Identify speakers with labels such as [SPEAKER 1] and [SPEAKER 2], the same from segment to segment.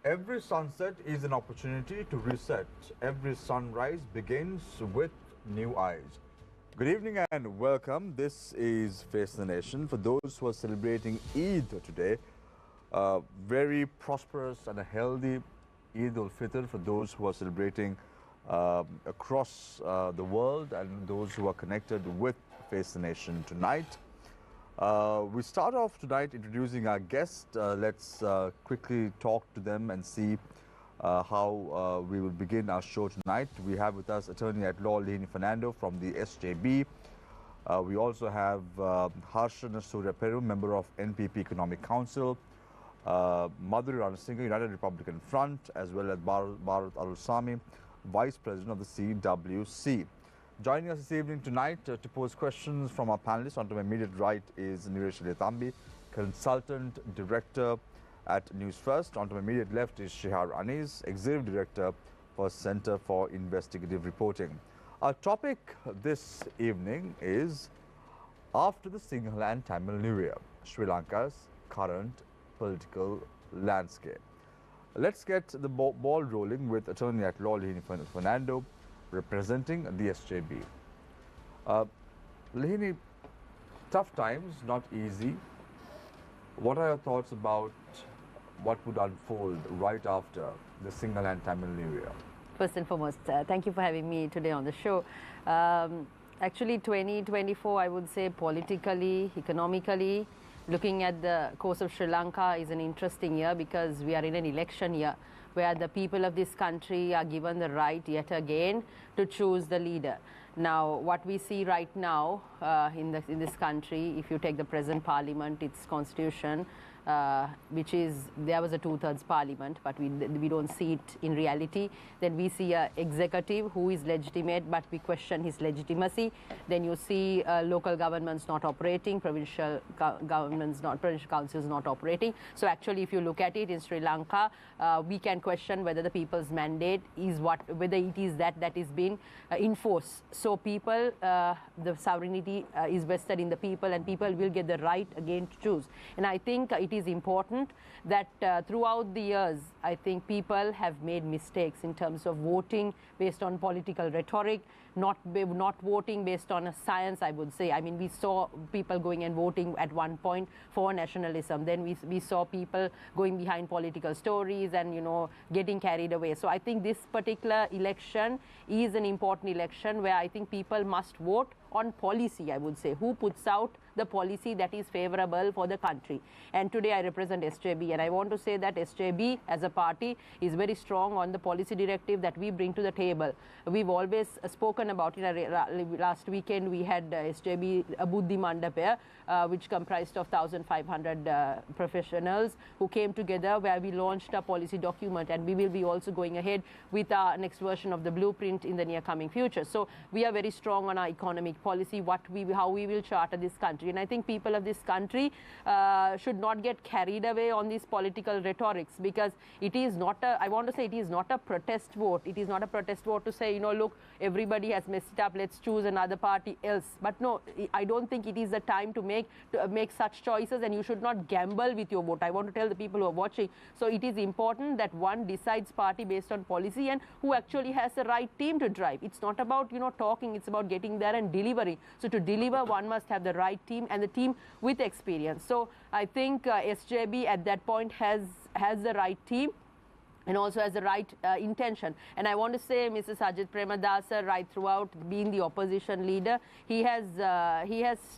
[SPEAKER 1] Every sunset is an opportunity to reset. Every sunrise begins with new eyes. Good evening and welcome. This is Face the Nation. For those who are celebrating Eid today, very prosperous and a healthy Eid al-Fitr for those who are celebrating across the world and those who are connected with Face the Nation tonight. We start off tonight introducing our guest. Let's quickly talk to them and see how we will begin our show tonight. We have with us Attorney at Law Lehini Fernando from the SJB. We also have Harsha Surya Peru, member of NPP Economic Council, Madhuri Ranasinghe, United Republican Front, as well as Bharat Alusami, Vice President of the CWC. Joining us this evening tonight to pose questions from our panelists. On to my immediate right is Niresh Letambi, Consultant Director at Newsfirst. On to my immediate left is Shihar Anis, Executive Director for Center for Investigative Reporting. Our topic this evening is after the Sinhala and Tamil New Year, Sri Lanka's current political landscape. Let's get the ball rolling with Attorney at Law Lehini Fernando, representing the SJB. Lehini, tough times, not easy. What are your thoughts about what would unfold right after the Sinhala and Tamil New Year?
[SPEAKER 2] First and foremost, thank you for having me today on the show. Actually, 2024, I would say politically, economically, looking at the course of Sri Lanka is an interesting year because we are in an election year where the people of this country are given the right yet again to choose the leader. Now, what we see right now in this country, if you take the present parliament, its constitution, which is, there was a two-thirds parliament, but we don't see it in reality. Then we see an executive who is legitimate, but we question his legitimacy. Then you see local governments not operating, provincial councils not operating. So actually, if you look at it in Sri Lanka, we can question whether the people's mandate is whether it is that is being enforced. So people, the sovereignty is vested in the people, and people will get the right again to choose. And I think it is important that throughout the years, I think people have made mistakes in terms of voting based on political rhetoric, not voting based on a science, I would say. I mean, we saw people going and voting at one point for nationalism. Then we saw people going behind political stories and, you know, getting carried away. So I think this particular election is an important election where I think people must vote on policy, I would say, who puts out the policy that is favorable for the country. And today I represent SJB, and I want to say that SJB as a party is very strong on the policy directive that we bring to the table. We've always spoken about it. Last weekend we had SJB Buddhi Mandapaya, which comprised of 1,500 professionals who came together, where we launched a policy document, and we will be also going ahead with our next version of the blueprint in the near coming future. So we are very strong on our economic policy, how we will charter this country. And I think people of this country should not get carried away on these political rhetorics, because it is not I want to say it is not a protest vote. It is not a protest vote to say, you know, look, everybody has messed it up, let's choose another party else. But no, I don't think it is the time to make such choices, and you should not gamble with your vote. I want to tell the people who are watching. So it is important that one decides party based on policy and who actually has the right team to drive. It's not about, you know, talking, it's about getting there and delivering. So to deliver, one must have the right team and the team with experience. So I think SJB at that point has the right team and also has the right intention. And I want to say Mr. Sajith Premadasa, right throughout being the opposition leader, he has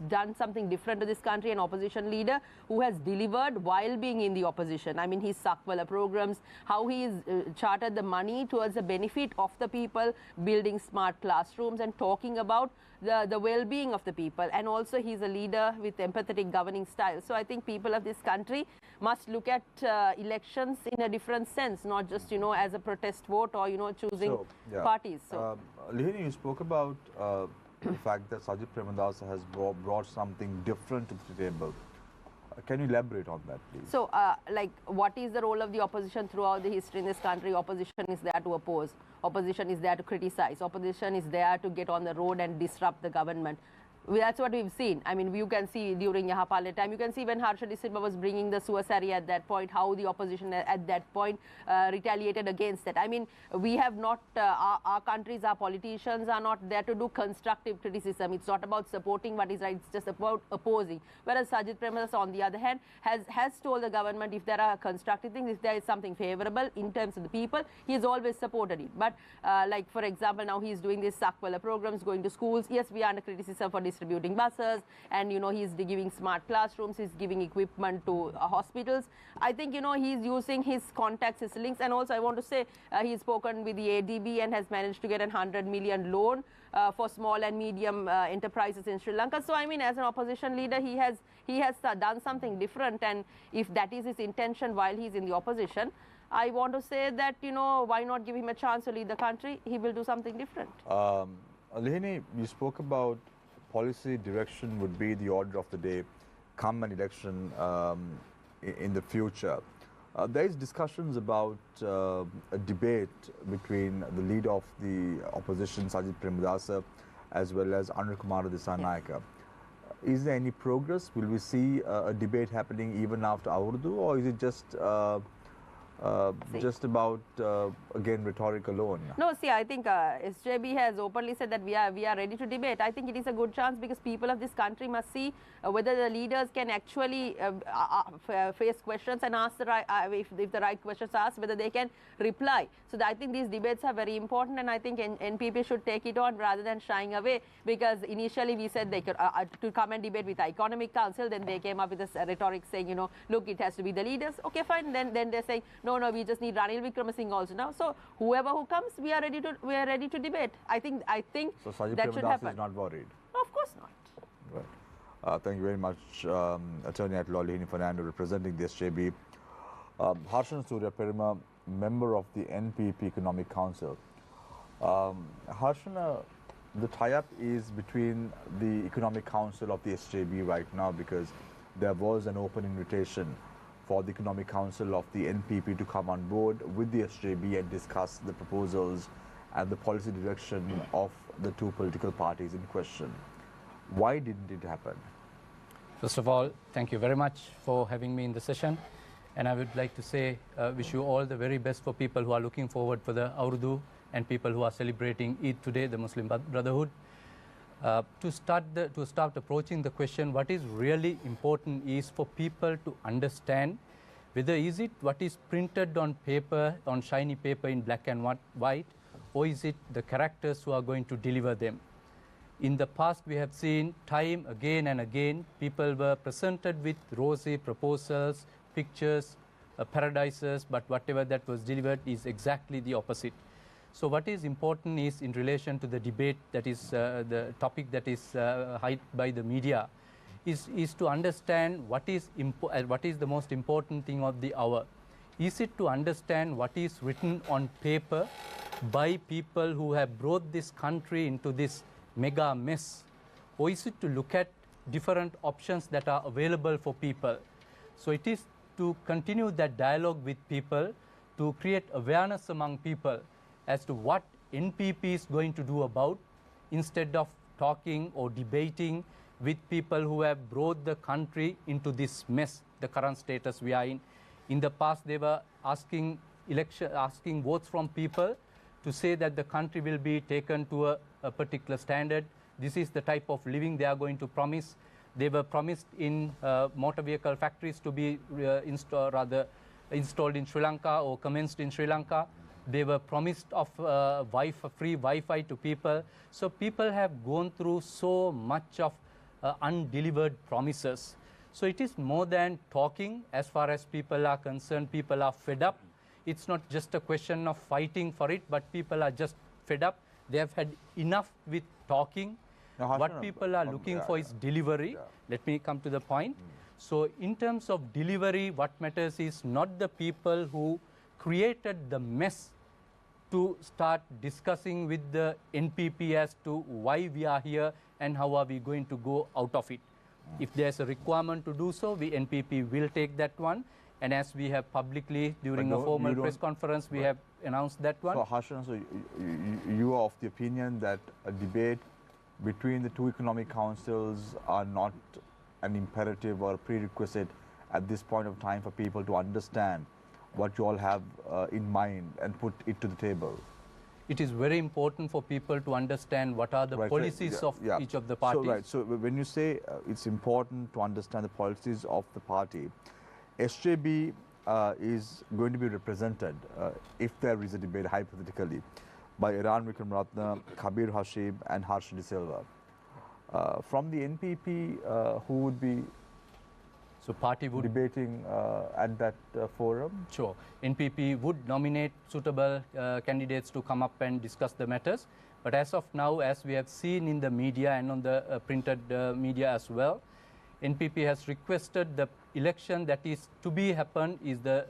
[SPEAKER 2] done something different to this country, an opposition leader who has delivered while being in the opposition. I mean, his Sakvala programs, how he has chartered the money towards the benefit of the people, building smart classrooms and talking about the well-being of the people. And also he's a leader with empathetic governing style. So I think people of this country must look at elections in a different sense, not just, you know, as a protest vote or, you know, choosing parties. So,
[SPEAKER 1] Lehini, you spoke about the fact that Sajith Premadasa has brought something different to the table. Can you elaborate on that, please?
[SPEAKER 2] So, like, what is the role of the opposition throughout the history in this country? Opposition is there to oppose. Opposition is there to criticize. Opposition is there to get on the road and disrupt the government. That's what we've seen. I mean, you can see during Yahapal's time, you can see when Harsha De Silva was bringing the suicide at that point, how the opposition at that point retaliated against that. I mean, we have not, our countries, our politicians are not there to do constructive criticism. It's not about supporting what is right, it's just about opposing. Whereas Sajid Premadasa, on the other hand, has told the government if there are constructive things, if there is something favorable in terms of the people, he has always supported it. But like, for example, now he is doing this Sakwala programs, going to schools. Yes, we are under criticism for distributing buses, and he's giving smart classrooms, he's giving equipment to hospitals. I think he's using his contacts, his links, and also I want to say he's spoken with the ADB and has managed to get a 100 million loan for small and medium enterprises in Sri Lanka. So I mean, as an opposition leader, he has done something different, and if that is his intention while he's in the opposition, I want to say that why not give him a chance to lead the country? He will do something different.
[SPEAKER 1] Lehini, you spoke about policy direction would be the order of the day come an election in the future. There is discussions about a debate between the leader of the opposition, Sajid Premadasa, as well as Anil Kumar Dissanayake. Is there any progress? Will we see a debate happening even after Urdu, or is it just about, again, rhetoric alone?
[SPEAKER 2] No, see, I think SJB has openly said that we are ready to debate. I think it is a good chance because people of this country must see whether the leaders can actually face questions and ask the right, if the right questions are asked, whether they can reply. So I think these debates are very important, and I think NPP should take it on rather than shying away, because initially we said they could to come and debate with the Economic Council, then they came up with this rhetoric saying, look, it has to be the leaders. Okay, fine. Then they're saying, no, we just need Ranil Wickremesinghe also now. So whoever who comes, we are ready to debate. I think
[SPEAKER 1] so Sajid
[SPEAKER 2] that should happen.
[SPEAKER 1] Is not worried.
[SPEAKER 2] No, of course not.
[SPEAKER 1] Right. Thank you very much, Attorney at Law Lehini Fernando, representing the SJB. Harshan Surya Peruma, member of the NPP Economic Council. Harshan, the tie-up is between the Economic Council of the SJB right now, because there was an open invitation for the Economic Council of the NPP to come on board with the SJB and discuss the proposals and the policy direction of the two political parties in question. Why didn't it happen?
[SPEAKER 3] First of all, thank you very much for having me in the session. And I would like to say, wish you all the very best for people who are looking forward for the Urdu and people who are celebrating Eid today, the Muslim Brotherhood. To start approaching the question, what is really important is for people to understand whether is it what is printed on paper, on shiny paper in black and white, or is it the characters who are going to deliver them. In the past, we have seen time again and again, people were presented with rosy proposals, pictures, paradises, but whatever that was delivered is exactly the opposite. So what is important is in relation to the debate, that is the topic that is hyped by the media, is to understand what is the most important thing of the hour. Is it to understand what is written on paper by people who have brought this country into this mega mess, or is it to look at different options that are available for people? So it is to continue that dialogue with people, to create awareness among people as to what NPP is going to do about, instead of talking or debating with people who have brought the country into this mess, the current status we are in. In the past, they were asking votes from people to say that the country will be taken to a particular standard. This is the type of living they are going to promise. They were promised in motor vehicle factories to be installed in Sri Lanka or commenced in Sri Lanka. They were promised of free Wi-Fi to people. So people have gone through so much of undelivered promises. So it is more than talking. As far as people are concerned, people are fed up. It's not just a question of fighting for it, but people are just fed up. They have had enough with talking. Now, what people are looking for is delivery. Let me come to the point. So in terms of delivery, what matters is not the people who created the mess to start discussing with the NPP as to why we are here and how are we going to go out of it. If there's a requirement to do so, we NPP will take that one. And as we have publicly, during a formal press conference, we have announced that one.
[SPEAKER 1] So, Harshan, so you are of the opinion that a debate between the two economic councils are not an imperative or a prerequisite at this point of time for people to understand what you all have in mind and put it to the table?
[SPEAKER 3] It is very important for people to understand what are the policies of each of the parties.
[SPEAKER 1] So when you say it's important to understand the policies of the party, SJB is going to be represented, if there is a debate hypothetically, by Iran Wickramaratne, Kabir Hashim and Harsh De Silva. From the NPP, who would be
[SPEAKER 3] party would
[SPEAKER 1] debating at that forum?
[SPEAKER 3] Sure. NPP would nominate suitable candidates to come up and discuss the matters. But as of now, as we have seen in the media and on the printed media as well, NPP has requested the election that is to be happen is the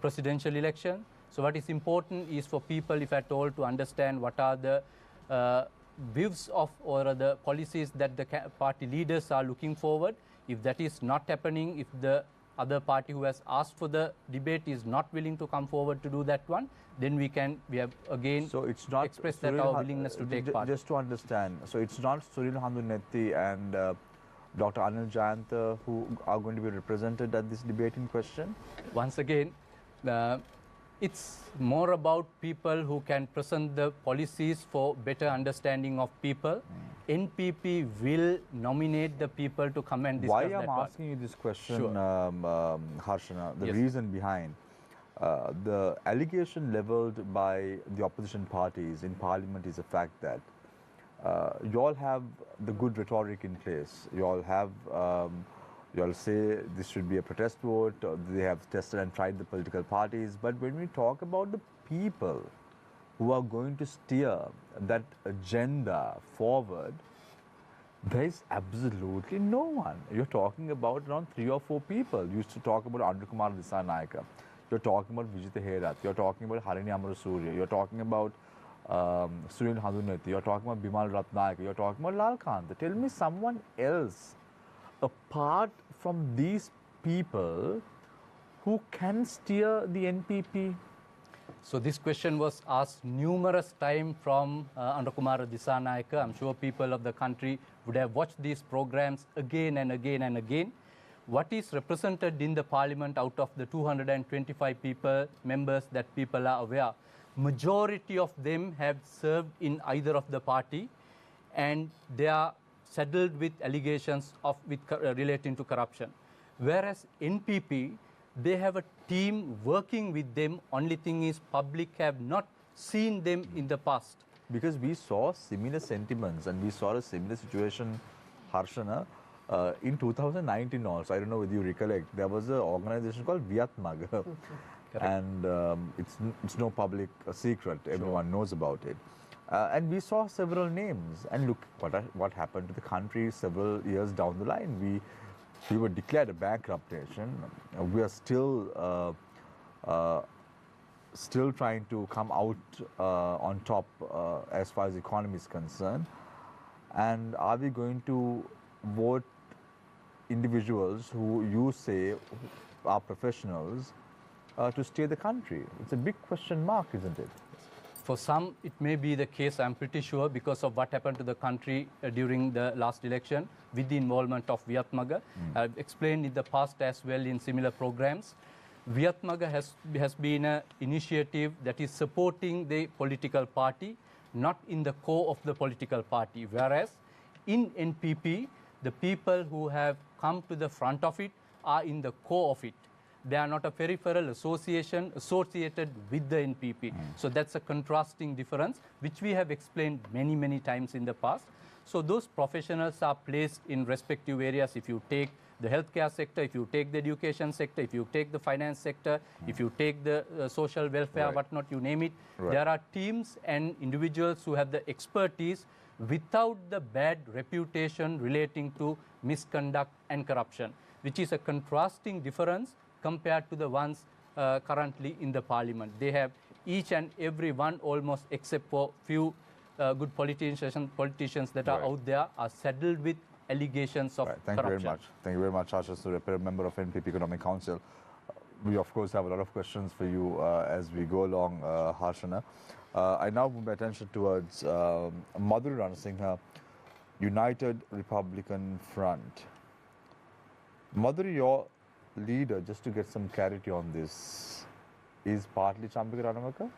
[SPEAKER 3] presidential election. So what is important is for people, if at all, to understand what are the views of or the policies that the party leaders are looking forward. If that is not happening, if the other party who has asked for the debate is not willing to come forward to do that one, then we have again expressed that our willingness to take part.
[SPEAKER 1] Just to understand, so it's not Suril Handunetti and Dr. Anil Jayanta who are going to be represented at this debate in question?
[SPEAKER 3] Once again, it's more about people who can present the policies for better understanding of people. NPP will nominate the people to come and discuss that.
[SPEAKER 1] Why I'm asking you this question,
[SPEAKER 3] Sure.
[SPEAKER 1] Harshana, the reason behind the allegation leveled by the opposition parties in parliament is the fact that you all have the good rhetoric in place. You all have, you all say this should be a protest vote. They have tested and tried the political parties. But when we talk about the people who are going to steer that agenda forward, there is absolutely no one. You're talking about around 3 or 4 people. You used to talk about Andrew Kumar Dissanayake. You're talking about Vijitha Herath. You're talking about Harini Amarasuriya. You're talking about Suril Handunetti. You're talking about Bimal Ratnayake. You're talking about Lal Kant. Tell me someone else apart from these people who can steer the NPP.
[SPEAKER 3] So this question was asked numerous times from Andrew Kumar Dissanayake. I'm sure people of the country would have watched these programs again and again and again. What is represented in the parliament out of the 225 members that people are aware, majority of them have served in either of the party, and they are saddled with allegations of relating to corruption. Whereas NPP, they have a team working with them. Only thing is, public have not seen them in the past.
[SPEAKER 1] Because we saw similar sentiments and we saw a similar situation, Harshana, in 2019 also. I don't know whether you recollect, there was an organization called Viatmag. And it's no public secret, everyone knows about it. And we saw several names, and look what happened to the country several years down the line. We were declared a bankrupt nation. We are still trying to come out on top as far as the economy is concerned. And are we going to vote individuals who you say are professionals to steer the country? It's a big question mark, isn't it?
[SPEAKER 3] For some, it may be the case, I'm pretty sure, because of what happened to the country during the last election with the involvement of Viatmag. I've explained in the past as well in similar programs. Viatmag has been an initiative that is supporting the political party, not in the core of the political party. Whereas in NPP, the people who have come to the front of it are in the core of it. They are not a peripheral association associated with the NPP. So that's a contrasting difference, which we have explained many, many times in the past. So those professionals are placed in respective areas. If you take the healthcare sector, if you take the education sector, if you take the finance sector, if you take the social welfare, whatnot, you name it, there are teams and individuals who have the expertise without the bad reputation relating to misconduct and corruption, which is a contrasting difference compared to the ones currently in the parliament. They have each and every one, almost except for few good politicians that are out there, are saddled with allegations of
[SPEAKER 1] Thank
[SPEAKER 3] corruption.
[SPEAKER 1] you very much. Thank you very much, Ashish Surya, a member of NPP Economic Council. We, of course, have a lot of questions for you as we go along, Harshana. I now move my attention towards Madhuri Ranasinghe. United Republican Front. Madhuri, your leader, just to get some clarity on this, is partly Champika Ranawaka?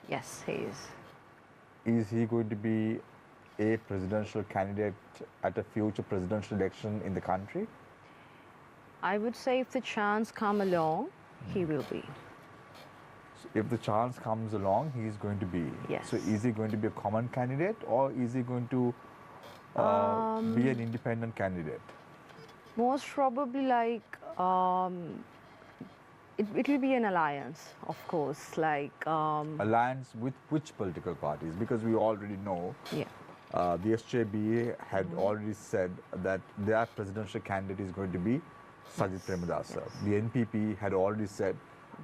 [SPEAKER 4] Yes, he is.
[SPEAKER 1] Is he going to be a presidential candidate at a future presidential election in the country?
[SPEAKER 4] I would say if the chance come along, he will be.
[SPEAKER 1] So if the chance comes along, he is going to be.
[SPEAKER 4] Yes.
[SPEAKER 1] So is he going to be a common candidate or is he going to be an independent candidate?
[SPEAKER 4] Most probably it will be an alliance, of course,
[SPEAKER 1] Alliance with which political parties? Because we already know
[SPEAKER 4] yeah.
[SPEAKER 1] the SJB had already said that their presidential candidate is going to be Sajid Premadasa.
[SPEAKER 4] Yes.
[SPEAKER 1] The NPP had already said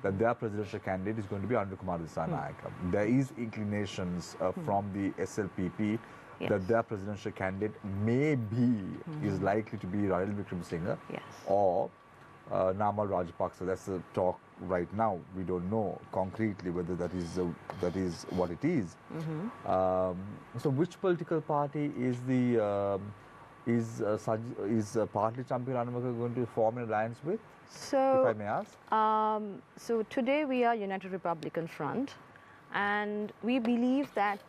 [SPEAKER 1] that their presidential candidate is going to be Andukumar Dissanayake. There is inclinations from the SLPP that their presidential candidate may be, is likely to be Ranil Wickremesinghe or Namal Rajapaksa. That's the talk right now. We don't know concretely whether that is what it is. So, which political party is partly Champika Ranawaka going to form an alliance with?
[SPEAKER 4] So,
[SPEAKER 1] if I may ask.
[SPEAKER 4] So today we are United Republican Front, and we believe that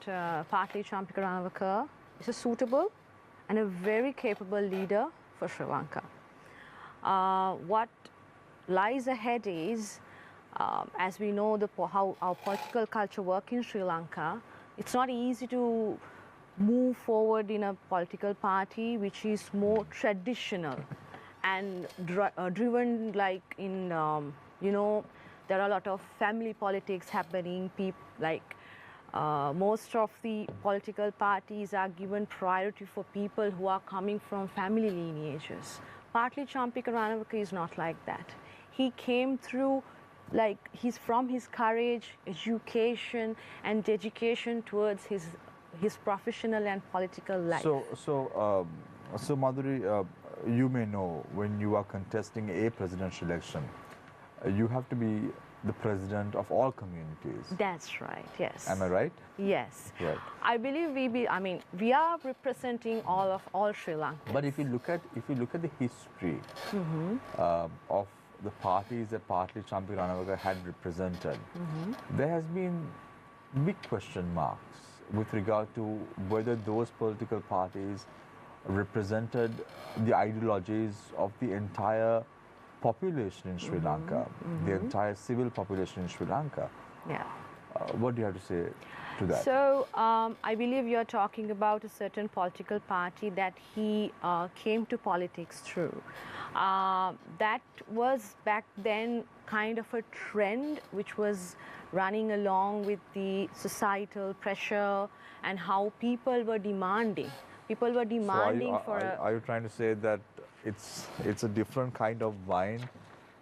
[SPEAKER 4] partly Champika Ranawaka is a suitable and a very capable leader for Sri Lanka. What lies ahead is, as we know how our political culture works in Sri Lanka, it's not easy to move forward in a political party which is more traditional and driven like in, there are a lot of family politics happening. Most of the political parties are given priority for people who are coming from family lineages. Partly Champika Ranawaka is not like that. He came through, he's from his courage, education, and dedication towards his professional and political life.
[SPEAKER 1] So Madhuri, you may know when you are contesting a presidential election, you have to be the president of all communities.
[SPEAKER 4] That's right, yes.
[SPEAKER 1] Am I right?
[SPEAKER 4] Yes.
[SPEAKER 1] Right.
[SPEAKER 4] I believe we are representing all Sri Lanka.
[SPEAKER 1] But if you look at the history of the parties that partly Champika Ranawaka had represented, there has been big question marks with regard to whether those political parties represented the ideologies of the entire population in Sri Lanka, the entire civil population in Sri Lanka.
[SPEAKER 4] Yeah.
[SPEAKER 1] What do you have to say to that?
[SPEAKER 4] So I believe you're talking about a certain political party that he came to politics through. That was back then kind of a trend which was running along with the societal pressure and how people were demanding. People were demanding
[SPEAKER 1] Are you trying to say that it's a different kind of wine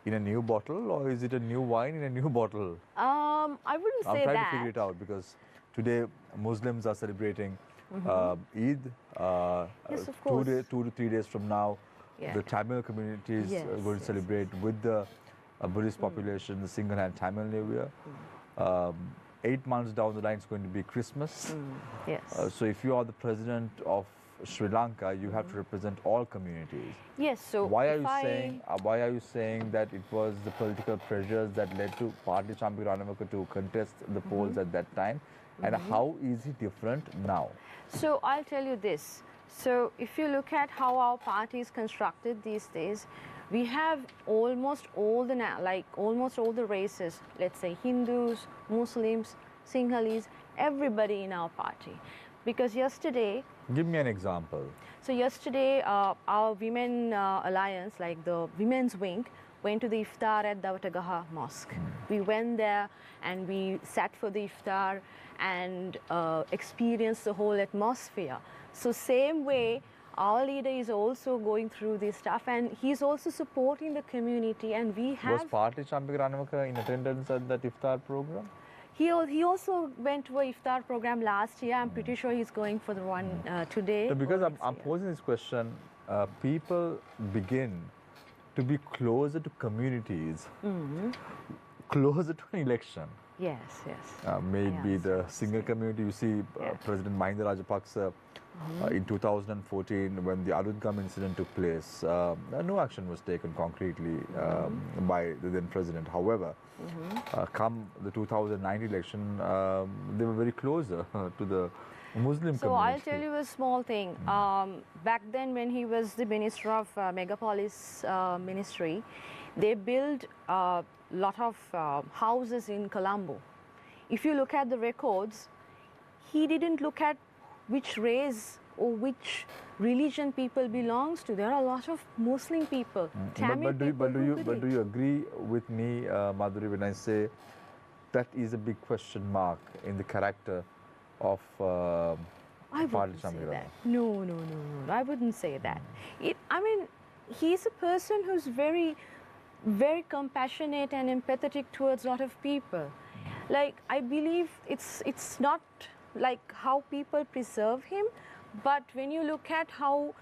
[SPEAKER 1] in a new bottle, or is it a new wine in a new bottle?
[SPEAKER 4] I wouldn't say that.
[SPEAKER 1] I'm trying to figure it out because today Muslims are celebrating Eid.
[SPEAKER 4] Yes, of course.
[SPEAKER 1] 2 to 3 days from now, the Tamil community is going to celebrate with the Buddhist population the Sinhala and Tamil New Year. 8 months down the line, it's going to be Christmas.
[SPEAKER 4] Yes.
[SPEAKER 1] So if you are the president of Sri Lanka, you have to represent all communities.
[SPEAKER 4] Yes. So
[SPEAKER 1] why are you saying that it was the political pressures that led to partly Champika Ranawaka to contest the polls at that time, and how is it different now?
[SPEAKER 4] So I'll tell you this. So if you look at how our party is constructed these days, we have almost all the races. Let's say Hindus, Muslims, Sinhalese, everybody in our party. Because yesterday,
[SPEAKER 1] give me an example.
[SPEAKER 4] So yesterday, our women alliance, like the women's wing, went to the iftar at Davatagaha Mosque. We went there and we sat for the iftar and experienced the whole atmosphere. So same way, our leader is also going through this stuff, and he's also supporting the community. And we have.
[SPEAKER 1] Was partly Champika Ranawaka in attendance at that iftar program?
[SPEAKER 4] He also went to a iftar program last year. I'm pretty sure he's going for the one today.
[SPEAKER 1] So because I'm posing this question, people begin to be closer to communities, closer to an election.
[SPEAKER 4] Yes.
[SPEAKER 1] Maybe the Sinhala community. You see, President Mahinda Rajapaksa In 2014, when the Arudgam incident took place, no action was taken concretely by the then president. However, come the 2009 election, they were very closer to the Muslim
[SPEAKER 4] So
[SPEAKER 1] community.
[SPEAKER 4] I'll tell you a small thing. Back then when he was the Minister of Megapolis Ministry, they built a lot of houses in Colombo. If you look at the records, he didn't look at which race or which religion people belongs to. There are a lot of Muslim people, Tamil people who
[SPEAKER 1] But do you agree with me, Madhuri, when I say that is a big question mark in the character of
[SPEAKER 4] I wouldn't say that. No, I wouldn't say that. I mean, he's a person who's very, very compassionate and empathetic towards a lot of people. Like, I believe it's not like how people preserve him, but when you look at how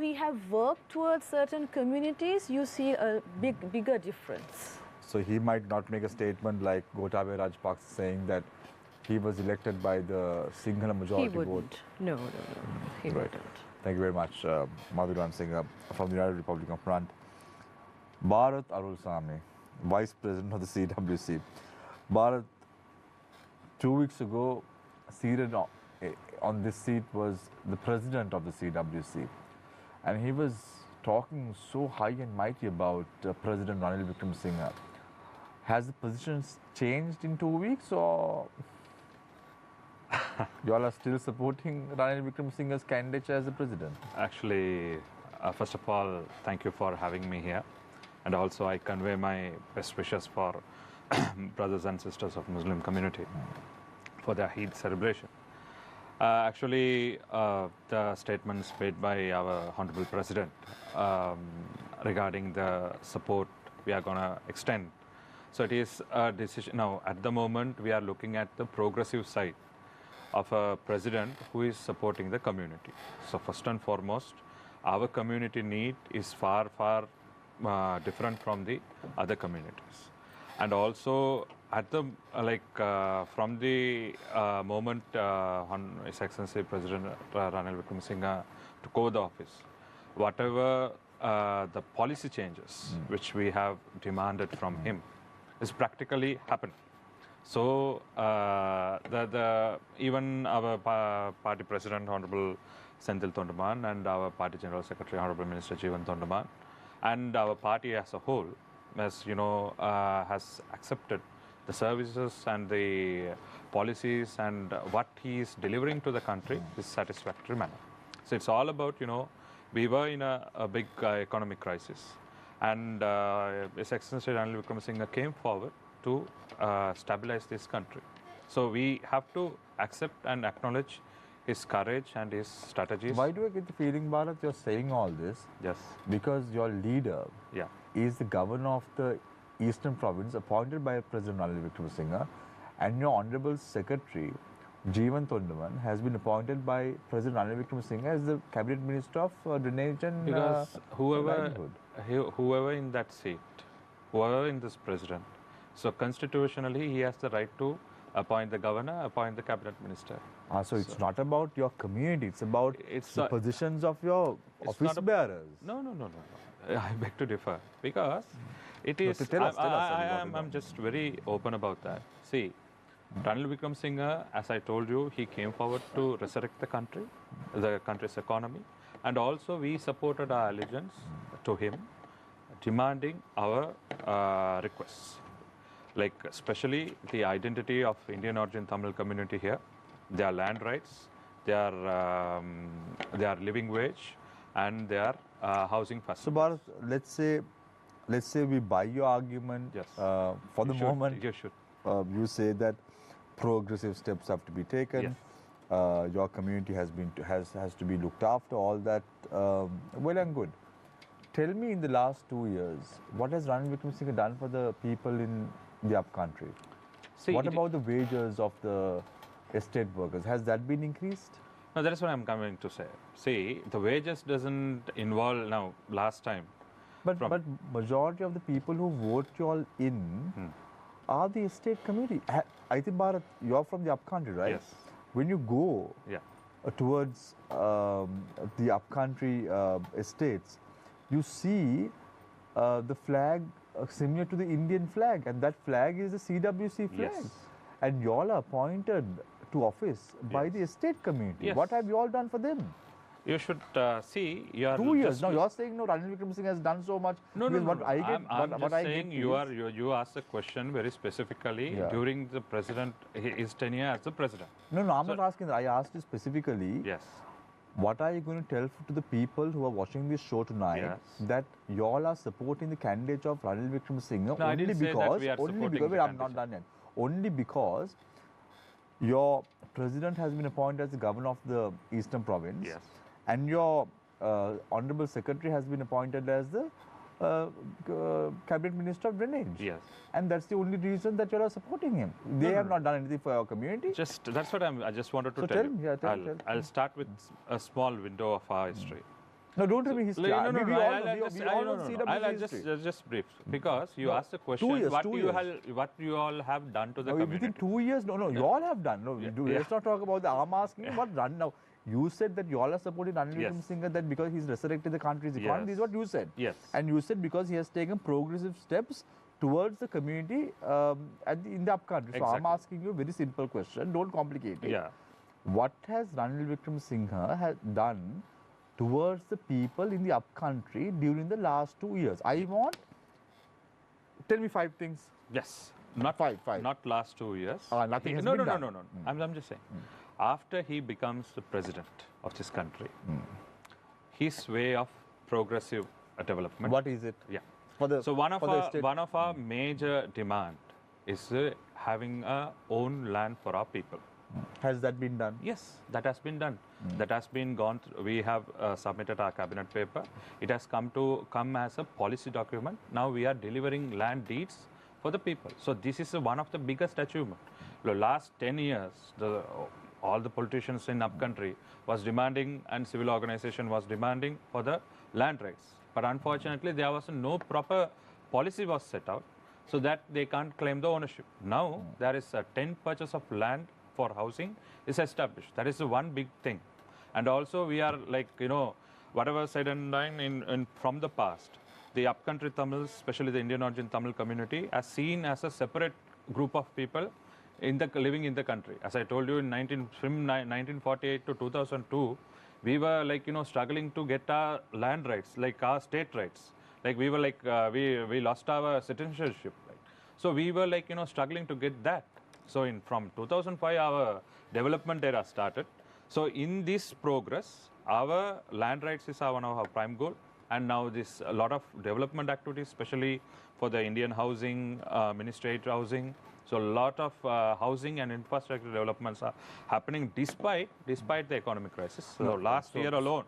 [SPEAKER 4] he have worked towards certain communities, you see a bigger difference.
[SPEAKER 1] So he might not make a statement like Gotabaya Rajapaksa saying that he was elected by the Sinhala majority
[SPEAKER 4] He wouldn't.
[SPEAKER 1] vote.
[SPEAKER 4] No, he
[SPEAKER 1] Right.
[SPEAKER 4] wouldn't.
[SPEAKER 1] Thank you very much, Madhuran Singh from the United Republic of Front. Bharat Arulsamy, Vice President of the CWC. Bharat, 2 weeks ago, seated on this seat was the President of the CWC. And he was talking so high and mighty about President Ranil Wickremesinghe. Has the positions changed in 2 weeks, or you all are still supporting Ranil Wickremesinghe's candidature as the president?
[SPEAKER 5] Actually, first of all, thank you for having me here. And also I convey my best wishes for brothers and sisters of Muslim community for their Eid celebration. Actually, the statements made by our Honorable President regarding the support we are going to extend. So it is a decision. Now, at the moment, we are looking at the progressive side of a president who is supporting the community. So first and foremost, our community need is far different from the other communities. And also, at the from the moment His Excellency President Ranil Wickremesinghe took over the office, whatever the policy changes which we have demanded from him is practically happened. So even our party president Honorable Senthil Tondaman and our party general secretary Honorable Minister Jeevan Tondaman and our party as a whole, as you know, has accepted the services and the policies and what he is delivering to the country is satisfactory manner. So it's all about, you know, we were in a big economic crisis, and His Excellency Ranil Wickremesinghe came forward to stabilize this country. So we have to accept and acknowledge his courage and his strategies.
[SPEAKER 1] Why do I get the feeling, Bharat, you're saying all this?
[SPEAKER 5] Yes.
[SPEAKER 1] Because your leader
[SPEAKER 5] Yeah.
[SPEAKER 1] is the governor of the Eastern Province appointed by President Ranil Wickremesinghe, and your Honorable Secretary Jeevan Tondaman has been appointed by President Ranil Wickremesinghe as the Cabinet Minister of Drainage and
[SPEAKER 5] Because
[SPEAKER 1] Livelihood.
[SPEAKER 5] whoever in that seat, whoever in this president, so constitutionally he has the right to appoint the governor, appoint the cabinet minister.
[SPEAKER 1] So it's not about your community, it's about
[SPEAKER 5] It's
[SPEAKER 1] the
[SPEAKER 5] a-
[SPEAKER 1] positions of your
[SPEAKER 5] It's
[SPEAKER 1] office
[SPEAKER 5] not a-
[SPEAKER 1] bearers.
[SPEAKER 5] No. I beg to differ, because it
[SPEAKER 1] No,
[SPEAKER 5] is.
[SPEAKER 1] tell us,
[SPEAKER 5] I'm just very open about that. See, Ranil Wickremesinghe, as I told you, he came forward to resurrect the country's economy, and also we supported our allegiance to him, demanding our requests, like especially the identity of Indian origin Tamil community here, their land rights, their living wage, and their housing
[SPEAKER 1] So
[SPEAKER 5] facilities.
[SPEAKER 1] Bharat, let's say we buy your argument.
[SPEAKER 5] Yes.
[SPEAKER 1] For the moment,
[SPEAKER 5] You should.
[SPEAKER 1] you say that progressive steps have to be taken.
[SPEAKER 5] Yes.
[SPEAKER 1] Your community has to be looked after. All that, well and good. Tell me, in the last 2 years, what has Ranil Wickremesinghe done for the people in the upcountry?
[SPEAKER 5] See,
[SPEAKER 1] What
[SPEAKER 5] it-
[SPEAKER 1] about the wages of the estate workers? Has that been increased?
[SPEAKER 5] No, that is what I'm coming to say. See, the wages doesn't involve now. Last time,
[SPEAKER 1] But
[SPEAKER 5] From-
[SPEAKER 1] but majority of the people who vote you all in are the estate community. I think, Bharat, you're from the upcountry, right?
[SPEAKER 5] Yes.
[SPEAKER 1] When you go,
[SPEAKER 5] Yeah.
[SPEAKER 1] towards the upcountry estates, you see the flag similar to the Indian flag, and that flag is the CWC flag.
[SPEAKER 5] Yes.
[SPEAKER 1] And you all are appointed to office by
[SPEAKER 5] Yes.
[SPEAKER 1] the estate community.
[SPEAKER 5] Yes.
[SPEAKER 1] What have you all done for them?
[SPEAKER 5] You should see your
[SPEAKER 1] 2 years. Now you're saying no, Ranil Wickremesinghe has done so much.
[SPEAKER 5] No, no,
[SPEAKER 1] because
[SPEAKER 5] no.
[SPEAKER 1] what I get,
[SPEAKER 5] I'm
[SPEAKER 1] what
[SPEAKER 5] just
[SPEAKER 1] I
[SPEAKER 5] saying
[SPEAKER 1] get
[SPEAKER 5] you asked the question very specifically
[SPEAKER 1] Yeah.
[SPEAKER 5] during the president his tenure as the president.
[SPEAKER 1] No, I'm not asking that. I asked you specifically.
[SPEAKER 5] Yes.
[SPEAKER 1] What are you going to tell to the people who are watching this show tonight
[SPEAKER 5] Yes.
[SPEAKER 1] that you all are supporting the candidate of Ranil Wickremesinghe
[SPEAKER 5] No, I didn't say that we are supporting the
[SPEAKER 1] wait, I'm not
[SPEAKER 5] candidate.
[SPEAKER 1] done yet. Only because your president has been appointed as the governor of the Eastern Province.
[SPEAKER 5] Yes.
[SPEAKER 1] And your honorable secretary has been appointed as the cabinet minister of drainage.
[SPEAKER 5] Yes.
[SPEAKER 1] And that's the only reason that you are supporting him. They have not done anything for our community.
[SPEAKER 5] Just that's what I just wanted to
[SPEAKER 1] So
[SPEAKER 5] tell
[SPEAKER 1] tell
[SPEAKER 5] you.
[SPEAKER 1] me, yeah, tell.
[SPEAKER 5] I'll start with a small window of our history.
[SPEAKER 1] No, don't tell me history.
[SPEAKER 5] No, no,
[SPEAKER 1] We
[SPEAKER 5] no,
[SPEAKER 1] all
[SPEAKER 5] I'll
[SPEAKER 1] know-
[SPEAKER 5] just-
[SPEAKER 1] we all know
[SPEAKER 5] no, no,
[SPEAKER 1] CWC
[SPEAKER 5] I'll
[SPEAKER 1] history.
[SPEAKER 5] just brief because you
[SPEAKER 1] No,
[SPEAKER 5] asked the question
[SPEAKER 1] 2 years,
[SPEAKER 5] what
[SPEAKER 1] 2
[SPEAKER 5] you
[SPEAKER 1] years.
[SPEAKER 5] what you all have done to the
[SPEAKER 1] No,
[SPEAKER 5] community.
[SPEAKER 1] within 2 years, no, you all have done. No,
[SPEAKER 5] Yeah.
[SPEAKER 1] let's not talk about the I'm asking you what run now. You said that you all are supporting Ranil
[SPEAKER 5] Yes.
[SPEAKER 1] Wickremesinghe that because he's resurrected the country's economy. This is
[SPEAKER 5] Yes.
[SPEAKER 1] what you said.
[SPEAKER 5] Yes.
[SPEAKER 1] And you said because he has taken progressive steps towards the community in the upcountry. So I'm
[SPEAKER 5] Exactly.
[SPEAKER 1] asking you a very simple question. Don't complicate it.
[SPEAKER 5] Yeah.
[SPEAKER 1] What has Ranil Wickremesinghe done towards the people in the upcountry during the last 2 years? I want, tell me 5 things.
[SPEAKER 5] Yes. Not
[SPEAKER 1] Five.
[SPEAKER 5] Not last 2 years.
[SPEAKER 1] Nothing has
[SPEAKER 5] no,
[SPEAKER 1] been
[SPEAKER 5] no,
[SPEAKER 1] done.
[SPEAKER 5] no, no, no. I'm just saying. After he becomes the president of this country, his way of progressive development.
[SPEAKER 1] What is it?
[SPEAKER 5] Yeah.
[SPEAKER 1] For the,
[SPEAKER 5] So
[SPEAKER 1] for the estate?
[SPEAKER 5] one of our major demand is having a own land for our people.
[SPEAKER 1] Has that been done?
[SPEAKER 5] Yes, that has been done. That has been gone through. We have submitted our cabinet paper. It has come as a policy document. Now we are delivering land deeds for the people. So this is one of the biggest achievement. The last 10 years, all the politicians in upcountry was demanding and civil organization was demanding for the land rights. But unfortunately, there was no proper policy was set out so that they can't claim the ownership. Now, there is a 10 purchase of land for housing is established. That is the one big thing. And also we are like, whatever said and done from the past, the upcountry Tamils, especially the Indian origin Tamil community, are seen as a separate group of people living in the country. As I told you, from 1948 to 2002, we were like, struggling to get our land rights, like our state rights. Like we were like, we lost our citizenship. Right? So we were like, struggling to get that. So from 2005, our development era started. So in this progress, our land rights is one of our prime goal. And now this a lot of development activities, especially for the Indian housing, ministry housing. So a lot of housing and infrastructure developments are happening despite the economic crisis. So last year alone,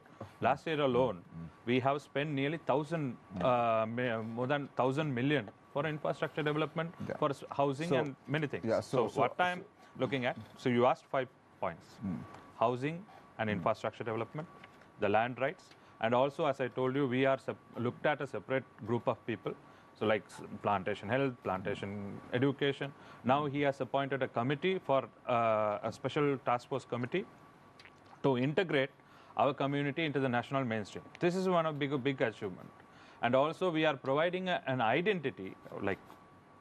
[SPEAKER 5] we have spent nearly more than 1,000 million for infrastructure development, for housing and many things.
[SPEAKER 1] Yeah,
[SPEAKER 5] so what I'm looking at, so you asked 5 points. Housing and infrastructure development, the land rights, and also as I told you, we are looked at a separate group of people. So like plantation health, plantation education. Now he has appointed a committee for a special task force committee to integrate our community into the national mainstream. This is one of big achievement. And also we are providing an identity like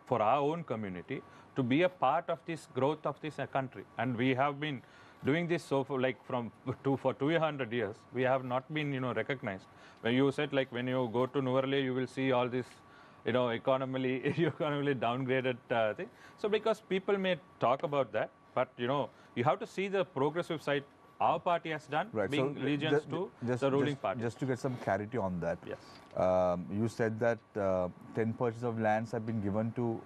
[SPEAKER 5] for our own community to be a part of this growth of this country. And we have been doing this so for 200 years, we have not been recognized. When you said like when you go to Nuvarli, you will see all this economically downgraded thing. So because people may talk about that, but you have to see the progressive side our party has done,
[SPEAKER 1] Right.
[SPEAKER 5] being allegiance to the ruling party.
[SPEAKER 1] Just to get some clarity on that.
[SPEAKER 5] Yes.
[SPEAKER 1] You said that 10 purchases of lands have been given to.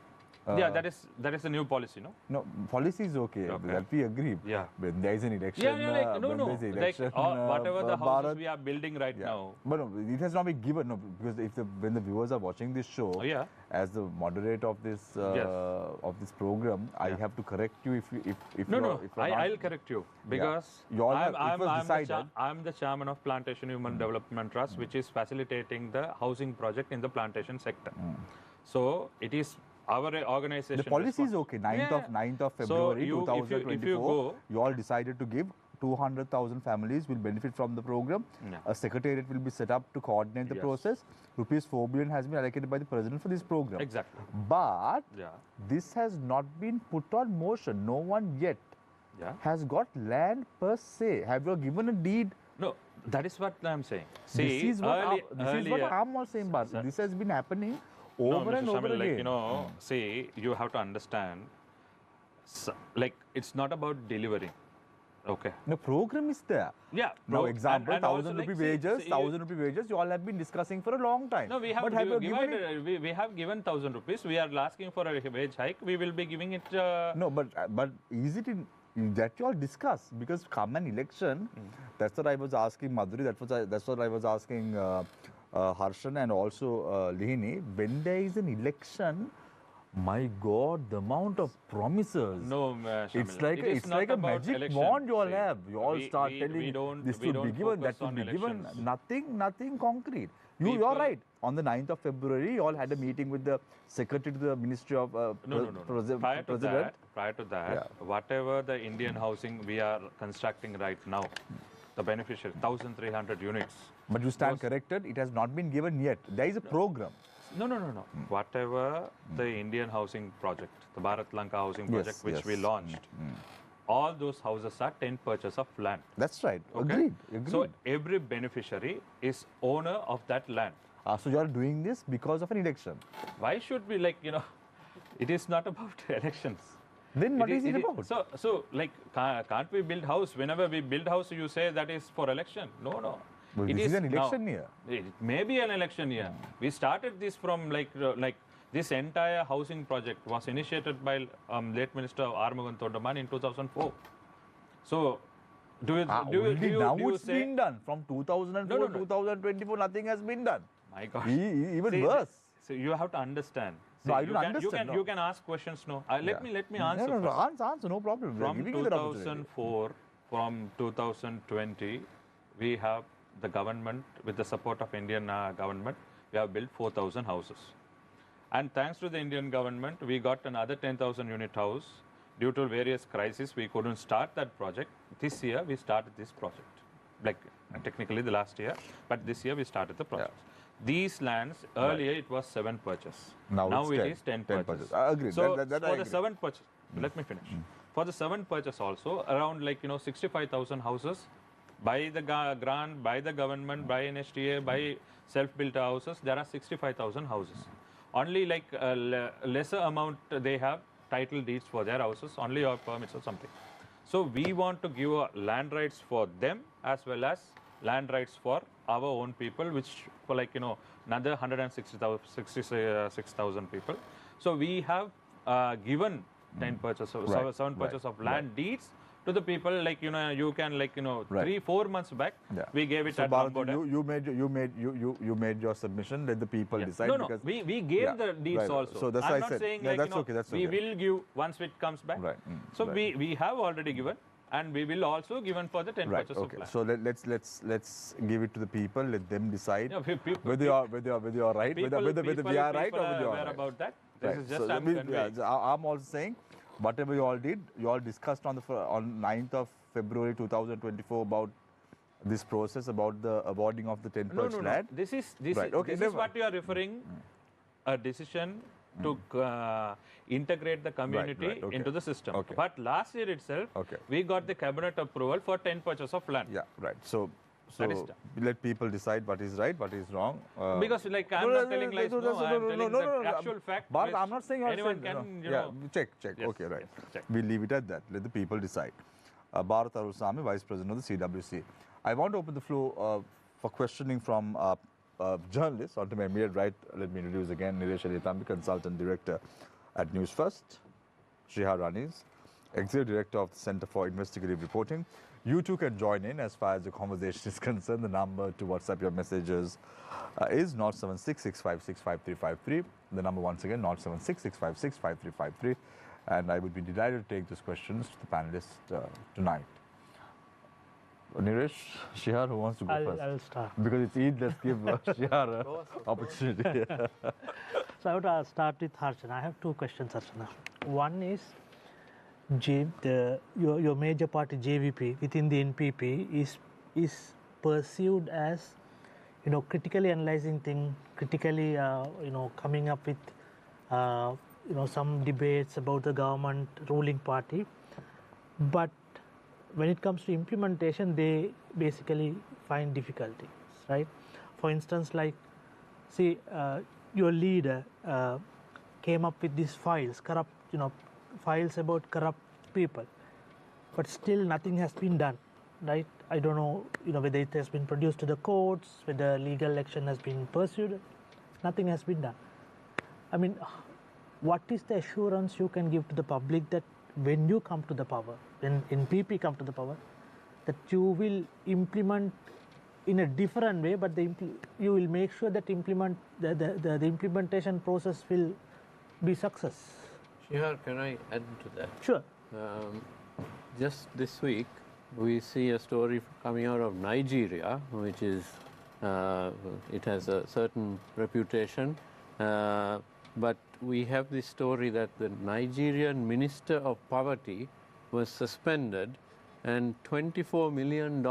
[SPEAKER 5] Yeah, that is the new policy, no?
[SPEAKER 1] No, policy is okay.
[SPEAKER 5] Okay.
[SPEAKER 1] That we agree.
[SPEAKER 5] Yeah.
[SPEAKER 1] When there is an election.
[SPEAKER 5] Yeah, like,
[SPEAKER 1] when there's an election,
[SPEAKER 5] whatever the houses
[SPEAKER 1] Bharat-
[SPEAKER 5] we are building right now.
[SPEAKER 1] But no, it has not been given. No, because when the viewers are watching this show,
[SPEAKER 5] Yeah.
[SPEAKER 1] as the moderator of this program, I have to correct you if
[SPEAKER 5] No,
[SPEAKER 1] you're not-
[SPEAKER 5] I'll correct you because
[SPEAKER 1] You all have- it was decided.
[SPEAKER 5] I'm the chairman of Plantation Human Development Trust, which is facilitating the housing project in the plantation sector. So it is our organization.
[SPEAKER 1] The policy is okay. 9th of
[SPEAKER 5] So
[SPEAKER 1] February
[SPEAKER 5] if you
[SPEAKER 1] 2024,
[SPEAKER 5] go-
[SPEAKER 1] you all decided to give 200,000 families will benefit from the program.
[SPEAKER 5] Yeah.
[SPEAKER 1] A secretariat will be set up to coordinate the
[SPEAKER 5] Yes.
[SPEAKER 1] process. Rupees 4 billion has been allocated by the president for this program.
[SPEAKER 5] Exactly.
[SPEAKER 1] But
[SPEAKER 5] Yeah.
[SPEAKER 1] this has not been put on motion. No one yet
[SPEAKER 5] Yeah.
[SPEAKER 1] has got land per se. Have you given a deed?
[SPEAKER 5] No, that is what I'm saying. See,
[SPEAKER 1] this is what
[SPEAKER 5] earlier,
[SPEAKER 1] I'm also saying, but
[SPEAKER 5] Sir.
[SPEAKER 1] this has been happening
[SPEAKER 5] no,
[SPEAKER 1] over
[SPEAKER 5] Mr.
[SPEAKER 1] and over
[SPEAKER 5] Shamil,
[SPEAKER 1] again.
[SPEAKER 5] like, you know, see, you have to understand, like, it's not about delivering. Okay.
[SPEAKER 1] The program is there.
[SPEAKER 5] Yeah.
[SPEAKER 1] Now, example,
[SPEAKER 5] and also,
[SPEAKER 1] 1,000
[SPEAKER 5] like,
[SPEAKER 1] rupee
[SPEAKER 5] see,
[SPEAKER 1] wages,
[SPEAKER 5] see,
[SPEAKER 1] 1,000 rupee wages, you all have been discussing for a long time.
[SPEAKER 5] No, we have,
[SPEAKER 1] but have you given it?
[SPEAKER 5] divided. We have given 1,000 rupees. We are asking for a wage hike. We will be giving it.
[SPEAKER 1] No, but is it in that you all discuss? Because come an election, that's what I was asking Madhuri, that's what I was asking Harshan and also Lihini. When there is an election, my God, the amount of promises.
[SPEAKER 5] No,
[SPEAKER 1] It's
[SPEAKER 5] Shamil,
[SPEAKER 1] like
[SPEAKER 5] it
[SPEAKER 1] a,
[SPEAKER 5] is
[SPEAKER 1] it's
[SPEAKER 5] not
[SPEAKER 1] like a
[SPEAKER 5] about
[SPEAKER 1] magic
[SPEAKER 5] election.
[SPEAKER 1] wand you all
[SPEAKER 5] See,
[SPEAKER 1] have. You all
[SPEAKER 5] we-
[SPEAKER 1] start
[SPEAKER 5] we
[SPEAKER 1] telling
[SPEAKER 5] don't-
[SPEAKER 1] this
[SPEAKER 5] we
[SPEAKER 1] will
[SPEAKER 5] don't
[SPEAKER 1] be given, that
[SPEAKER 5] focus
[SPEAKER 1] will
[SPEAKER 5] on
[SPEAKER 1] be given.
[SPEAKER 5] elections.
[SPEAKER 1] Nothing concrete. You're
[SPEAKER 5] People-
[SPEAKER 1] right. On the 9th of February, you all had a meeting with the secretary to the Ministry of
[SPEAKER 5] No. Prior to
[SPEAKER 1] President.
[SPEAKER 5] that,
[SPEAKER 1] Yeah.
[SPEAKER 5] whatever the Indian housing we are constructing right now, the beneficiary, 1,300 units.
[SPEAKER 1] But you stand
[SPEAKER 5] Those-
[SPEAKER 1] corrected, it has not been given yet. There is a program.
[SPEAKER 5] No. Whatever the Indian housing project, the Bharat Lanka housing project, which we
[SPEAKER 1] yes.
[SPEAKER 5] launched, all those houses are 10 purchase of land.
[SPEAKER 1] That's right.
[SPEAKER 5] Okay?
[SPEAKER 1] Agreed.
[SPEAKER 5] So every beneficiary is owner of that land.
[SPEAKER 1] So you are doing this because of an election.
[SPEAKER 5] Why should we, like, you know, it is not about elections.
[SPEAKER 1] Then what is it about?
[SPEAKER 5] So like, can't we build house? Whenever we build house, you say that is for election. No.
[SPEAKER 1] Well,
[SPEAKER 5] It
[SPEAKER 1] this is an
[SPEAKER 5] now.
[SPEAKER 1] election year.
[SPEAKER 5] It may be an election year. We started this from like this entire housing project was initiated by late Minister Armugan Thodaman in 2004. So, do you
[SPEAKER 1] It's
[SPEAKER 5] say?
[SPEAKER 1] been done. From 2004
[SPEAKER 5] No.
[SPEAKER 1] to 2024, nothing has been done.
[SPEAKER 5] My God.
[SPEAKER 1] Even
[SPEAKER 5] See,
[SPEAKER 1] worse.
[SPEAKER 5] So you have to understand.
[SPEAKER 1] No, I
[SPEAKER 5] you
[SPEAKER 1] don't
[SPEAKER 5] can,
[SPEAKER 1] understand, no.
[SPEAKER 5] You can ask questions. No, let me answer.
[SPEAKER 1] No,
[SPEAKER 5] first.
[SPEAKER 1] answer, no problem. We are
[SPEAKER 5] From
[SPEAKER 1] giving you that opportunity.
[SPEAKER 5] 2004, from 2020, we have the government, with the support of Indian government, we have built 4,000 houses. And thanks to the Indian government, we got another 10,000 unit house. Due to various crises, we couldn't start that project. This year, we started this project. Like, technically the last year, but this year we started the project. These lands, earlier it was 7 purchase.
[SPEAKER 1] Now
[SPEAKER 5] it
[SPEAKER 1] it's
[SPEAKER 5] is 10 purchase.
[SPEAKER 1] I agree.
[SPEAKER 5] So
[SPEAKER 1] That I
[SPEAKER 5] for
[SPEAKER 1] agree.
[SPEAKER 5] the 7 purchase, let me finish. For the 7 purchase also, around 65,000 houses by the grant, by the government, by NHTA, by self-built houses, there are 65,000 houses. Only lesser amount they have title deeds for their houses, only or permits or something. So we want to give land rights for them as well as land rights for our own people, which for another 166,000 people. So we have given 10 purchase of 7 purchase of land deeds to the people, you can 3-4 months back we gave it
[SPEAKER 1] So
[SPEAKER 5] at
[SPEAKER 1] Bharat,
[SPEAKER 5] Namboda.
[SPEAKER 1] you made your submission. Let the people decide.
[SPEAKER 5] No,
[SPEAKER 1] because
[SPEAKER 5] we gave the deeds
[SPEAKER 1] right.
[SPEAKER 5] also.
[SPEAKER 1] So that's
[SPEAKER 5] I'm
[SPEAKER 1] why I
[SPEAKER 5] not
[SPEAKER 1] said.
[SPEAKER 5] saying
[SPEAKER 1] That's okay. That's
[SPEAKER 5] we
[SPEAKER 1] okay.
[SPEAKER 5] will give once it comes back.
[SPEAKER 1] Right.
[SPEAKER 5] So
[SPEAKER 1] right.
[SPEAKER 5] we have already given, and we will also given for the 10
[SPEAKER 1] Right.
[SPEAKER 5] purchase
[SPEAKER 1] Okay.
[SPEAKER 5] of land.
[SPEAKER 1] So let's give it to the people. Let them decide
[SPEAKER 5] Yeah,
[SPEAKER 1] whether you are right, whether we are right or whether you are
[SPEAKER 5] aware
[SPEAKER 1] right.
[SPEAKER 5] about that. This
[SPEAKER 1] Right.
[SPEAKER 5] is just
[SPEAKER 1] So
[SPEAKER 5] I'm conveying.
[SPEAKER 1] I'm also saying, whatever you all did, you all discussed on 9th of February 2024 about this process, about the awarding of the 10
[SPEAKER 5] No.
[SPEAKER 1] land.
[SPEAKER 5] This is
[SPEAKER 1] Right. Okay,
[SPEAKER 5] this is
[SPEAKER 1] never-
[SPEAKER 5] what you are referring. A decision to integrate the community
[SPEAKER 1] right, okay.
[SPEAKER 5] into the system.
[SPEAKER 1] Okay.
[SPEAKER 5] But last year itself,
[SPEAKER 1] Okay.
[SPEAKER 5] we got the cabinet approval for 10 purchase of land.
[SPEAKER 1] Yeah. Right. So
[SPEAKER 5] That is done.
[SPEAKER 1] let people decide what is right, what is wrong.
[SPEAKER 5] Because I'm not telling lies, no, I'm telling the actual fact.
[SPEAKER 1] But
[SPEAKER 5] which
[SPEAKER 1] I'm not saying
[SPEAKER 5] anyone
[SPEAKER 1] saying,
[SPEAKER 5] can,
[SPEAKER 1] check.
[SPEAKER 5] Yes,
[SPEAKER 1] Okay, right.
[SPEAKER 5] yes, check.
[SPEAKER 1] We'll leave it at that. Let the people decide. Bharat Arusami, Vice President of the CWC. I want to open the floor for questioning from journalists. On to my immediate right, let me introduce again Nilesh Alitambi, Consultant Director at Newsfirst. Shrihar Ranis, Executive Director of the Center for Investigative Reporting. You too can join in as far as the conversation is concerned. The number to WhatsApp your messages is 076-656-5353. The number once again, 076-656-5353. And I would be delighted to take those questions to the panelists tonight. Nilesh, Shrihar, who wants to go first?
[SPEAKER 6] I'll start.
[SPEAKER 1] Because it's Eid, let's give Shrihar an opportunity.
[SPEAKER 6] So I would start with Harshana. I have 2 questions, Harshana. One is, your major party JVP within the NPP is perceived as, you know, critically analyzing things, critically you know, coming up with you know, some debates about the government ruling party, but when it comes to implementation, they basically find difficulties, right? For instance, like, see, your leader came up with these files, files about corrupt people, but still nothing has been done, right? I don't know, you know, whether it has been produced to the courts, whether legal action has been pursued. Nothing has been done. I mean, what is the assurance you can give to the public that when you come to the power, when NPP come to the power, that you will implement in a different way, but you will make sure that the implementation process will be success?
[SPEAKER 7] Shihar, can I add to that?
[SPEAKER 6] Sure.
[SPEAKER 7] Just this week, we see a story coming out of Nigeria, which is, it has a certain reputation, but we have this story that the Nigerian Minister of Poverty was suspended and $24 million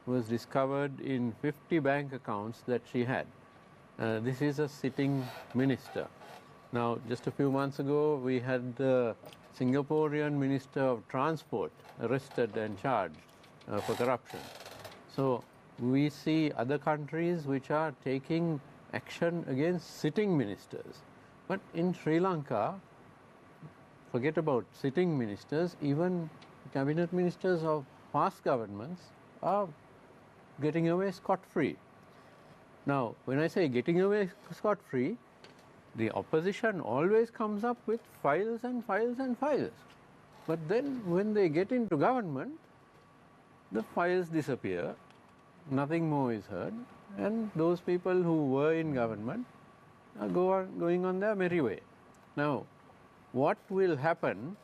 [SPEAKER 7] was discovered in 50 bank accounts that she had. This is a sitting minister. Now, just a few months ago, we had the Singaporean Minister of Transport arrested and charged for corruption. So we see other countries which are taking action against sitting ministers. But in Sri Lanka, forget about sitting ministers, even cabinet ministers of past governments are getting away scot-free. Now, when I say getting away scot-free, the opposition always comes up with files and files and files. But then when they get into government, the files disappear, nothing more is heard, and those people who were in government are going on their merry way. Now, what will happen,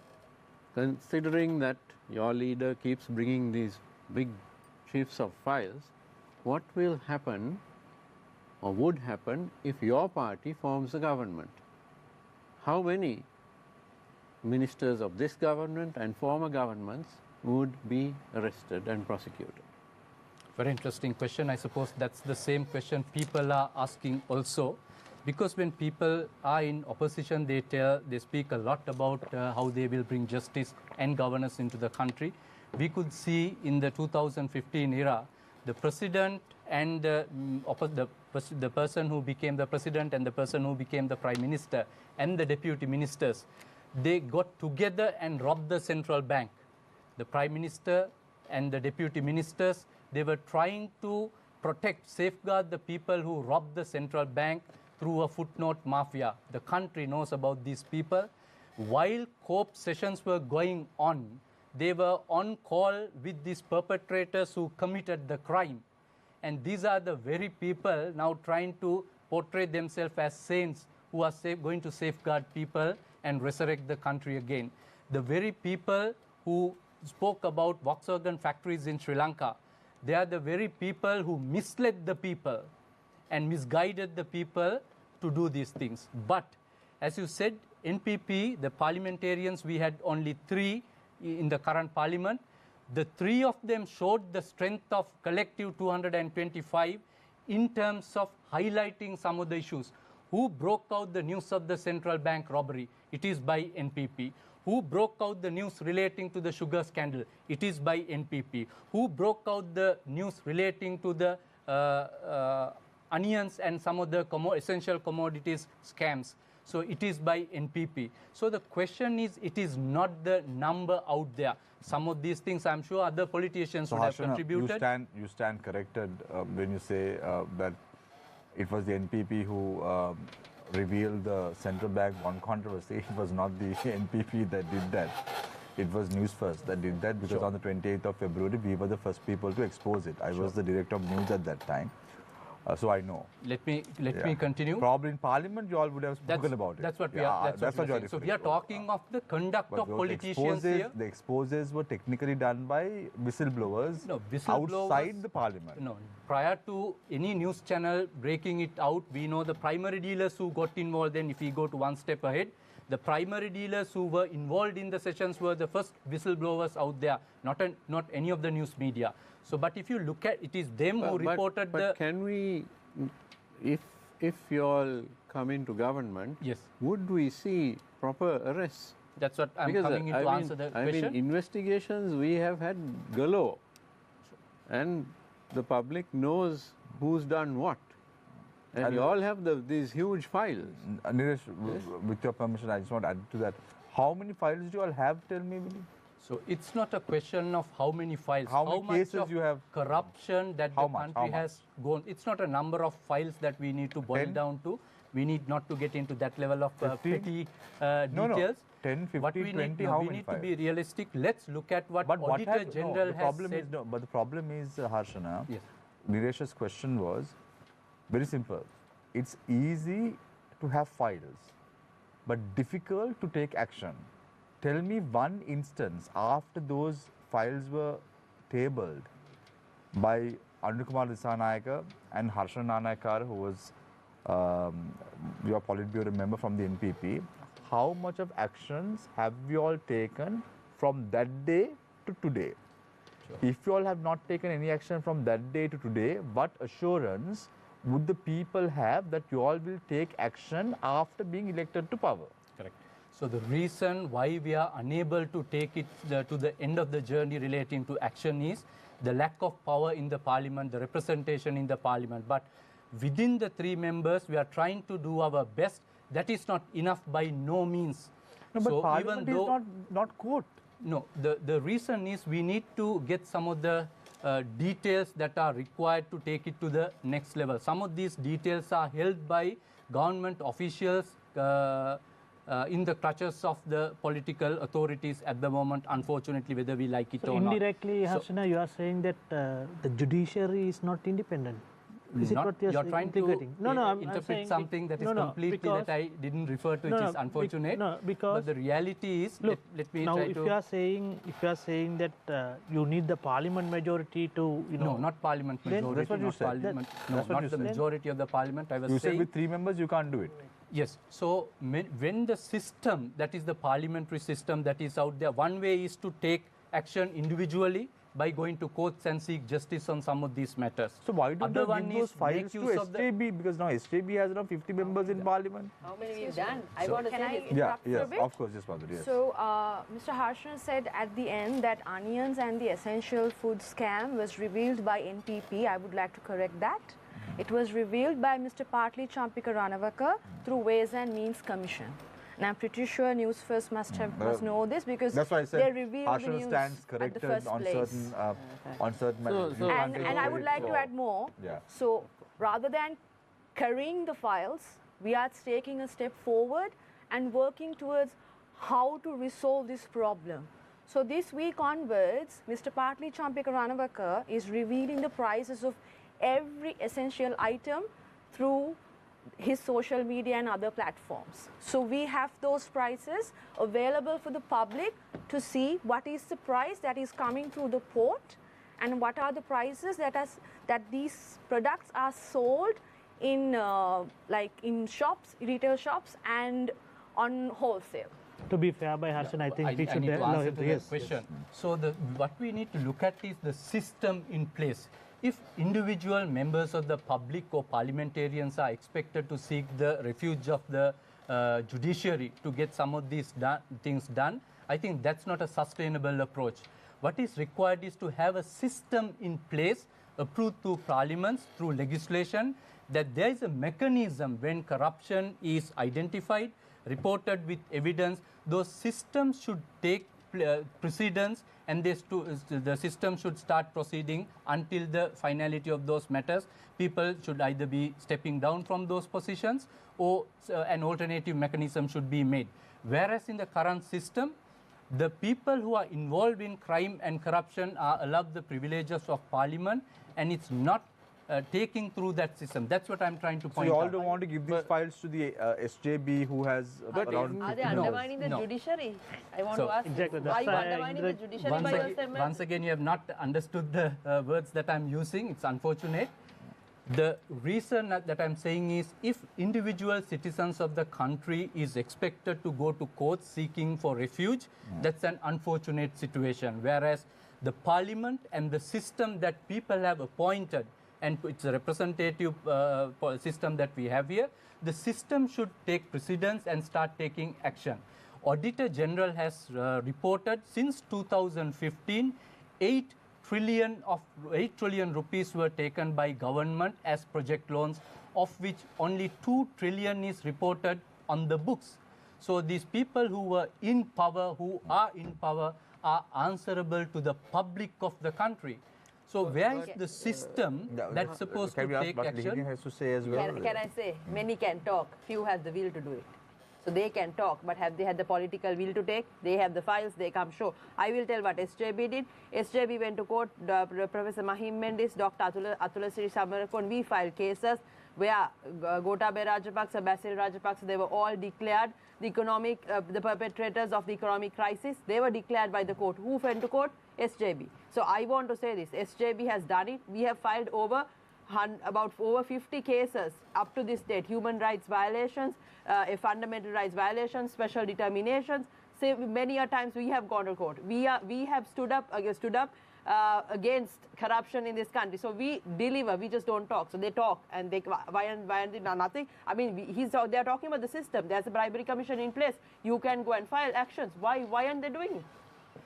[SPEAKER 7] considering that your leader keeps bringing these big sheafs of files, what will happen or would happen if your party forms a government? How many ministers of this government and former governments would be arrested and prosecuted?
[SPEAKER 3] Very interesting question. I suppose that's the same question people are asking also. Because when people are in opposition, they speak a lot about how they will bring justice and governance into the country. We could see in the 2015 era, the president and the person who became the president and the person who became the prime minister and the deputy ministers, they got together and robbed the central bank. The prime minister and the deputy ministers, they were trying to protect, safeguard the people who robbed the central bank through a footnote mafia. The country knows about these people. While court sessions were going on, they were on call with these perpetrators who committed the crime. And these are the very people now trying to portray themselves as saints who are going to safeguard people and resurrect the country again. The very people who spoke about Volkswagen factories in Sri Lanka, they are the very people who misled the people and misguided the people to do these things. But as you said, NPP, the parliamentarians, we had only 3 in the current parliament. The 3 of them showed the strength of collective 225 in terms of highlighting some of the issues. Who broke out the news of the central bank robbery? It is by NPP. Who broke out the news relating to the sugar scandal? It is by NPP. Who broke out the news relating to the onions and some of the essential commodities scams? So it is by NPP. So the question is, it is not the number out there. Some of these things, I'm sure other politicians would have contributed.
[SPEAKER 1] You stand corrected when you say that it was the NPP who revealed the central bank bond controversy. It was not the NPP that did that. It was Newsfirst that did that, because on the 28th of February, we were the first people to expose it. I was the director of news at that time. So I know. Let me
[SPEAKER 3] continue.
[SPEAKER 1] Probably in Parliament, you all would have spoken about it.
[SPEAKER 3] That's what we are. That's what
[SPEAKER 1] you're
[SPEAKER 3] so we are talking of the conduct of politicians here.
[SPEAKER 1] The exposes were technically done by whistleblowers, outside the Parliament.
[SPEAKER 3] No, prior to any news channel breaking it out, we know the primary dealers who got involved. Then, if we go to one step ahead, The primary dealers who were involved in the sessions were the first whistleblowers out there, not any of the news media. So, but if you look at it, is them who reported
[SPEAKER 7] but can we, if you all come into government,
[SPEAKER 3] Yes.
[SPEAKER 7] would we see proper arrests?
[SPEAKER 3] That's what I'm coming in to answer the question.
[SPEAKER 7] I mean, investigations we have had galore, and the public knows who's done what. And you all have these huge files.
[SPEAKER 1] Nilesh, with your permission, I just want to add to that. How many files do you all have? Tell me, will you?
[SPEAKER 3] So it's not a question of how many files,
[SPEAKER 1] How many
[SPEAKER 3] much
[SPEAKER 1] cases
[SPEAKER 3] of
[SPEAKER 1] you have?
[SPEAKER 3] corruption that
[SPEAKER 1] How
[SPEAKER 3] the
[SPEAKER 1] much?
[SPEAKER 3] country has gone. It's not a number of files that we need to boil
[SPEAKER 1] 10?
[SPEAKER 3] down to. We need not to get into that level of
[SPEAKER 1] 15?
[SPEAKER 3] petty
[SPEAKER 1] No,
[SPEAKER 3] details.
[SPEAKER 1] 10, 15,
[SPEAKER 3] What we
[SPEAKER 1] 20,
[SPEAKER 3] need,
[SPEAKER 1] how
[SPEAKER 3] we
[SPEAKER 1] many
[SPEAKER 3] need to
[SPEAKER 1] files?
[SPEAKER 3] be realistic. Let's look at what
[SPEAKER 1] But what
[SPEAKER 3] Auditor
[SPEAKER 1] have,
[SPEAKER 3] General
[SPEAKER 1] the
[SPEAKER 3] has
[SPEAKER 1] problem
[SPEAKER 3] said.
[SPEAKER 1] is, no, but the problem is, Harshana,
[SPEAKER 3] Yes.
[SPEAKER 1] Nilesh's question was very simple. It's easy to have files, but difficult to take action. Tell me one instance after those files were tabled by Anukumar Disanayaka and Harshan Nanayakar, who was your Politburo member from the NPP, how much of actions have you all taken from that day to today?
[SPEAKER 3] Sure.
[SPEAKER 1] If you all have not taken any action from that day to today, what assurance would the people have that you all will take action after being elected to power?
[SPEAKER 3] Correct. So the reason why we are unable to take it to the end of the journey relating to action is the lack of power in the parliament, the representation in the parliament. But within the 3 members, we are trying to do our best. That is not enough by no means.
[SPEAKER 1] No, but
[SPEAKER 3] so
[SPEAKER 1] parliament
[SPEAKER 3] even though,
[SPEAKER 1] is not court.
[SPEAKER 3] No, the reason is we need to get some of the details that are required to take it to the next level. Some of these details are held by government officials in the clutches of the political authorities at the moment, unfortunately, whether we like it
[SPEAKER 6] So
[SPEAKER 3] or not.
[SPEAKER 6] indirectly, Harshana, you are saying that the judiciary is not independent. Is it what
[SPEAKER 3] you're trying
[SPEAKER 6] implicating?
[SPEAKER 3] to
[SPEAKER 6] I'm
[SPEAKER 3] interpret
[SPEAKER 6] saying
[SPEAKER 3] something that is completely
[SPEAKER 6] because,
[SPEAKER 3] that I didn't refer to, which is unfortunate.
[SPEAKER 6] because
[SPEAKER 3] but the reality is,
[SPEAKER 6] look,
[SPEAKER 3] let me
[SPEAKER 6] now
[SPEAKER 3] try
[SPEAKER 6] if
[SPEAKER 3] to...
[SPEAKER 6] you are saying that you need the parliament majority to,
[SPEAKER 3] No, not parliament
[SPEAKER 6] Then
[SPEAKER 3] majority.
[SPEAKER 1] that's what you
[SPEAKER 3] not
[SPEAKER 1] said.
[SPEAKER 3] parliament. No,
[SPEAKER 1] That's what
[SPEAKER 3] not
[SPEAKER 1] you
[SPEAKER 3] the
[SPEAKER 1] said.
[SPEAKER 3] majority of the parliament. I was
[SPEAKER 1] You
[SPEAKER 3] saying...
[SPEAKER 1] said with 3 members you can't do it.
[SPEAKER 3] Yes. So when the system, that is the parliamentary system that is out there, one way is to take action individually by going to courts and seek justice on some of these matters.
[SPEAKER 1] So why don't
[SPEAKER 3] Other
[SPEAKER 1] they
[SPEAKER 3] one
[SPEAKER 1] give those
[SPEAKER 3] is make
[SPEAKER 1] files to
[SPEAKER 3] use of the-
[SPEAKER 1] SJB? Because now SJB has around 50 members in parliament.
[SPEAKER 2] How many we've done? I
[SPEAKER 4] So
[SPEAKER 2] want to
[SPEAKER 4] can
[SPEAKER 2] say
[SPEAKER 4] I
[SPEAKER 2] this.
[SPEAKER 4] interrupt for a
[SPEAKER 1] yes,
[SPEAKER 4] bit?
[SPEAKER 1] of course, yes, Madhuri, yes.
[SPEAKER 4] So, Mr. Harshan said at the end that onions and the essential food scam was revealed by NPP. I would like to correct that. It was revealed by Mr. Partli Champika Ranavaka through Ways and Means Commission. And I'm pretty sure Newsfirst must know this because
[SPEAKER 1] That's why I
[SPEAKER 4] they
[SPEAKER 1] said
[SPEAKER 4] revealed the
[SPEAKER 1] Harshan
[SPEAKER 4] news
[SPEAKER 1] stands
[SPEAKER 4] at the
[SPEAKER 1] corrected
[SPEAKER 4] first
[SPEAKER 1] on
[SPEAKER 4] place.
[SPEAKER 1] certain matters. You can't take
[SPEAKER 4] And I would
[SPEAKER 1] credit
[SPEAKER 4] like to
[SPEAKER 1] for-
[SPEAKER 4] add more.
[SPEAKER 1] Yeah.
[SPEAKER 4] So rather than carrying the files, we are taking a step forward and working towards how to resolve this problem. So this week onwards, Mr. Partli Champika Ranavaka is revealing the prices of every essential item through his social media and other platforms. So we have those prices available for the public to see what is the price that is coming through the port and what are the prices that these products are sold in like in shops, retail shops, and on wholesale.
[SPEAKER 6] To be fair by Harshan, I think we
[SPEAKER 3] I
[SPEAKER 6] should
[SPEAKER 3] need to
[SPEAKER 6] allow
[SPEAKER 3] answer
[SPEAKER 6] him
[SPEAKER 3] to
[SPEAKER 6] to.
[SPEAKER 3] that
[SPEAKER 6] Yes.
[SPEAKER 3] question. So what we need to look at is the system in place. If individual members of the public or parliamentarians are expected to seek the refuge of the judiciary to get some of these things done, I think that's not a sustainable approach. What is required is to have a system in place approved through parliaments, through legislation, that there is a mechanism when corruption is identified, reported with evidence, those systems should take precedence and the system should start proceeding until the finality of those matters. People should either be stepping down from those positions or an alternative mechanism should be made. Whereas in the current system, the people who are involved in crime and corruption are allowed the privileges of parliament and it's not taking through that system. That's what I'm trying to
[SPEAKER 1] So
[SPEAKER 3] point
[SPEAKER 1] you all
[SPEAKER 3] out.
[SPEAKER 1] don't want to give these files to the SJB who has around
[SPEAKER 2] Are they
[SPEAKER 1] 50 members?
[SPEAKER 2] undermining the
[SPEAKER 3] No.
[SPEAKER 2] judiciary? I want
[SPEAKER 3] So-
[SPEAKER 2] to ask.
[SPEAKER 6] Exactly,
[SPEAKER 2] Are
[SPEAKER 6] that's
[SPEAKER 2] you
[SPEAKER 6] why
[SPEAKER 2] undermining the judiciary
[SPEAKER 3] Once
[SPEAKER 2] by
[SPEAKER 3] again,
[SPEAKER 2] your statement?
[SPEAKER 3] once again, you have not understood the words that I'm using. It's unfortunate. The reason that I'm saying is if individual citizens of the country is expected to go to court seeking for refuge, that's an unfortunate situation. Whereas the parliament and the system that people have appointed, and it's a representative system that we have here, the system should take precedence and start taking action. Auditor General has reported since 2015, 8 trillion rupees were taken by government as project loans, of which only 2 trillion is reported on the books. So these people who were in power, who are in power, are answerable to the public of the country. So where is the system that's supposed to take action?
[SPEAKER 1] Has to say as well.
[SPEAKER 2] Can I say, many can talk, few have the will to do it. So they can talk, but have they had the political will to take? They have the files, they come show. I will tell what SJB did. SJB went to court, Professor Mahim Mendis, Dr. Atula Sri Samarakon, we filed cases where Gotabaya Rajapaksa, Basil Rajapaksa, they were all declared the perpetrators of the economic crisis. They were declared by the court. Who went to court? SJB. So I want to say this, SJB has done it. We have filed about over 50 cases up to this date, human rights violations, fundamental rights violations, special determinations. Say many a times we have gone to court. We have stood up against corruption in this country. So we deliver, we just don't talk. So they talk and they why aren't they nothing? I mean, they're talking about the system. There's a bribery commission in place. You can go and file actions. Why aren't they doing it?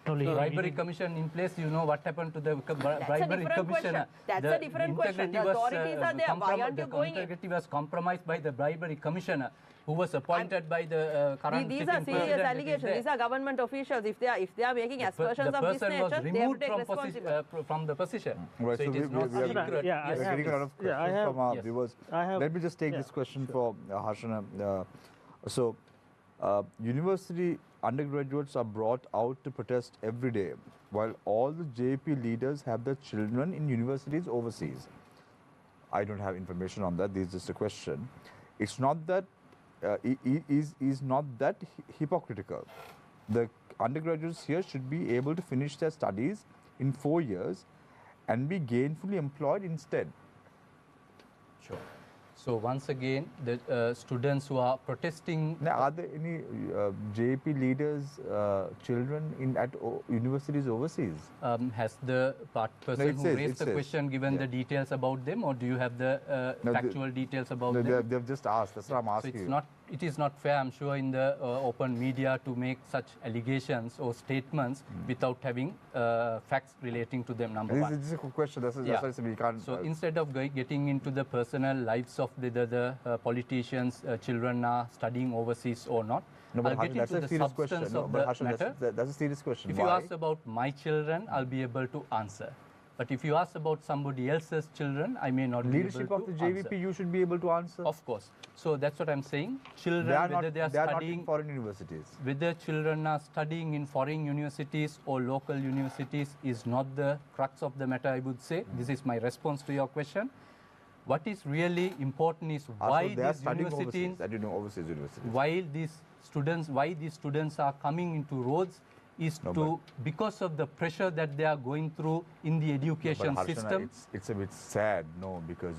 [SPEAKER 3] The bribery commission in place, you know what happened to the bribery commissioner.
[SPEAKER 2] That's a different question. The authorities are there. Why aren't you going in?
[SPEAKER 3] The integrity was compromised by the bribery commissioner, who was appointed by the current
[SPEAKER 2] These are serious allegations. These are government officials. If they are making aspersions of this nature, they have to take responsibility.
[SPEAKER 3] From the position.
[SPEAKER 1] Right,
[SPEAKER 3] so it is not secret.
[SPEAKER 1] We are getting a lot of questions from our viewers. Let me just take this question for Harshana. University undergraduates are brought out to protest every day, while all the JP leaders have their children in universities overseas. I don't have information on that. This is just a question. It's not that is not that hypocritical. The undergraduates here should be able to finish their studies in 4 years and be gainfully employed instead.
[SPEAKER 3] Sure. So once again, the students who are protesting...
[SPEAKER 1] Now, are there any JP leaders' children at universities overseas?
[SPEAKER 3] Has the person who raised the question given the details about them, or do you have the factual details about them?
[SPEAKER 1] They've just asked. That's what I'm asking.
[SPEAKER 3] So it is not fair, I'm sure, in the open media to make such allegations or statements without having facts relating to them, number one.
[SPEAKER 1] This is a question. That's what we can't...
[SPEAKER 3] So instead of getting into the personal lives of the politicians' children are studying overseas or not, I'll get into the substance of the matter.
[SPEAKER 1] That's a serious question.
[SPEAKER 3] If you ask about my children, I'll be able to answer. But if you ask about somebody else's children, I may not be able to answer.
[SPEAKER 1] Leadership of the JVP, you should be able to answer.
[SPEAKER 3] Of course. So that's what I'm saying. Children, whether they are studying
[SPEAKER 1] in foreign universities.
[SPEAKER 3] Whether children are studying in foreign universities or local universities is not the crux of the matter, I would say. This is my response to your question. What is really important is why these universities,
[SPEAKER 1] overseas universities.
[SPEAKER 3] Why these students are coming into roads is because of the pressure that they are going through in the education system.
[SPEAKER 1] It's a bit sad, because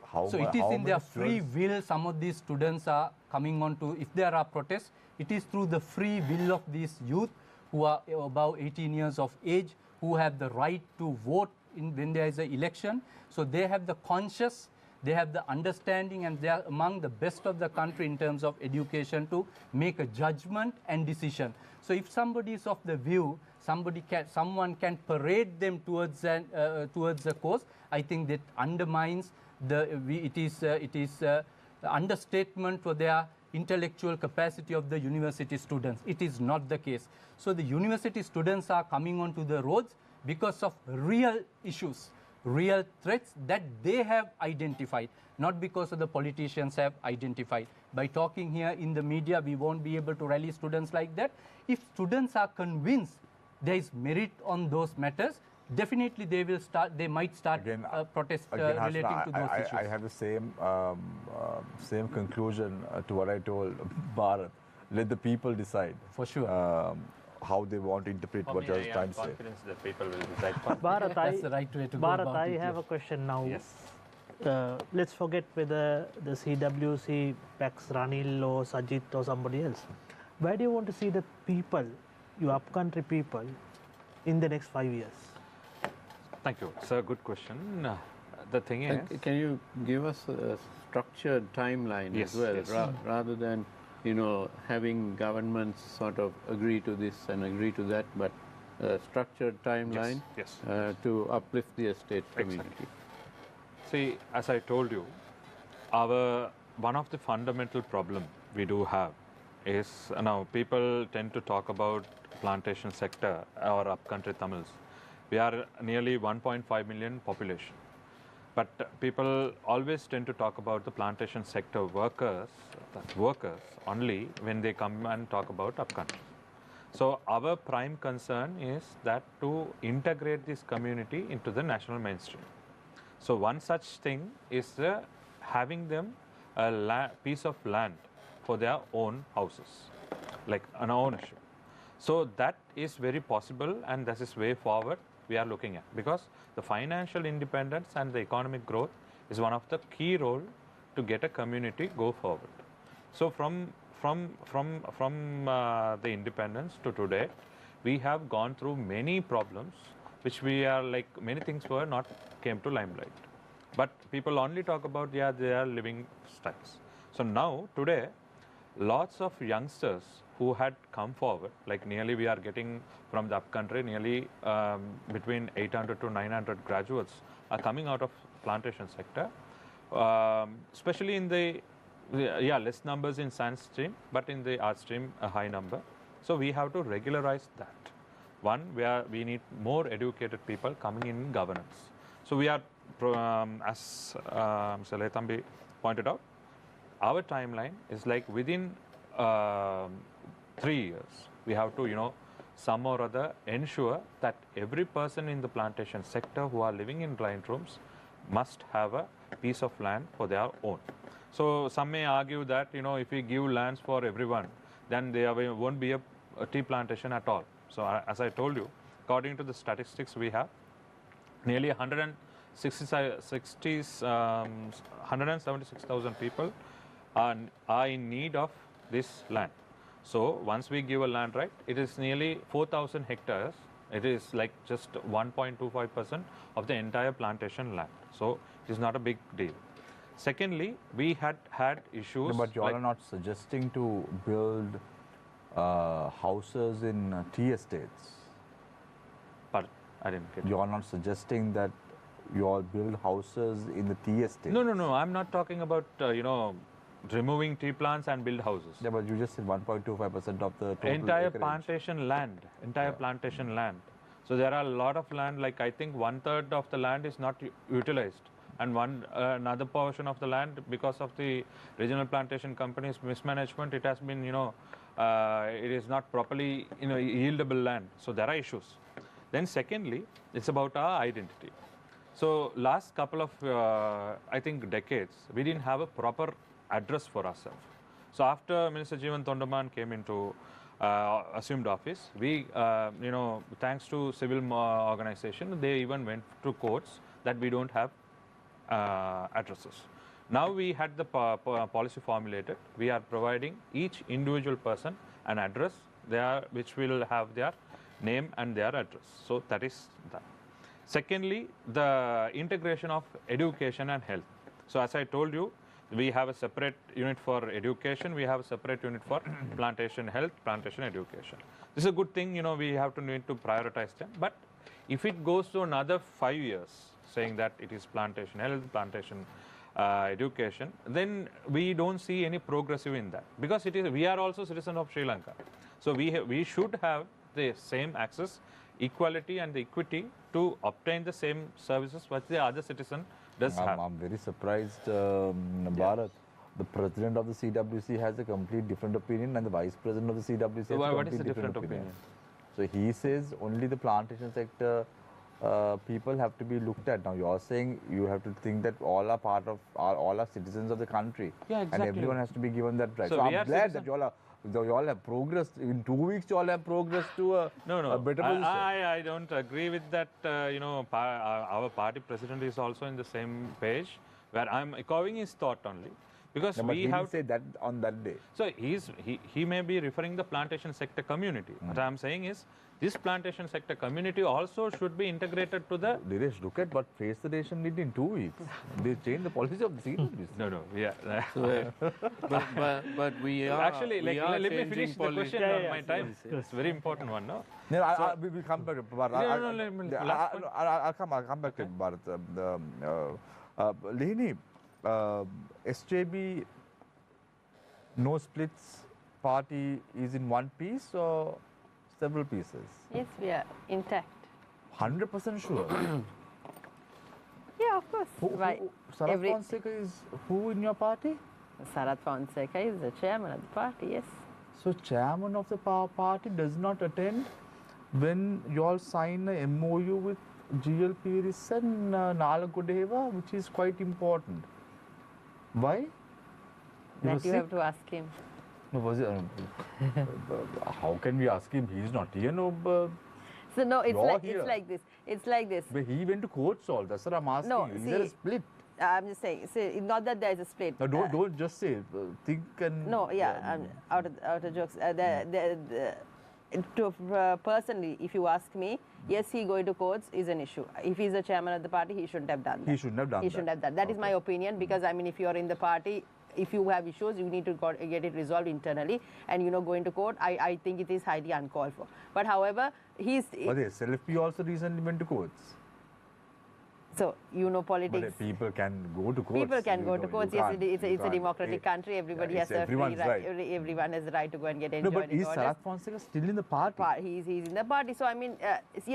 [SPEAKER 1] how.
[SPEAKER 3] So it is in their free will. Some of these students are coming on to. If there are protests, it is through the free will of these youth who are above 18 years of age, who have the right to vote when there is an election. So they have the conscience, they have the understanding, and they are among the best of the country in terms of education to make a judgment and decision. So if somebody is of the view, someone can parade them towards a course, I think that undermines it is understatement for their intellectual capacity of the university students. It is not the case. So the university students are coming onto the roads because of real issues, real threats that they have identified, not because of the politicians have identified. By talking here in the media, we won't be able to rally students like that. If students are convinced there is merit on those matters, definitely they might start a protest relating to those issues.
[SPEAKER 1] I have the same conclusion to what I told Bharat. Let the people decide.
[SPEAKER 3] For sure.
[SPEAKER 1] How they want to interpret what you're trying to say.
[SPEAKER 5] Confidence that people will decide.
[SPEAKER 6] Bharat,
[SPEAKER 3] that's the right way to go
[SPEAKER 6] Bharat,
[SPEAKER 3] about
[SPEAKER 6] I
[SPEAKER 3] it.
[SPEAKER 6] have a question now.
[SPEAKER 5] Yes.
[SPEAKER 6] let's forget whether the CWC backs Ranil or Sajit or somebody else. Where do you want to see the people, your upcountry people, in the next 5 years?
[SPEAKER 5] Thank you. It's a good question. The thing is,
[SPEAKER 7] Can you give us a structured timeline
[SPEAKER 5] Yes,
[SPEAKER 7] as well,
[SPEAKER 5] yes.
[SPEAKER 7] rather than having governments sort of agree to this and agree to that, but a structured timeline
[SPEAKER 5] yes.
[SPEAKER 7] to uplift the estate community.
[SPEAKER 5] Exactly. See, as I told you, one of the fundamental problem we do have is now people tend to talk about plantation sector or upcountry Tamils. We are nearly 1.5 million population. But people always tend to talk about the plantation sector workers only when they come and talk about upcountry. So our prime concern is that to integrate this community into the national mainstream. So one such thing is having them a piece of land for their own houses, like an ownership. So that is very possible, and this is way forward we are looking at, because the financial independence and the economic growth is one of the key role to get a community go forward. So from the independence to today, we have gone through many problems, which we are like many things were not came to limelight. But people only talk about their living styles. So now today, lots of youngsters who had come forward, like nearly we are getting from the upcountry, nearly between 800 to 900 graduates are coming out of plantation sector, especially in the less numbers in science stream, but in the art stream a high number. So we have to regularize that. One, we need more educated people coming in governance. So we are, as Mr. Lethambi pointed out, our timeline is like within 3 years, we have to, some or other ensure that every person in the plantation sector who are living in blind rooms must have a piece of land for their own. So some may argue that, if we give lands for everyone, then there won't be a tea plantation at all. So as I told you, according to the statistics we have, nearly 176,000 people are in need of this land. So once we give a land right, it is nearly 4,000 hectares. It is like just 1.25% of the entire plantation land. So it is not a big deal. Secondly, we had issues.
[SPEAKER 1] No, but you all are not suggesting to build houses in tea estates.
[SPEAKER 5] Pardon, I didn't get it.
[SPEAKER 1] You are not suggesting that you all build houses in the tea estates.
[SPEAKER 5] No. I'm not talking about removing tea plants and build houses.
[SPEAKER 1] Yeah, but you just said 1.25% of the total
[SPEAKER 5] Entire
[SPEAKER 1] acreage.
[SPEAKER 5] plantation land. Plantation land. So there are a lot of land, like I think 1/3 of the land is not utilized, and another portion of the land, because of the regional plantation companies' mismanagement, it has been, it is not properly, yieldable land. So there are issues. Then secondly, it's about our identity. So last couple of, I think, decades, we didn't have a proper address for ourselves. So after Minister Jeevan Thondaman came into assumed office, we, thanks to civil organization, they even went to courts that we don't have addresses. Now we had the policy formulated. We are providing each individual person an address which will have their name and their address. So that is that. Secondly, the integration of education and health. So as I told you, we have a separate unit for education, we have a separate unit for plantation health, plantation education. This is a good thing, we have to need to prioritize them. But if it goes to another 5 years, saying that it is plantation health, plantation education, then we don't see any progressive in that, because we are also citizens of Sri Lanka. So we should have the same access, equality and the equity to obtain the same services which the other citizen does have.
[SPEAKER 1] I'm very surprised, Bharat. The president of the CWC has a complete different opinion, and the vice president of the CWC has a
[SPEAKER 5] What
[SPEAKER 1] complete
[SPEAKER 5] is the different
[SPEAKER 1] opinion.
[SPEAKER 5] opinion?
[SPEAKER 1] So he says only the plantation sector people have to be looked at. Now you are saying you have to think that all are part of, all are citizens of the country.
[SPEAKER 5] Yeah, exactly.
[SPEAKER 1] And everyone has to be given that right.
[SPEAKER 5] So
[SPEAKER 1] So
[SPEAKER 5] we are
[SPEAKER 1] I'm glad
[SPEAKER 5] citizen.
[SPEAKER 1] that you all have progressed. In 2 weeks, you all have progressed to a better position.
[SPEAKER 5] I don't agree with that. Our party president is also in the same page. where I'm echoing his thought only, because
[SPEAKER 1] No, but
[SPEAKER 5] we
[SPEAKER 1] he
[SPEAKER 5] have
[SPEAKER 1] didn't say that on that day.
[SPEAKER 5] so he may be referring the plantation sector community. What I'm saying is this plantation sector community also should be integrated to the.
[SPEAKER 1] Dinesh, look at what Face the Nation did in 2 weeks. They changed the policy of the senior
[SPEAKER 5] No, yeah.
[SPEAKER 7] But we are
[SPEAKER 5] Actually,
[SPEAKER 7] we are
[SPEAKER 5] let me
[SPEAKER 7] changing
[SPEAKER 5] finish the
[SPEAKER 7] policy.
[SPEAKER 5] question on my time. It's very important one, no?
[SPEAKER 1] No, we will come back to Bharat.
[SPEAKER 5] No, let me- last one.
[SPEAKER 1] I'll come back to Bharat. Lihini, SJB, no splits, party is in one piece or several pieces?
[SPEAKER 2] Yes, we are intact.
[SPEAKER 1] 100% sure.
[SPEAKER 2] Yeah, of course. Right.
[SPEAKER 1] Sarath
[SPEAKER 2] Every-
[SPEAKER 1] Fonseca is who in your party?
[SPEAKER 2] Sarath Fonseca is the chairman of the party, yes.
[SPEAKER 1] So chairman of the party does not attend when you all sign a MOU with GL Piris and Nalagodeva, which is quite important. Why? He was
[SPEAKER 2] That you
[SPEAKER 1] sick?
[SPEAKER 2] have to ask him.
[SPEAKER 1] No, was it, how can we ask him? He is not here. No,
[SPEAKER 2] So no,
[SPEAKER 1] You're here.
[SPEAKER 2] it's like this. It's like this.
[SPEAKER 1] but he went to court all. That's what I'm asking.
[SPEAKER 2] No,
[SPEAKER 1] Is there a
[SPEAKER 2] see-
[SPEAKER 1] split?
[SPEAKER 2] I'm just saying. See, not that there is a split.
[SPEAKER 1] No, don't just say. Think and.
[SPEAKER 2] No, yeah, out of jokes. Personally, if you ask me, yes, he going to courts is an issue. If he's the chairman of the party, he shouldn't have done that.
[SPEAKER 1] He shouldn't have done
[SPEAKER 2] He
[SPEAKER 1] that.
[SPEAKER 2] shouldn't have done that. That is my opinion, because I mean, if you are in the party, if you have issues, you need to get it resolved internally, and going to court, I think it is highly uncalled for. But however, he's
[SPEAKER 1] But the SLFP also recently went to courts.
[SPEAKER 2] so politics.
[SPEAKER 1] But people can go to courts.
[SPEAKER 2] People can
[SPEAKER 1] You
[SPEAKER 2] go
[SPEAKER 1] know,
[SPEAKER 2] to
[SPEAKER 1] you
[SPEAKER 2] courts. Yes,
[SPEAKER 1] can't-
[SPEAKER 2] it's
[SPEAKER 1] you
[SPEAKER 2] a
[SPEAKER 1] can't.
[SPEAKER 2] democratic country. Everybody
[SPEAKER 1] Yeah,
[SPEAKER 2] has
[SPEAKER 1] it's
[SPEAKER 2] a free
[SPEAKER 1] everyone's
[SPEAKER 2] right.
[SPEAKER 1] right.
[SPEAKER 2] Everyone has the right to go and get
[SPEAKER 1] No,
[SPEAKER 2] enjoyed
[SPEAKER 1] but is
[SPEAKER 2] orders.
[SPEAKER 1] Sarath Fonseca still in the party?
[SPEAKER 2] He's in the party. So I mean,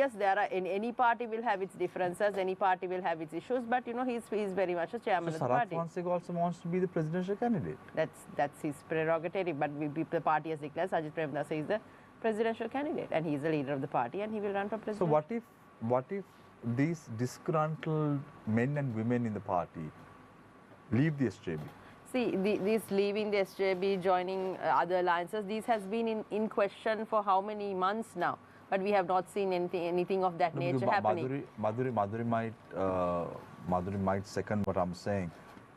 [SPEAKER 2] yes, there are any party will have its differences. Any party will have its issues. But he's very much a chairman
[SPEAKER 1] So
[SPEAKER 2] of the
[SPEAKER 1] Sarath
[SPEAKER 2] party.
[SPEAKER 1] Fonseca also wants to be the presidential candidate.
[SPEAKER 2] That's his prerogative. But the party has declared Sajid Premdasa is the presidential candidate, and he's the leader of the party, and he will run for president.
[SPEAKER 1] So what if these disgruntled men and women in the party leave the SJB?
[SPEAKER 2] See, this leaving the SJB, joining other alliances, this has been in question for how many months now? But we have not seen anything of that
[SPEAKER 1] No,
[SPEAKER 2] nature
[SPEAKER 1] because
[SPEAKER 2] happening.
[SPEAKER 1] Madhuri might second what I'm saying.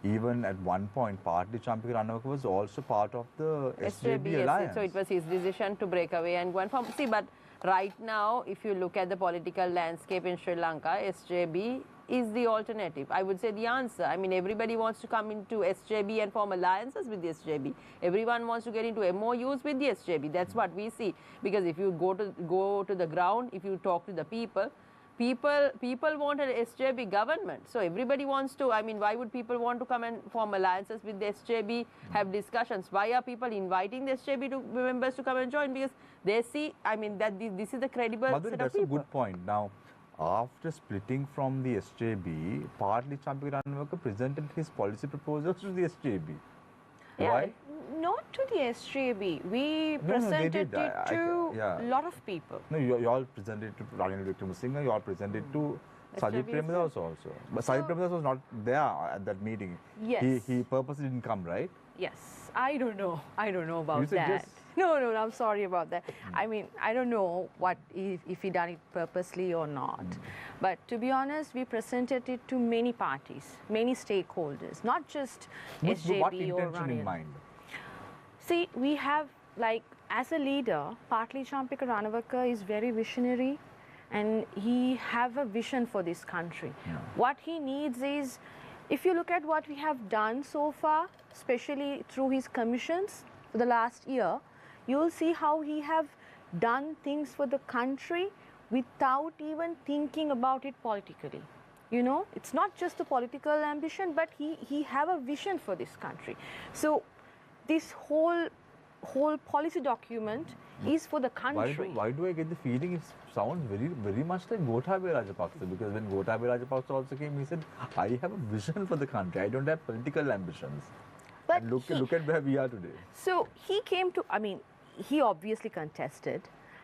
[SPEAKER 1] Even at one point, Party Champika Ranawaka was also part of the SJB
[SPEAKER 2] yes,
[SPEAKER 1] alliance.
[SPEAKER 2] so it was his decision to break away and go and form. See, but right now, if you look at the political landscape in Sri Lanka, SJB is the alternative. I would say the answer. I mean, everybody wants to come into SJB and form alliances with the SJB. Everyone wants to get into MOUs with the SJB. That's what we see. Because if you go to the ground, if you talk to the people want an SJB government. So everybody wants to, I mean, why would people want to come and form alliances with the SJB, have discussions? Why are people inviting the SJB members to come and join? Because they see, I mean, that this is the credible
[SPEAKER 1] Madhuri,
[SPEAKER 2] set of
[SPEAKER 1] that's a
[SPEAKER 2] people.
[SPEAKER 1] good point. Now, after splitting from the SJB, Party Champika Ranawaka presented his policy proposals to the SJB.
[SPEAKER 2] Yeah.
[SPEAKER 1] Why?
[SPEAKER 4] Not to the SJB. We
[SPEAKER 1] No, they
[SPEAKER 4] presented
[SPEAKER 1] did.
[SPEAKER 4] it to
[SPEAKER 1] yeah.
[SPEAKER 4] a lot of people.
[SPEAKER 1] No, you all presented to Ranil Wickramasinghe, you all presented to Sajid
[SPEAKER 2] SJB as
[SPEAKER 1] Premdas also. But Sajid Premdas was not there at that meeting.
[SPEAKER 4] Yes.
[SPEAKER 1] He purposely didn't come, right?
[SPEAKER 4] Yes, I don't know. I don't know about
[SPEAKER 1] You said
[SPEAKER 4] that.
[SPEAKER 1] yes.
[SPEAKER 4] No, I'm sorry about that. I mean, I don't know what if he done it purposely or not. But to be honest, we presented it to many parties, many stakeholders, not just
[SPEAKER 1] With
[SPEAKER 4] SJB
[SPEAKER 1] what
[SPEAKER 4] or
[SPEAKER 1] intention in
[SPEAKER 4] Ranil.
[SPEAKER 1] mind?
[SPEAKER 4] See, we have, like, as a leader, Partly Champika Ranawaka is very visionary and he have a vision for this country.
[SPEAKER 1] Yeah.
[SPEAKER 4] What he needs is, if you look at what we have done so far, especially through his commissions for the last year, you will see how he have done things for the country without even thinking about it politically. It's not just a political ambition, but he have a vision for this country. So this whole policy document is for the country.
[SPEAKER 1] Why do I get the feeling it sounds very, very much like Gotabaya Rajapaksa? Because when Gotabaya Rajapaksa also came, he said, I have a vision for the country. I don't have political ambitions.
[SPEAKER 4] But
[SPEAKER 1] And look at where we are today.
[SPEAKER 4] So he came to, I mean, he obviously contested,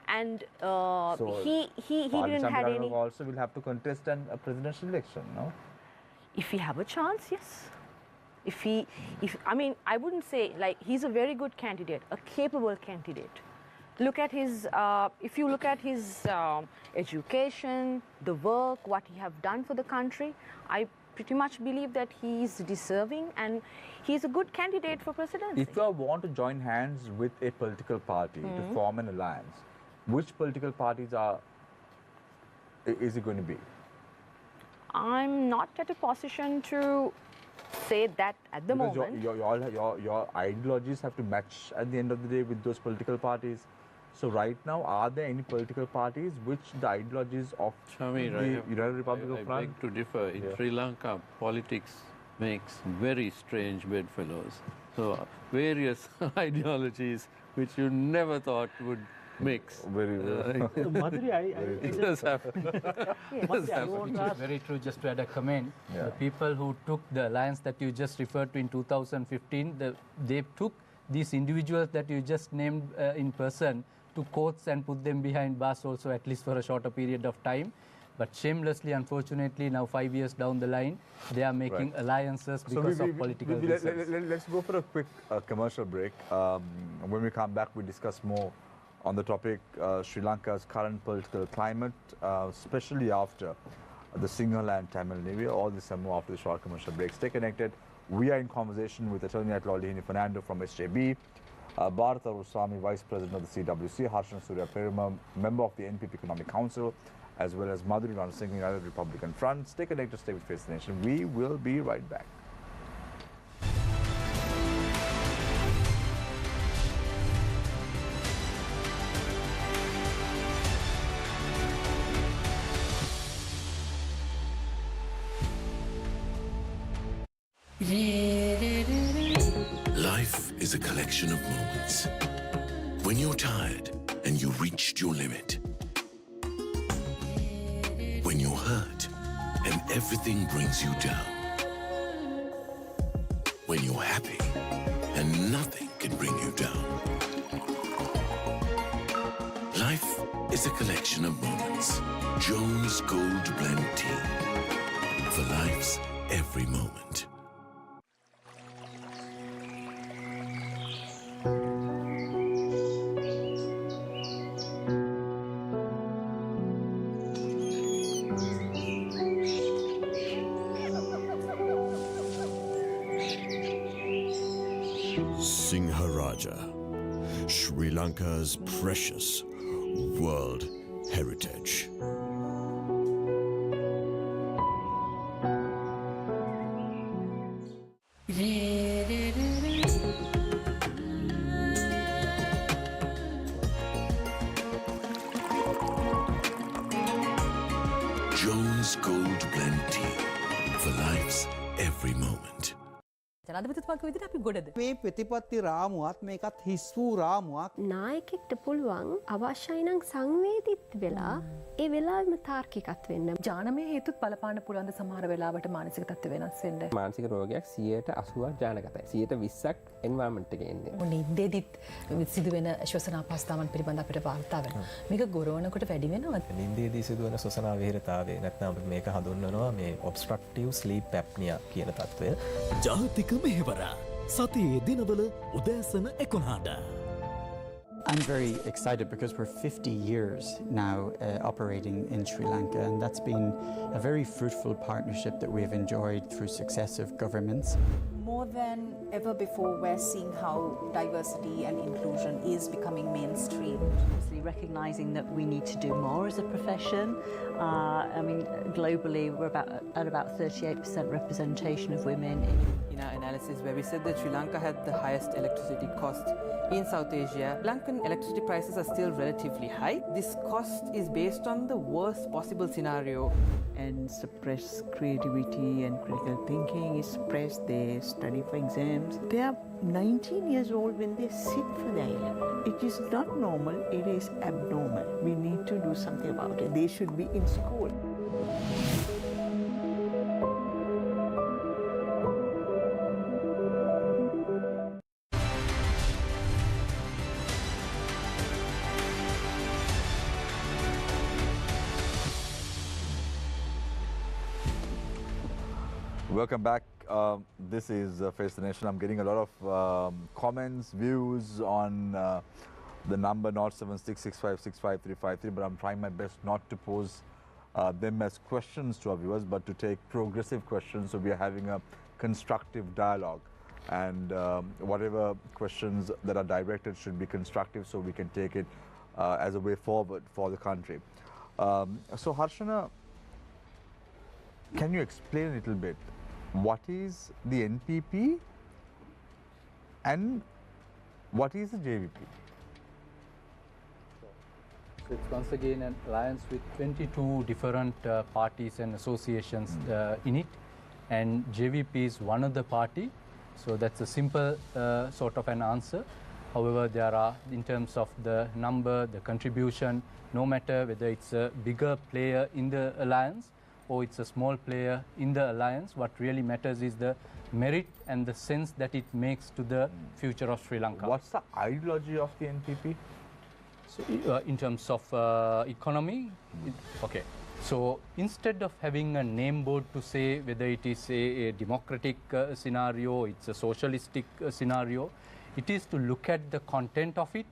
[SPEAKER 4] and he didn't have any.
[SPEAKER 1] Also will have to contest a presidential election, no?
[SPEAKER 4] If he have a chance, yes. I mean, I wouldn't say, like, he's a very good candidate, a capable candidate. look at his, if you look at his education, the work, what he have done for the country, I pretty much believe that he is deserving and he is a good candidate for presidency.
[SPEAKER 1] If you want to join hands with a political party to form an alliance, which political parties is it going to be?
[SPEAKER 4] I'm not at a position to say that at the
[SPEAKER 1] Because
[SPEAKER 4] moment.
[SPEAKER 1] your ideologies have to match at the end of the day with those political parties. So right now, are there any political parties which the ideologies of
[SPEAKER 7] Shamir,
[SPEAKER 1] the United Republic
[SPEAKER 7] I
[SPEAKER 1] of France?
[SPEAKER 7] beg to differ. In Sri Lanka, politics makes very strange bedfellows. So various ideologies which you never thought would mix.
[SPEAKER 1] Very well.
[SPEAKER 6] Madhuri,
[SPEAKER 7] It does happen.
[SPEAKER 6] Madhuri, I want to ask,
[SPEAKER 3] Very true. Just to add a comment,
[SPEAKER 1] Yeah.
[SPEAKER 3] the people who took the alliance that you just referred to in 2015, they took these individuals that you just named in person to courts and put them behind bars also, at least for a shorter period of time. But shamelessly, unfortunately, now 5 years down the line, they are making alliances because of political reasons.
[SPEAKER 1] Let's go for a quick commercial break. When we come back, we discuss more on the topic Sri Lanka's current political climate, especially after the Sinhala and Tamil New Year. All this and more after the short commercial break. Stay connected. We are in conversation with Attorney at Law Lihini Fernando from SJB, Bharata Rusami, Vice President of the CWC, Harshan Surya Peruma, member of the NPP Economic Council, as well as Madhuri Ranasinghe, United Republican Front. Stay connected, stay with Face the Nation. We will be right back.
[SPEAKER 8] Life is a collection of moments. When you're tired and you reached your limit. When you're hurt and everything brings you down. When you're happy and nothing can bring you down. Life is a collection of moments. Jones Gold Blend Tea. For life's every moment.
[SPEAKER 9] Singharaja, Sri Lanka's precious world heritage.
[SPEAKER 8] Jones Gold Blend Tea. For life's every moment.
[SPEAKER 10] ජනාධිපතිතුමාගේ විදිහට අපි ගොඩද
[SPEAKER 11] මේ ප්‍රතිපත්ති රාමුවත් මේකත් හිස් වූ රාමුවක්
[SPEAKER 12] නායකෙක්ට පුළුවන් අවශ්‍යයි නම් සංවේදීත් වෙලා ඒ වෙලාවෙම තාර්කිකත් වෙන්න.
[SPEAKER 10] ජානමය හේතුත් බලපාන්න පුළුවන් ද සමහර වෙලාවට මානසික තත්ත්ව වෙනස් වෙන්න.
[SPEAKER 13] මානසික රෝගයක් 80%ක් ජානගතයි. 20%ක් එන්වයරන්මන්ට් එකේ එන්නේ.
[SPEAKER 10] නින්දේදිත් සිදුවෙන ශ්වසන අපහසුතාවන් පිළිබඳ අපිට වාර්තා වෙනවා. මේක ගොරවනකොට වැඩි වෙනවද?
[SPEAKER 14] නින්දේදී සිදුවන ශ්වසන අවහිරතාවය නැත්නම් අපි මේක හඳුන්වනවා මේ obstructive sleep apnea කියන තත්ත්වය.
[SPEAKER 15] ජාතික මෙහෙවර සතියේ දිනවල උදෑසන 11ට.
[SPEAKER 16] I'm very excited because we're 50 years now operating in Sri Lanka, and that's been a very fruitful partnership that we have enjoyed through successive governments.
[SPEAKER 17] More than ever before, we're seeing how diversity and inclusion is becoming mainstream.
[SPEAKER 18] Recognizing that we need to do more as a profession. I mean, globally, we're at about 38% representation of women.
[SPEAKER 19] In our analysis, where we said that Sri Lanka had the highest electricity cost in South Asia, Lankan electricity prices are still relatively high. This cost is based on the worst possible scenario.
[SPEAKER 20] And suppress creativity and critical thinking is suppressed. They study for exams. They are 19 years old when they sit for the A-level. It is not normal, it is abnormal. We need to do something about it. They should be in school.
[SPEAKER 1] Welcome back. This is Face the Nation. I'm getting a lot of comments, views on the number 07665655353, but I'm trying my best not to pose them as questions to our viewers, but to take progressive questions. So we are having a constructive dialogue, and whatever questions that are directed should be constructive, so we can take it as a way forward for the country. So Harshana, can you explain a little bit what is the NPP and what is the JVP?
[SPEAKER 3] So it's once again an alliance with 22 different parties and associations in it, and JVP is one of the party. So that's a simple sort of an answer. However, there are, in terms of the number, the contribution, no matter whether it's a bigger player in the alliance or it's a small player in the alliance, what really matters is the merit and the sense that it makes to the future of Sri Lanka.
[SPEAKER 1] What's the ideology of the NPP?
[SPEAKER 3] So, in terms of economy, okay. So instead of having a name board to say whether it is a democratic scenario, it's a socialistic scenario, it is to look at the content of it,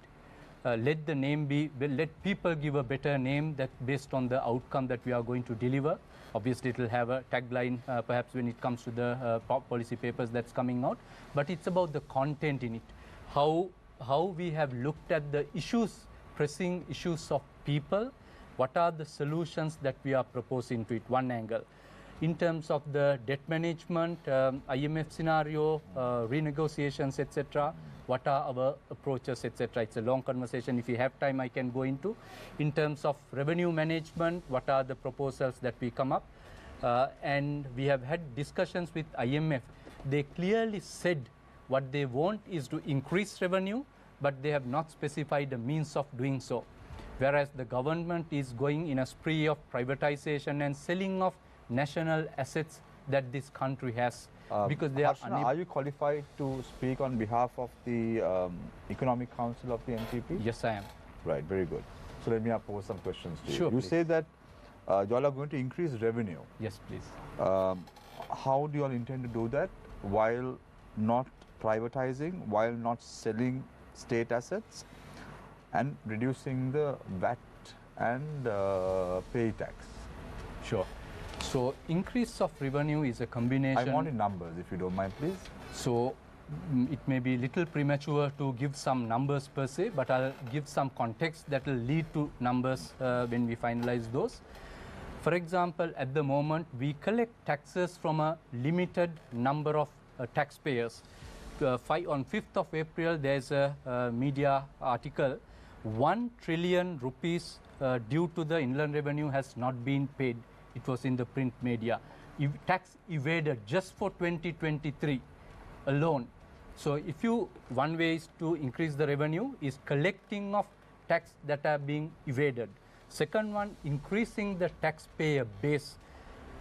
[SPEAKER 3] let the name be, let people give a better name that based on the outcome that we are going to deliver. Obviously, it will have a tagline perhaps when it comes to the policy papers that's coming out, but it's about the content in it. How we have looked at the issues, pressing issues of people, what are the solutions that we are proposing to it, one angle. In terms of the debt management, IMF scenario, renegotiations, etc., what are our approaches, etc. It's a long conversation. If you have time, I can go into. In terms of revenue management, what are the proposals that we come up? And we have had discussions with IMF. They clearly said what they want is to increase revenue, but they have not specified the means of doing so. Whereas the government is going in a spree of privatization and selling of national assets that this country has, because they
[SPEAKER 1] Harshana, are you qualified to speak on behalf of the Economic Council of the NPP?
[SPEAKER 3] Yes, I am.
[SPEAKER 1] Right, very good. So let me pose some questions to you.
[SPEAKER 3] Sure,
[SPEAKER 1] you
[SPEAKER 3] please.
[SPEAKER 1] say that you all are going to increase revenue.
[SPEAKER 3] Yes, please.
[SPEAKER 1] How do you all intend to do that while not privatizing, while not selling state assets, and reducing the VAT and pay tax?
[SPEAKER 3] Sure. So increase of revenue is a combination.
[SPEAKER 1] I want in numbers, if you don't mind, please.
[SPEAKER 3] So it may be a little premature to give some numbers per se, but I'll give some context that will lead to numbers when we finalize those. For example, at the moment, we collect taxes from a limited number of taxpayers. On 5th of April, there's a media article, 1 trillion rupees due to the inland revenue has not been paid. It was in the print media. Tax evaded just for 2023 alone. So if one way is to increase the revenue is collecting of tax that are being evaded. Second one, increasing the taxpayer base.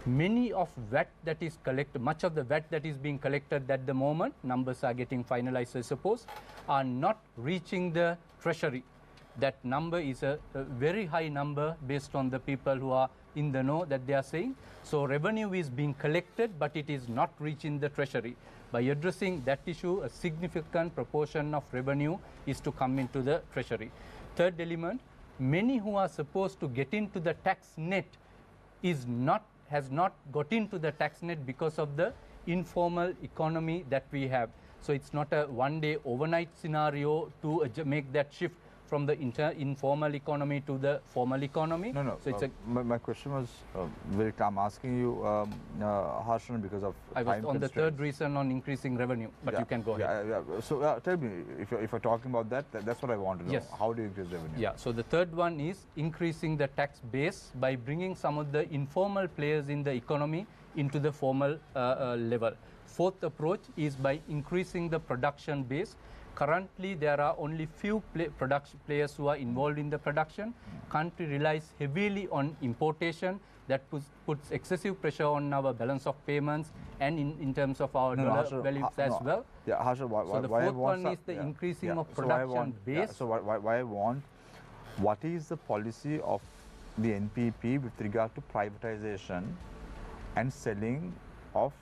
[SPEAKER 3] Many of VAT that is collected, much of the VAT that is being collected at the moment, numbers are getting finalized, I suppose, are not reaching the treasury. That number is a very high number based on the people who are in the know that they are saying. So revenue is being collected, but it is not reaching the treasury. By addressing that issue, a significant proportion of revenue is to come into the treasury. Third element, many who are supposed to get into the tax net has not got into the tax net because of the informal economy that we have. So it's not a one-day overnight scenario to make that shift from the informal economy to the formal economy.
[SPEAKER 1] No.
[SPEAKER 3] So it's
[SPEAKER 1] my question was very clear. I'm asking you, Harshana, because of
[SPEAKER 3] I was
[SPEAKER 1] time
[SPEAKER 3] on the
[SPEAKER 1] constraints.
[SPEAKER 3] third reason on increasing revenue, but you can go ahead.
[SPEAKER 1] So tell me, if you're talking about that's what I want to know.
[SPEAKER 3] Yes.
[SPEAKER 1] How do you increase revenue?
[SPEAKER 3] Yeah, so the third one is increasing the tax base by bringing some of the informal players in the economy into the formal level. Fourth approach is by increasing the production base. Currently, there are only few players who are involved in the production. Country relies heavily on importation. That puts excessive pressure on our balance of payments and in terms of our dollar values as well.
[SPEAKER 1] Yeah, Harshana,
[SPEAKER 3] so the fourth one is the increasing of production base.
[SPEAKER 1] So why I want, what is the policy of the NPP with regard to privatization and selling of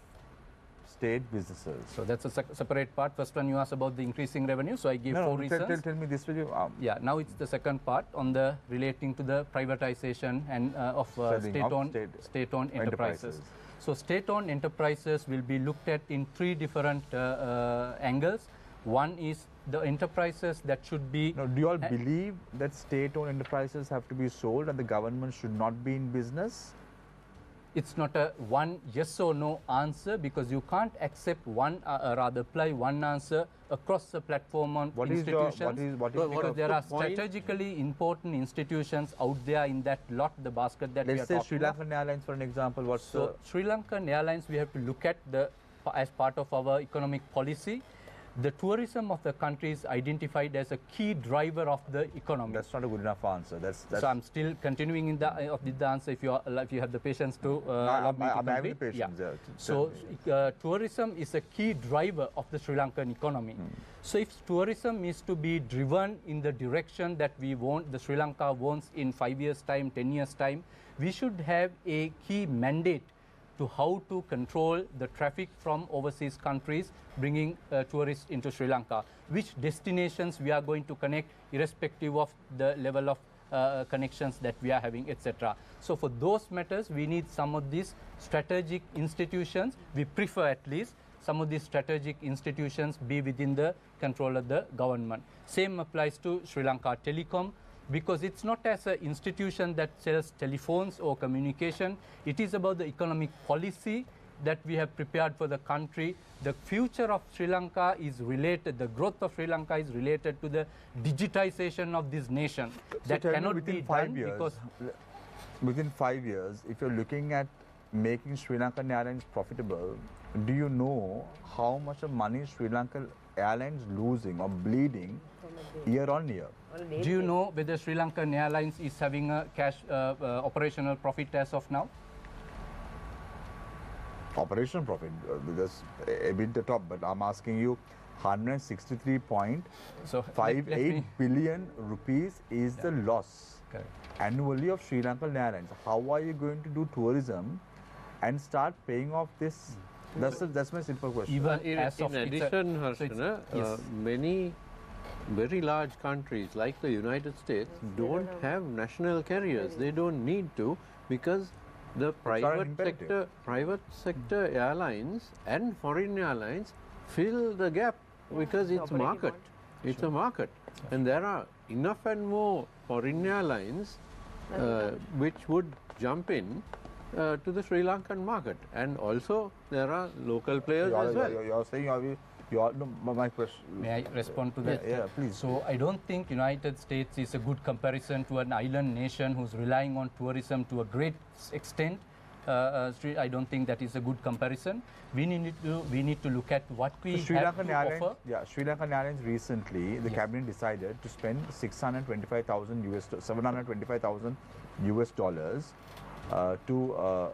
[SPEAKER 1] state businesses.
[SPEAKER 3] So that's a separate part. First one you asked about the increasing revenue. So I gave four reasons.
[SPEAKER 1] Tell me this. Will you?
[SPEAKER 3] Yeah. Now it's the second part on the relating to the privatization and of state-owned enterprises. So state-owned enterprises will be looked at in three different angles. One is the enterprises that should be...
[SPEAKER 1] Now, do you all believe that state-owned enterprises have to be sold and the government should not be in business?
[SPEAKER 3] It's not a one yes or no answer, because you can't accept one, rather apply one answer across the platform on institutions. Because there are strategically important institutions out there in that lot, the basket that we are talking about.
[SPEAKER 1] Let's say Sri Lankan Airlines, for an example.
[SPEAKER 3] Sri Lankan Airlines, we have to look at as part of our economic policy. The tourism of the country is identified as a key driver of the economy.
[SPEAKER 1] That's not a good enough answer.
[SPEAKER 3] So I'm still continuing in the answer if you have the patience to allow me to complete.
[SPEAKER 1] I'm having the patience.
[SPEAKER 3] Yeah. So tourism is a key driver of the Sri Lankan economy. So if tourism is to be driven in the direction that we want, the Sri Lanka wants in 5 years' time, 10 years' time, we should have a key mandate to how to control the traffic from overseas countries bringing tourists into Sri Lanka, which destinations we are going to connect irrespective of the level of connections that we are having, etc. So for those matters, we need some of these strategic institutions. We prefer at least some of these strategic institutions be within the control of the government. Same applies to Sri Lanka Telecom, because it's not as an institution that sells telephones or communication. It is about the economic policy that we have prepared for the country. The future of Sri Lanka is related, the growth of Sri Lanka is related to the digitization of this nation.
[SPEAKER 1] So
[SPEAKER 3] that cannot be done
[SPEAKER 1] because within 5 years, if you're looking at making Sri Lankan Airlines profitable, do you know how much of money Sri Lankan Airlines losing or bleeding year on year?
[SPEAKER 3] Do you know whether Sri Lankan Airlines is having a cash operational profit as of now?
[SPEAKER 1] Operational profit, because a bit the top, but I'm asking you, 163.58 billion rupees is the loss annually of Sri Lankan Airlines. How are you going to do tourism and start paying off this? That's my simple question.
[SPEAKER 7] Even in addition, Harshana, many very large countries like the United States don't have national carriers. They don't need to, because the private sector airlines and foreign airlines fill the gap, because it's market. It's a market, and there are enough and more foreign airlines which would jump in to the Sri Lankan market, and also there are local players as well.
[SPEAKER 1] You're saying my question.
[SPEAKER 3] May I respond to that?
[SPEAKER 1] Yeah, please.
[SPEAKER 3] So I don't think United States is a good comparison to an island nation who's relying on tourism to a great extent. I don't think that is a good comparison. We need to look at what we have to offer.
[SPEAKER 1] Yeah, Sri Lankan Airlines recently, the cabinet decided to spend $725,000 US dollars to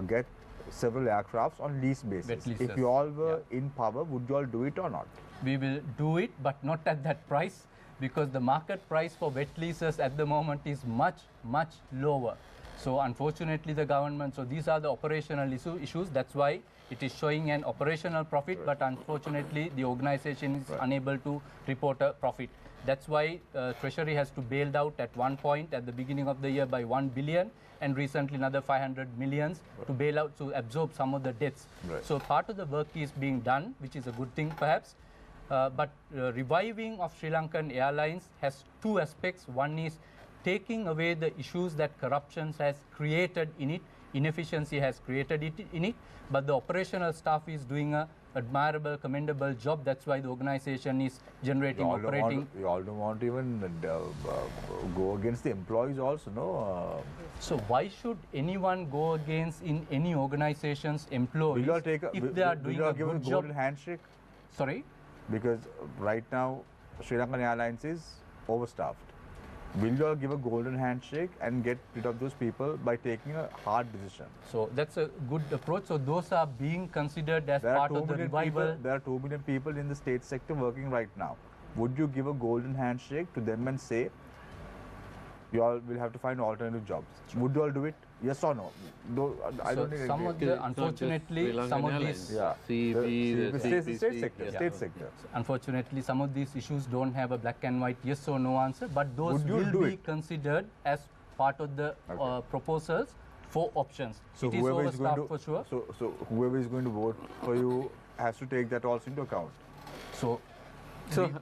[SPEAKER 1] get several aircrafts on lease basis. If you all were in power, would you all do it or not?
[SPEAKER 3] We will do it, but not at that price, because the market price for wet leases at the moment is much, much lower. So unfortunately the government, so these are the operational issues, that's why it is showing an operational profit, but unfortunately the organization is unable to report a profit. That's why Treasury has to bail out at one point at the beginning of the year by 1 billion, and recently another 500 millions to bail out, to absorb some of the debts. So part of the work is being done, which is a good thing perhaps. But reviving of Sri Lankan Airlines has two aspects. One is taking away the issues that corruption has created in it, inefficiency has created it in it, but the operational staff is doing a admirable, commendable job. That's why the organization is generating, operating.
[SPEAKER 1] You all don't want to even go against the employees also, no?
[SPEAKER 3] So why should anyone go against in any organization's employees if they are doing a good job?
[SPEAKER 1] Golden handshake?
[SPEAKER 3] Sorry?
[SPEAKER 1] Because right now Sri Lankan Airlines is overstaffed. Will you all give a golden handshake and get rid of those people by taking a hard decision?
[SPEAKER 3] So that's a good approach. So those are being considered as part of the revival.
[SPEAKER 1] There are 2 million people in the state sector working right now. Would you give a golden handshake to them and say, you all will have to find alternative jobs? Would you all do it? Yes or no? I don't think
[SPEAKER 3] some of the, unfortunately, some of these,
[SPEAKER 1] state sector.
[SPEAKER 3] Unfortunately, some of these issues don't have a black and white yes or no answer, but those will be considered as part of the proposals for options.
[SPEAKER 1] So
[SPEAKER 3] it is overstaffed for sure.
[SPEAKER 1] So whoever is going to vote for you has to take that also into account.
[SPEAKER 3] So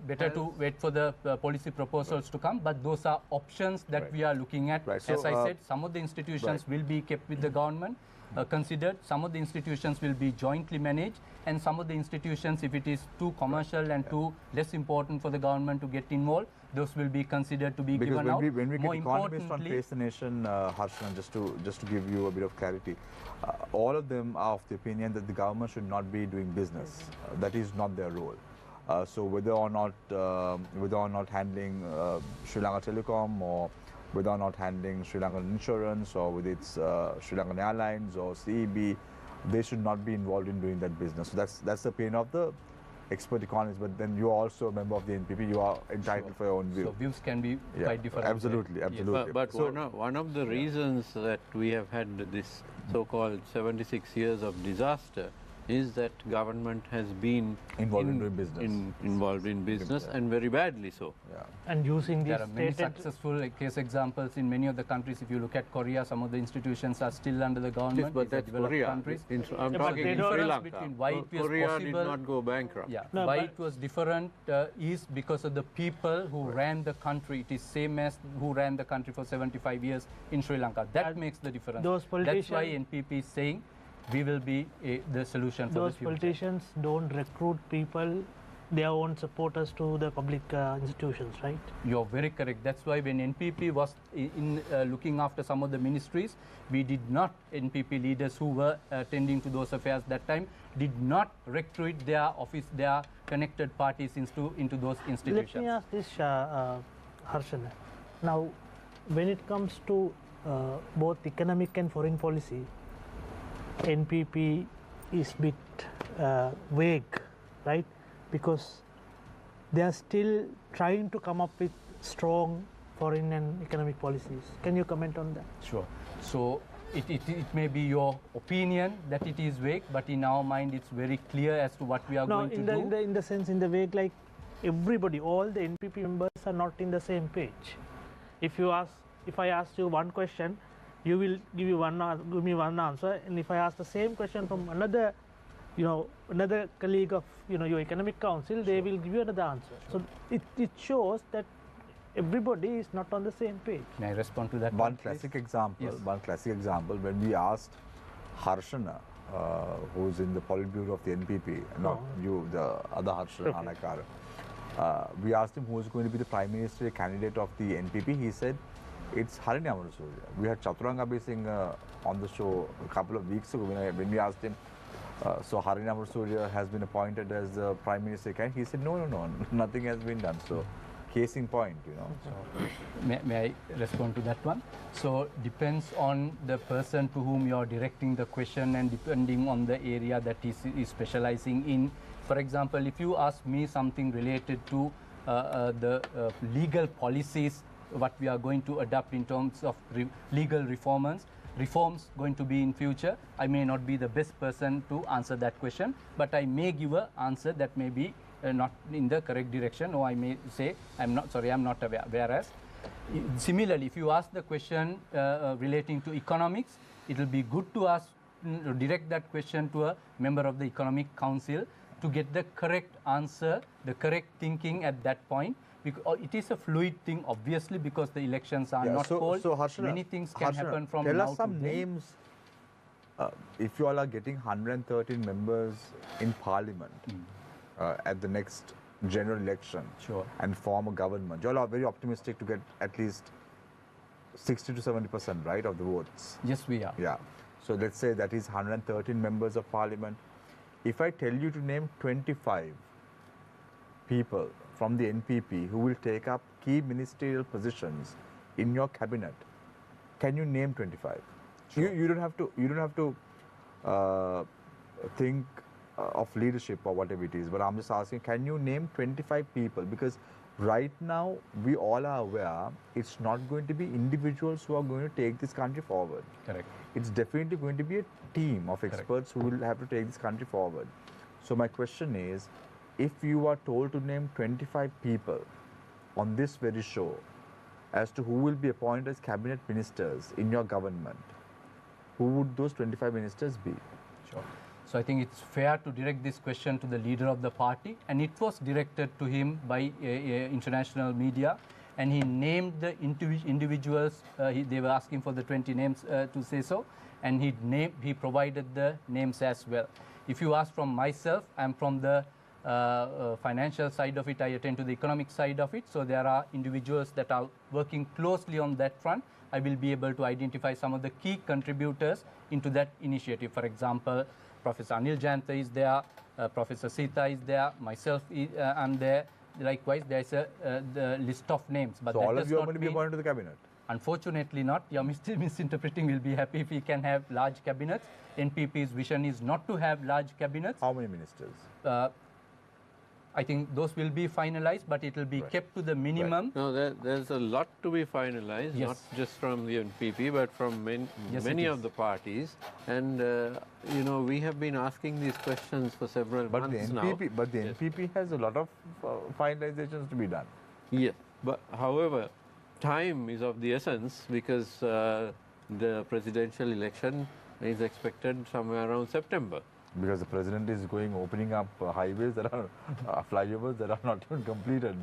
[SPEAKER 3] better to wait for the policy proposals to come, but those are options that we are looking at.
[SPEAKER 1] Right. So,
[SPEAKER 3] as I said, some of the institutions will be kept with the government, considered. Some of the institutions will be jointly managed, and some of the institutions, if it is too commercial and too less important for the government to get involved, those will be considered to be given out.
[SPEAKER 1] When we
[SPEAKER 3] More
[SPEAKER 1] get economists on Face the Nation, Harshana, just to give you a bit of clarity, all of them are of the opinion that the government should not be doing business. That is not their role. So whether or not handling Sri Lanka Telecom, or whether or not handling Sri Lankan Insurance, or with its Sri Lankan Airlines or CEB, they should not be involved in doing that business. So that's the opinion of the expert economists. But then you are also a member of the NPP. You are entitled for your own view.
[SPEAKER 3] So views can be quite different.
[SPEAKER 1] Absolutely.
[SPEAKER 7] But so, one of the reasons that we have had this so-called 76 years of disaster is that government has been
[SPEAKER 1] involved in business,
[SPEAKER 7] and very badly so.
[SPEAKER 6] And using these
[SPEAKER 3] there are many successful case examples in many of the countries. If you look at Korea, some of the institutions are still under the government.
[SPEAKER 7] Yes, but that's Korea.
[SPEAKER 3] Countries.
[SPEAKER 7] I'm talking in Sri Lanka.
[SPEAKER 3] Between why it was
[SPEAKER 7] Korea
[SPEAKER 3] possible,
[SPEAKER 7] did not go bankrupt.
[SPEAKER 3] Yeah, why it was different is because of the people who ran the country. It is same as who ran the country for 75 years in Sri Lanka. That makes the difference. That's why NPP is saying we will be the solution for the future.
[SPEAKER 6] Those politicians don't recruit people, their own supporters, to the public institutions, right?
[SPEAKER 3] You're very correct. That's why when NPP was in looking after some of the ministries, we did not, NPP leaders who were tending to those affairs that time, did not recruit their connected parties into those institutions.
[SPEAKER 6] Let me ask this, Harshana. Now, when it comes to both economic and foreign policy, NPP is a bit vague, right? Because they are still trying to come up with strong foreign and economic policies. Can you comment on that?
[SPEAKER 3] Sure. So it may be your opinion that it is vague, but in our mind it's very clear as to what we are going to do.
[SPEAKER 6] In the sense, in the vague, like everybody, all the NPP members are not in the same page. If I ask you one question, you will give me one answer, and if I ask the same question from another colleague of your economic council, they will give you another answer. So it shows that everybody is not on the same page.
[SPEAKER 3] May I respond to that?
[SPEAKER 1] One classic example. Yes. One classic example. When we asked Harshana, who's in the Politburo of the NPP, not you, the other Harshana Anakara, we asked him who is going to be the Prime Minister candidate of the NPP. He said it's Harini Amarasuriya. We had Chaturanga Singh on the show a couple of weeks ago when we asked him, so Harini Amarasuriya has been appointed as the Prime Minister candidate. He said, no, nothing has been done. So, case in point, So,
[SPEAKER 3] may I respond to that one? So, depends on the person to whom you are directing the question, and depending on the area that he is specializing in. For example, if you ask me something related to the legal policies, what we are going to adopt in terms of legal reforms going to be in future, I may not be the best person to answer that question, but I may give an answer that may be not in the correct direction, or I may say I'm not aware. Whereas similarly, if you ask the question relating to economics, it will be good to direct that question to a member of the Economic Council to get the correct answer, the correct thinking at that point. Because it is a fluid thing, obviously, because the elections are not called.
[SPEAKER 1] So Harshana,
[SPEAKER 3] many things can happen from now to then.
[SPEAKER 1] Tell us some names. If you all are getting 113 members in Parliament at the next general election, and form a government, you all are very optimistic to get at least 60 to 70%, right, of the votes.
[SPEAKER 3] Yes, we are.
[SPEAKER 1] Yeah. So let's say that is 113 members of Parliament. If I tell you to name 25 people from the NPP who will take up key ministerial positions in your cabinet, can you name 25? Sure. You don't have to think of leadership or whatever it is, but I'm just asking, can you name 25 people? Because right now, we all are aware it's not going to be individuals who are going to take this country forward.
[SPEAKER 3] Correct.
[SPEAKER 1] It's definitely going to be a team of experts who will have to take this country forward. So my question is, if you are told to name 25 people on this very show as to who will be appointed as cabinet ministers in your government, who would those 25 ministers be?
[SPEAKER 3] Sure. So I think it's fair to direct this question to the leader of the party, and it was directed to him by international media, and he named the individuals. They were asking for the 20 names to say so, and he provided the names as well. If you ask from myself, I'm from the financial side of it. I attend to the economic side of it. So there are individuals that are working closely on that front. I will be able to identify some of the key contributors into that initiative. For example, Professor Anil Jayanta is there, Professor Sita is there, myself I'm there. Likewise, there's the list of names. But
[SPEAKER 1] so all of you are going to be appointed to the cabinet?
[SPEAKER 3] Unfortunately not. You're misinterpreting. We'll be happy if we can have large cabinets. NPP's vision is not to have large cabinets.
[SPEAKER 1] How many ministers?
[SPEAKER 3] I think those will be finalized, but it will be kept to the minimum.
[SPEAKER 7] No, there's a lot to be finalized, not just from the NPP, but from many of the parties. And, you know, we have been asking these questions for several months now.
[SPEAKER 1] But the NPP has a lot of finalizations to be done.
[SPEAKER 7] Yes, but however, time is of the essence because the presidential election is expected somewhere around September.
[SPEAKER 1] Because the president is opening up highways that are flyovers that are not even completed.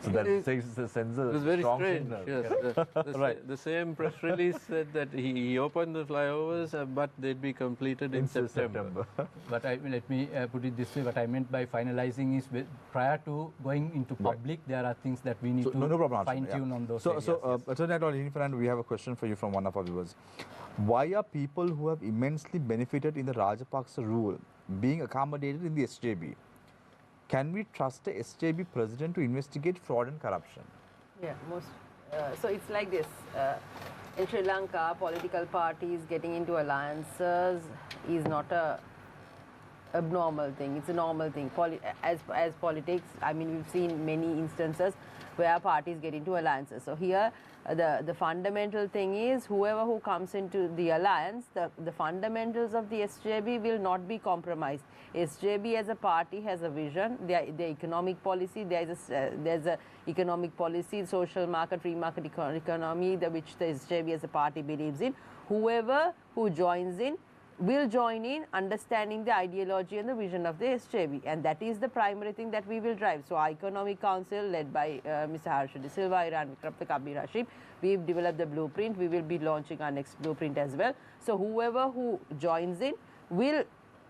[SPEAKER 1] So that sends a
[SPEAKER 7] very
[SPEAKER 1] strong
[SPEAKER 7] strange.
[SPEAKER 1] signal.
[SPEAKER 7] Yes, the same press release said that he opened the flyovers, but they'd be completed in September.
[SPEAKER 3] But let me put it this way: what I meant by finalizing is prior to going into public, there are things that we need to fine tune on those.
[SPEAKER 1] So, Attorney General Newsfirst, we have a question for you from one of our viewers. Why are people who have immensely benefited in the Rajapaksa rule being accommodated in the SJB? Can we trust the SJB president to investigate fraud and corruption?
[SPEAKER 2] Yeah, so it's like this. In Sri Lanka, political parties getting into alliances is not a abnormal thing. It's a normal thing. As politics, I mean, we've seen many instances where parties get into alliances. So here, the fundamental thing is whoever who comes into the alliance, the fundamentals of the SJB will not be compromised. SJB as a party has a vision. The economic policy, there's a economic policy, social market, free market economy, which the SJB as a party believes in. Whoever who joins in will join in understanding the ideology and the vision of the SJB, and that is the primary thing that we will drive. So our Economic Council, led by Mr. Harsha De Silva, Iran Vikrapta Kabir Hashim, we've developed the blueprint. We will be launching our next blueprint as well. So whoever who joins in will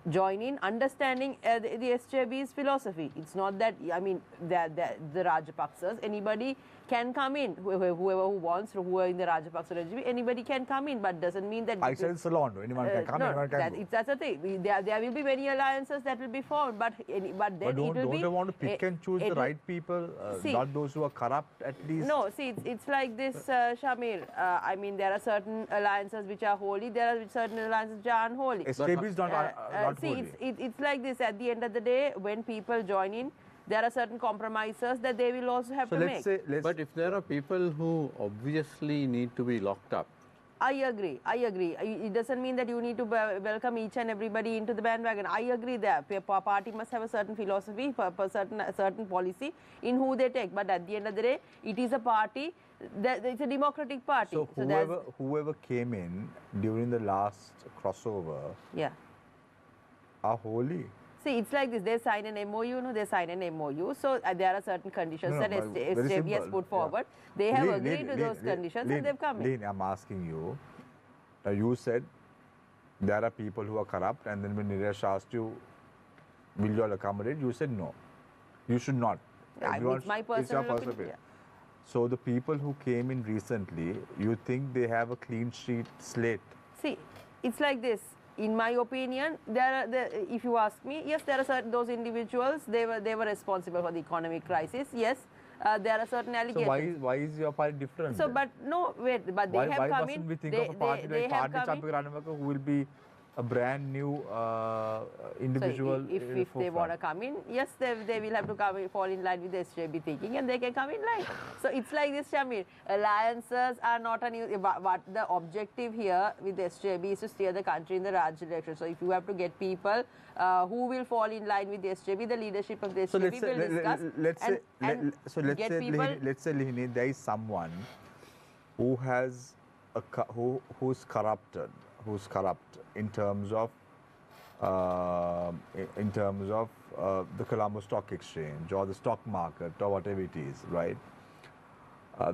[SPEAKER 2] join in understanding the SJB's philosophy. It's not that, I mean, the Rajapaksas, anybody can come in, whoever who wants, who are in the Rajapaksa regime, anybody can come in, but doesn't mean that...
[SPEAKER 1] I said salon, anyone can come, anyone can go.
[SPEAKER 2] That's the thing. There will be many alliances that will be formed, but then it will be...
[SPEAKER 1] Don't they want to pick and choose the right people, not those who are corrupt at least?
[SPEAKER 2] No, see, it's like this, Shamir. I mean, there are certain alliances which are holy, there are certain alliances which are unholy.
[SPEAKER 1] SJB is not holy.
[SPEAKER 2] It's like this. At the end of the day, when people join in, there are certain compromises that they will also have to make.
[SPEAKER 7] But if there are people who obviously need to be locked up.
[SPEAKER 2] I agree. It doesn't mean that you need to welcome each and everybody into the bandwagon. I agree that a party must have a certain philosophy, a certain policy in who they take. But at the end of the day, it is a party. It's a democratic party.
[SPEAKER 1] So whoever came in during the last crossover, are holy.
[SPEAKER 2] See, it's like this. They sign an MOU, they sign an MOU. So there are certain conditions that SJB has put forward. They have agreed to those conditions and they've come in.
[SPEAKER 1] I'm asking you, you said there are people who are corrupt, and then when Nilesh asked you, will you all accommodate? You said no. You should not.
[SPEAKER 2] It's my personal opinion.
[SPEAKER 1] So the people who came in recently, you think they have a clean sheet slate?
[SPEAKER 2] See, it's like this. In my opinion, if you ask me, yes, there are certain those individuals. They were responsible for the economic crisis. Yes, there are certain allegations.
[SPEAKER 1] So why is your party different?
[SPEAKER 2] So, but no, wait, but they have come in.
[SPEAKER 1] Why mustn't we think of a party like Party Champika Ranavaka who will be a brand new individual.
[SPEAKER 2] So if they want to come in, yes, they will have to fall in line with the SJB thinking, and they can come in line. So it's like this, Shamir. Alliances are not a new. But the objective here with the SJB is to steer the country in the Raj direction. So if you have to get people who will fall in line with the SJB, the leadership of the SJB will discuss.
[SPEAKER 1] Let's say, Lihini, there is someone who has who's corrupt in terms of the Colombo Stock Exchange or the stock market or whatever it is, right?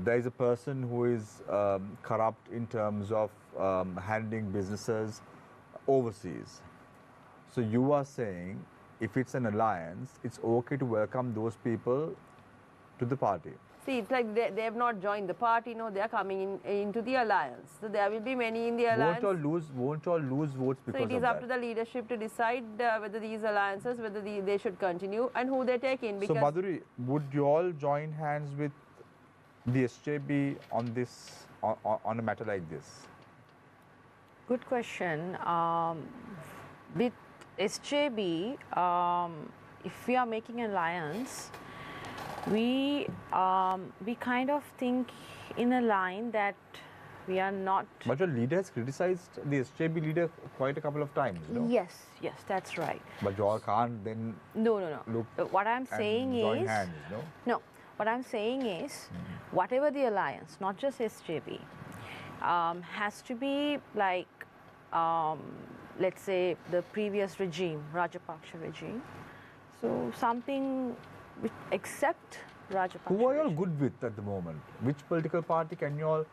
[SPEAKER 1] There is a person who is corrupt in terms of handling businesses overseas. So you are saying if it's an alliance, it's okay to welcome those people to the party.
[SPEAKER 2] See, it's like they have not joined the party, no, they are coming into the alliance. So there will be many in the alliance.
[SPEAKER 1] Won't all lose votes because of that?
[SPEAKER 2] So it is up to the leadership to decide whether these alliances, whether they should continue and who they take in.
[SPEAKER 1] So Madhuri, would you all join hands with the SJB on this, on a matter like this?
[SPEAKER 4] Good question. With SJB, if we are making an alliance, we kind of think in a line that we are not.
[SPEAKER 1] But your leader has criticized the SJB leader quite a couple of times, no?
[SPEAKER 4] Yes, that's right.
[SPEAKER 1] But you all can't then.
[SPEAKER 4] No. Look, what I'm saying is.
[SPEAKER 1] Hands, no?
[SPEAKER 4] No. What I'm saying is, whatever the alliance, not just SJB, has to be like, let's say, the previous regime, Rajapaksa regime. So something which except Rajapaksa.
[SPEAKER 1] Who are you all good with at the moment? Which political party can you all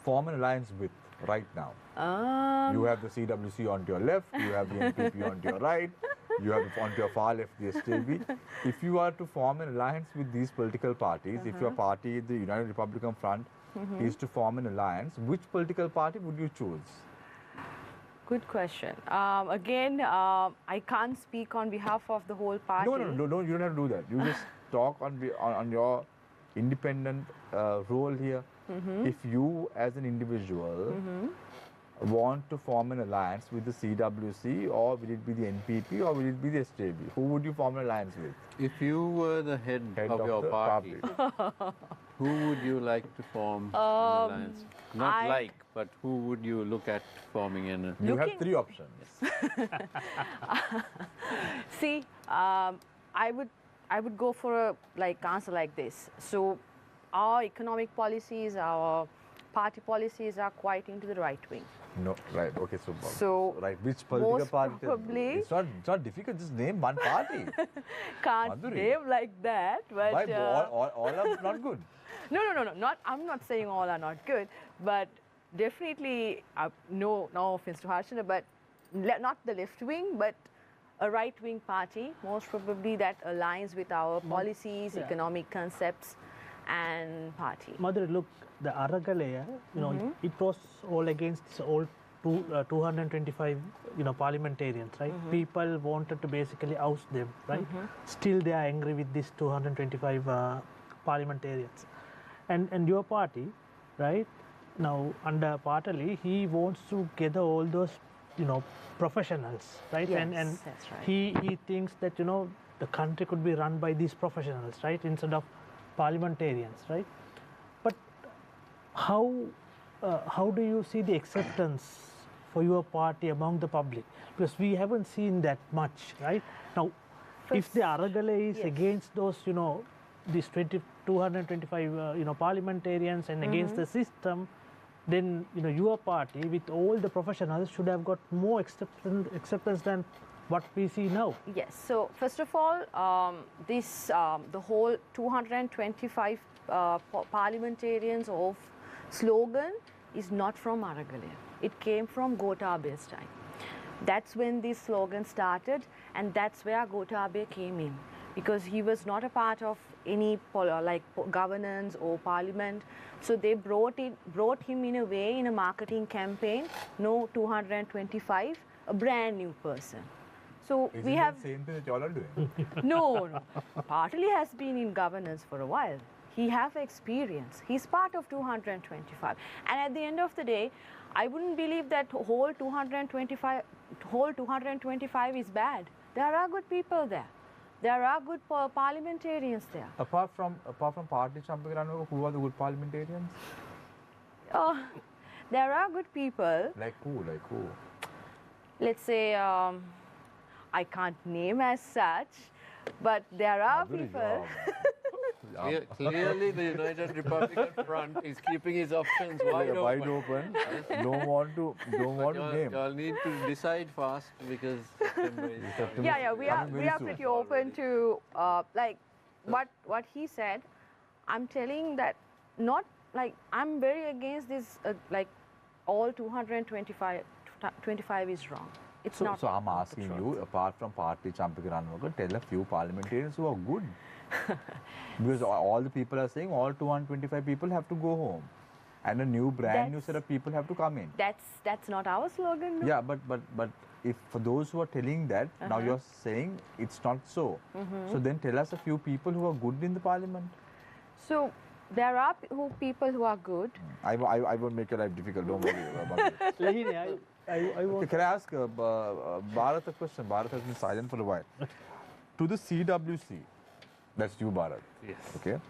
[SPEAKER 1] form an alliance with right now? You have the CWC on your left, you have the NPP on your right, you have on your far left the SJB. If you are to form an alliance with these political parties, if your party, the United Republican Front, is to form an alliance, which political party would you choose?
[SPEAKER 4] Good question. Again, I can't speak on behalf of the whole party.
[SPEAKER 1] No, you don't have to do that. You just talk on your independent role here. If you, as an individual, want to form an alliance with the CWC, or will it be the NPP, or will it be the SJB? Who would you form an alliance with?
[SPEAKER 7] If you were the head of your party, who would you like to form an alliance? Not but who would you look at forming an?
[SPEAKER 1] You have three options.
[SPEAKER 4] See, I would go for a answer like this. So, our economic policies, our party policies are quite into the right wing.
[SPEAKER 1] No, right, okay, so right, which political party?
[SPEAKER 4] Probably,
[SPEAKER 1] it's not difficult, just name one party.
[SPEAKER 4] Can't
[SPEAKER 1] Madhuri.
[SPEAKER 4] name like that, but
[SPEAKER 1] why, all are not good?
[SPEAKER 4] No, I'm not saying all are not good, but definitely, no offense to Harshana, but not the left wing, but a right wing party, most probably that aligns with our policies, economic concepts, and party.
[SPEAKER 6] Mother, look, the Aragalaya, it was all against this old 225, parliamentarians, right? People wanted to basically oust them, right? Still, they are angry with these 225 parliamentarians, and your party, right? Now, under Patali, he wants to gather all those, professionals, right?
[SPEAKER 4] Yes,
[SPEAKER 6] and
[SPEAKER 4] that's right.
[SPEAKER 6] he thinks that the country could be run by these professionals, right, instead of parliamentarians, right? But how do you see the acceptance for your party among the public? Because we haven't seen that much, right? Now, if the Aragale is against those, these 225, parliamentarians and against the system, then your party with all the professionals should have got more acceptance than what we see now.
[SPEAKER 4] Yes. So first of all, the whole 225 parliamentarians of slogan is not from Aragale. It came from Gotabe's time. That's when this slogan started, and that's where Gotabe came in, because he was not a part of any governance or parliament. So they brought him in a way in a marketing campaign. No 225, a brand new person. So
[SPEAKER 1] Isn't
[SPEAKER 4] we have
[SPEAKER 1] the same thing that you all are doing.
[SPEAKER 4] no. Partly has been in governance for a while. He have experience. He's part of 225. And at the end of the day, I wouldn't believe that whole 225 is bad. There are good people there. There are good parliamentarians there.
[SPEAKER 1] Apart from Party Champakiranaka, who are the good parliamentarians?
[SPEAKER 4] There are good people.
[SPEAKER 1] Like who?
[SPEAKER 4] Let's say, I can't name as such, but there are people.
[SPEAKER 7] Clearly, the United Republican Front is keeping its options wide open.
[SPEAKER 1] Don't want to name.
[SPEAKER 7] You all need to decide fast because September is
[SPEAKER 4] We are pretty open to like what he said. I'm telling that not like I'm very against this like all 225 is wrong. It's not.
[SPEAKER 1] So I'm asking you, apart from Party Champakiranaka, tell a few parliamentarians who are good. Because all the people are saying all 225 people have to go home, and a new set of people have to come in.
[SPEAKER 4] That's not our slogan. No?
[SPEAKER 1] Yeah, but if for those who are telling that, now you're saying it's not so. So then tell us a few people who are good in the parliament.
[SPEAKER 4] So there are people who are good.
[SPEAKER 1] I won't make your life difficult. Don't worry about it. Can I ask Bharat a question? Bharat has been silent for a while. To the CWC, that's you, Bharat.
[SPEAKER 5] Yes.
[SPEAKER 1] Okay.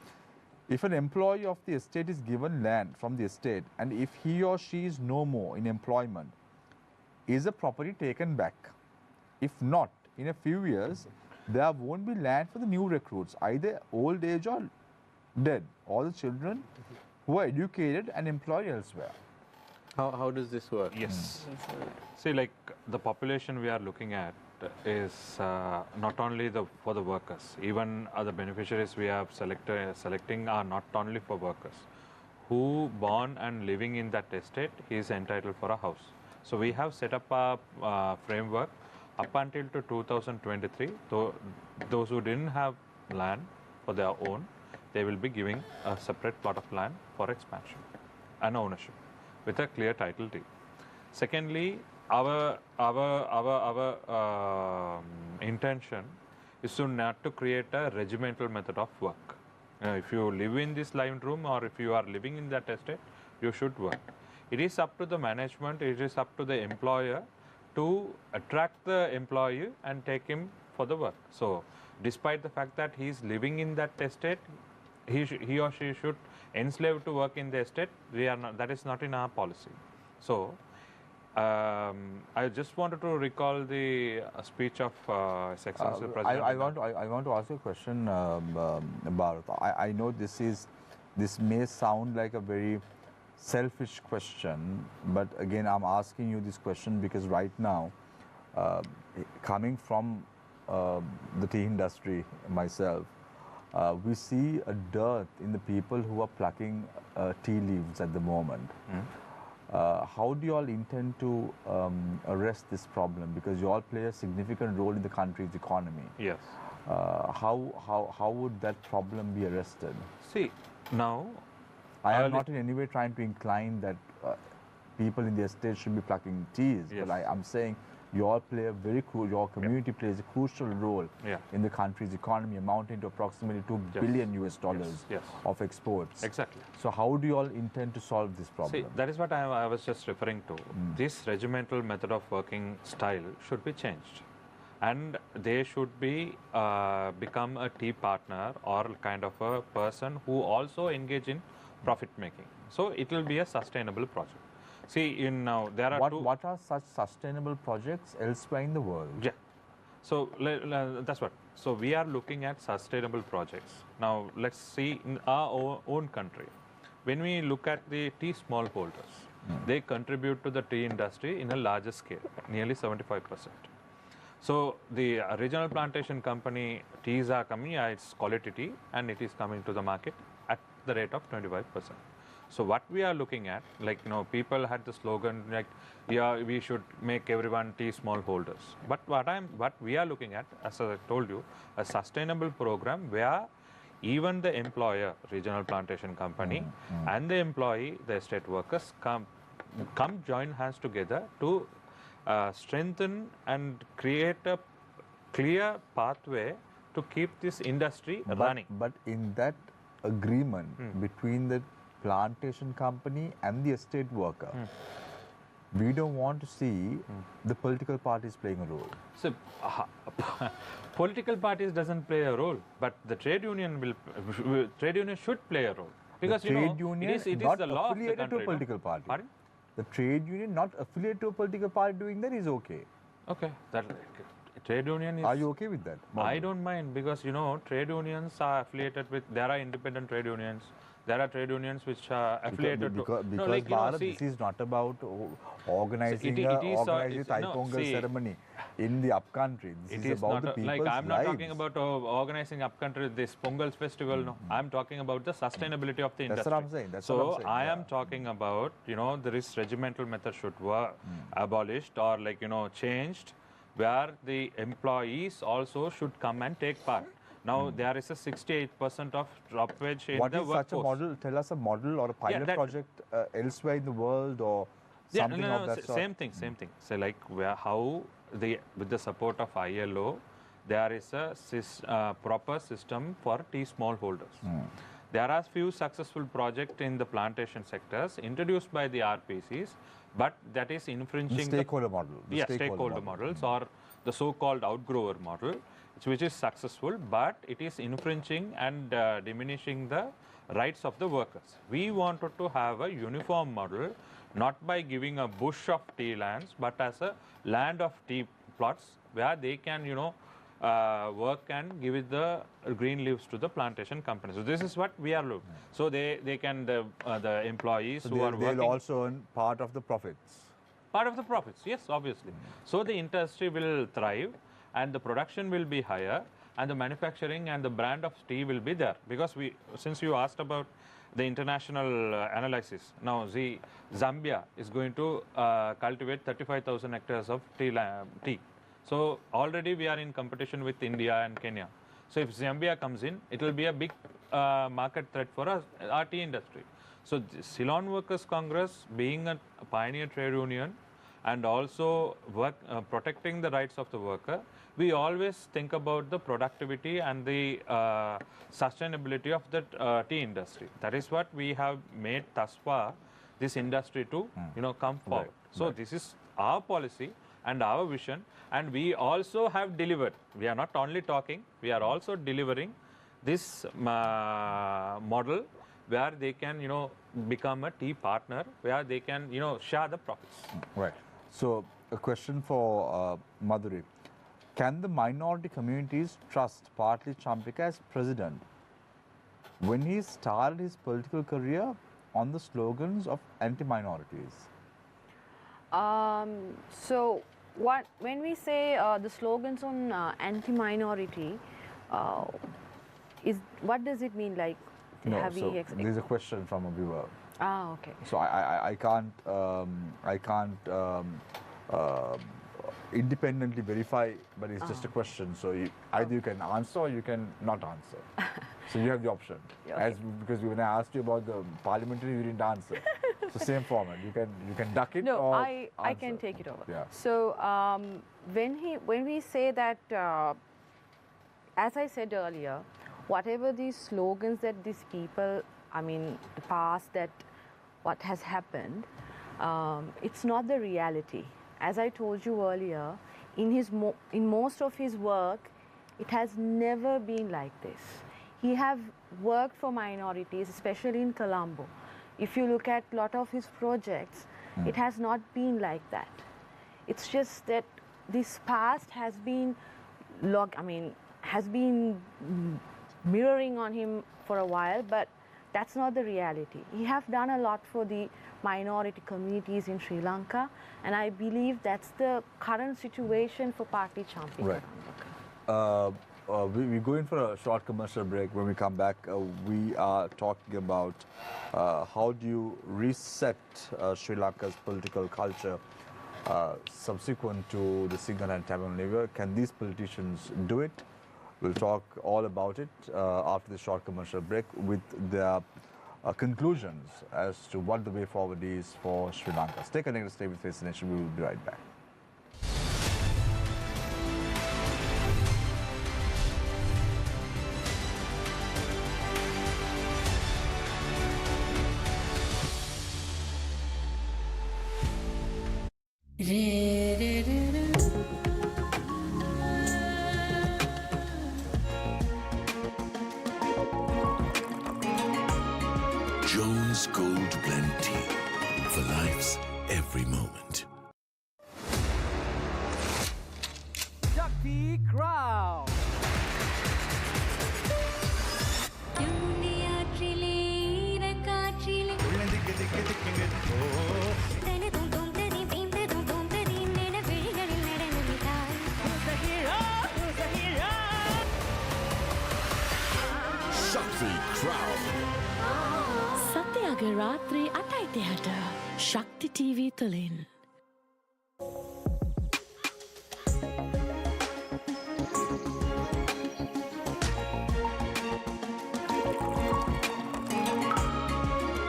[SPEAKER 1] If an employee of the estate is given land from the estate, and if he or she is no more in employment, is the property taken back? If not, in a few years, there won't be land for the new recruits, either old age or dead. All the children who are educated and employed elsewhere.
[SPEAKER 7] How does this work?
[SPEAKER 5] Yes. See, like the population we are looking at is not only for the workers. Even other beneficiaries we are selecting are not only for workers. Who born and living in that estate, he is entitled for a house. So we have set up a framework up until to 2023. Those who didn't have land for their own, they will be giving a separate plot of land for expansion and ownership with a clear title deed. Secondly, our intention is to not to create a regimental method of work. If you live in this living room or if you are living in that estate, you should work. It is up to the management, it is up to the employer to attract the employee and take him for the work. So, despite the fact that he is living in that estate, he or she should enslave to work in the estate. That is not in our policy. So, I just wanted to recall the speech of His Excellency President.
[SPEAKER 1] I want to ask you a question, Bharat. I know this may sound like a very selfish question, but again, I'm asking you this question because right now, coming from the tea industry myself, we see a dearth in the people who are plucking tea leaves at the moment. How do you all intend to arrest this problem? Because you all play a significant role in the country's economy.
[SPEAKER 5] Yes.
[SPEAKER 1] How would that problem be arrested?
[SPEAKER 5] See, now
[SPEAKER 1] I am not in any way trying to incline that people in the estate should be plucking teas, but I'm saying you all play your community plays a crucial role in the country's economy, amounting to approximately $2 billion US of exports.
[SPEAKER 5] Exactly.
[SPEAKER 1] So how do you all intend to solve this problem?
[SPEAKER 5] See, that is what I was just referring to. This regimental method of working style should be changed. And they should be become a tea partner or kind of a person who also engage in profit making. So it will be a sustainable project. See, now there are
[SPEAKER 1] what are such sustainable projects elsewhere in the world?
[SPEAKER 5] Yeah. So that's what. So we are looking at sustainable projects. Now let's see in our own country. When we look at the tea smallholders, they contribute to the tea industry in a larger scale, nearly 75%. So the regional plantation company teas are coming, it's quality tea, and it is coming to the market at the rate of 25%. So what we are looking at, like, people had the slogan like, we should make everyone tea smallholders. But what we are looking at, as I told you, a sustainable program where even the employer, regional plantation company, and the employee, the estate workers, come join hands together to strengthen and create a clear pathway to keep this industry running.
[SPEAKER 1] But in that agreement between the plantation company and the estate worker, we don't want to see the political parties playing a role.
[SPEAKER 5] So, political parties doesn't play a role, but the trade union should play a role. Because
[SPEAKER 1] the trade union
[SPEAKER 5] it is
[SPEAKER 1] not
[SPEAKER 5] the law of the
[SPEAKER 1] affiliated
[SPEAKER 5] country.
[SPEAKER 1] to a political party.
[SPEAKER 5] Pardon?
[SPEAKER 1] The trade union not affiliated to a political party doing that is okay.
[SPEAKER 5] Okay, that trade union is...
[SPEAKER 1] Are you okay with that?
[SPEAKER 5] I don't mind, because trade unions are affiliated with, there are independent trade unions, there are trade unions which are affiliated
[SPEAKER 1] because
[SPEAKER 5] to... Like,
[SPEAKER 1] Bharat, this is not about organizing a Thai Pongal ceremony in the upcountry. This is about the people's
[SPEAKER 5] like, I'm not
[SPEAKER 1] lives.
[SPEAKER 5] talking about organizing upcountry this Pongal festival. No, I'm talking about the sustainability of the industry.
[SPEAKER 1] That's what I'm saying. That's
[SPEAKER 5] so
[SPEAKER 1] what I'm saying.
[SPEAKER 5] I am talking about there is regimental method should be abolished or changed, where the employees also should come and take part. Now there is a 68% of drop wage in
[SPEAKER 1] what
[SPEAKER 5] the
[SPEAKER 1] is
[SPEAKER 5] workforce.
[SPEAKER 1] Such a model? Tell us a model or a pilot project elsewhere in the world or something of that sort.
[SPEAKER 5] Same thing. So like with the support of ILO, there is a proper system for tea smallholders. There are few successful projects in the plantation sectors introduced by the RPCs, but that is infringing
[SPEAKER 1] the stakeholder model.
[SPEAKER 5] Stakeholder models or the so-called outgrower model, which is successful, but it is infringing and diminishing the rights of the workers. We wanted to have a uniform model, not by giving a bush of tea lands, but as a land of tea plots where they can, work and give it the green leaves to the plantation companies. So this is what we are looking. So they can, the employees
[SPEAKER 1] so
[SPEAKER 5] who are working.
[SPEAKER 1] They'll also earn part of the profits.
[SPEAKER 5] Part of the profits, yes, obviously. So the industry will thrive and the production will be higher and the manufacturing and the brand of tea will be there. Because since you asked about the international analysis, now Zambia is going to cultivate 35,000 hectares of tea. So already we are in competition with India and Kenya. So if Zambia comes in, it will be a big market threat for us, our tea industry. So the Ceylon Workers Congress, being a pioneer trade union and also protecting the rights of the worker, we always think about the productivity and the sustainability of the tea industry. That is what we have made thus far this industry to come forward. So this is our policy and our vision, and we also have delivered. We are not only talking, we are also delivering this model where they can become a tea partner, where they can share the profits.
[SPEAKER 1] Right. So a question for Madhuri. Can the minority communities trust Partli Champika as president when he started his political career on the slogans of anti-minorities?
[SPEAKER 4] So when we say the slogans on anti-minority, what does it mean? Like,
[SPEAKER 1] no, so there's a question from a viewer.
[SPEAKER 4] Okay.
[SPEAKER 1] So I can't independently verify, but it's just a question. So either you can answer or you can not answer. So you have the option. Okay. Because when I asked you about the parliamentary, you didn't answer. So same format. You can duck it.
[SPEAKER 4] No,
[SPEAKER 1] or
[SPEAKER 4] I can take it over.
[SPEAKER 1] Yeah.
[SPEAKER 4] So when we say that, as I said earlier, whatever these slogans that these people, the past, that what has happened, it's not the reality. As I told you earlier, in most of his work, it has never been like this. He have worked for minorities, especially in Colombo. If you look at a lot of his projects, it has not been like that. It's just that this past has been mirroring on him for a while, but that's not the reality. He have done a lot for the minority communities in Sri Lanka, and I believe that's the current situation for Partli Champika.
[SPEAKER 1] Right. We go in for a short commercial break. When we come back, we are talking about how do you reset Sri Lanka's political culture subsequent to the Sinhala and Tamil Nivea. Can these politicians do it? We'll talk all about it after the short commercial break with their conclusions as to what the way forward is for Sri Lanka. Stay connected, stay with Face the Nation. We will be right back.
[SPEAKER 21] Shakti Crown.
[SPEAKER 9] Shakti Crown.
[SPEAKER 22] සත්‍යයාගේ රාත්‍රී 8:30ට ශක්ති TV තුලින්.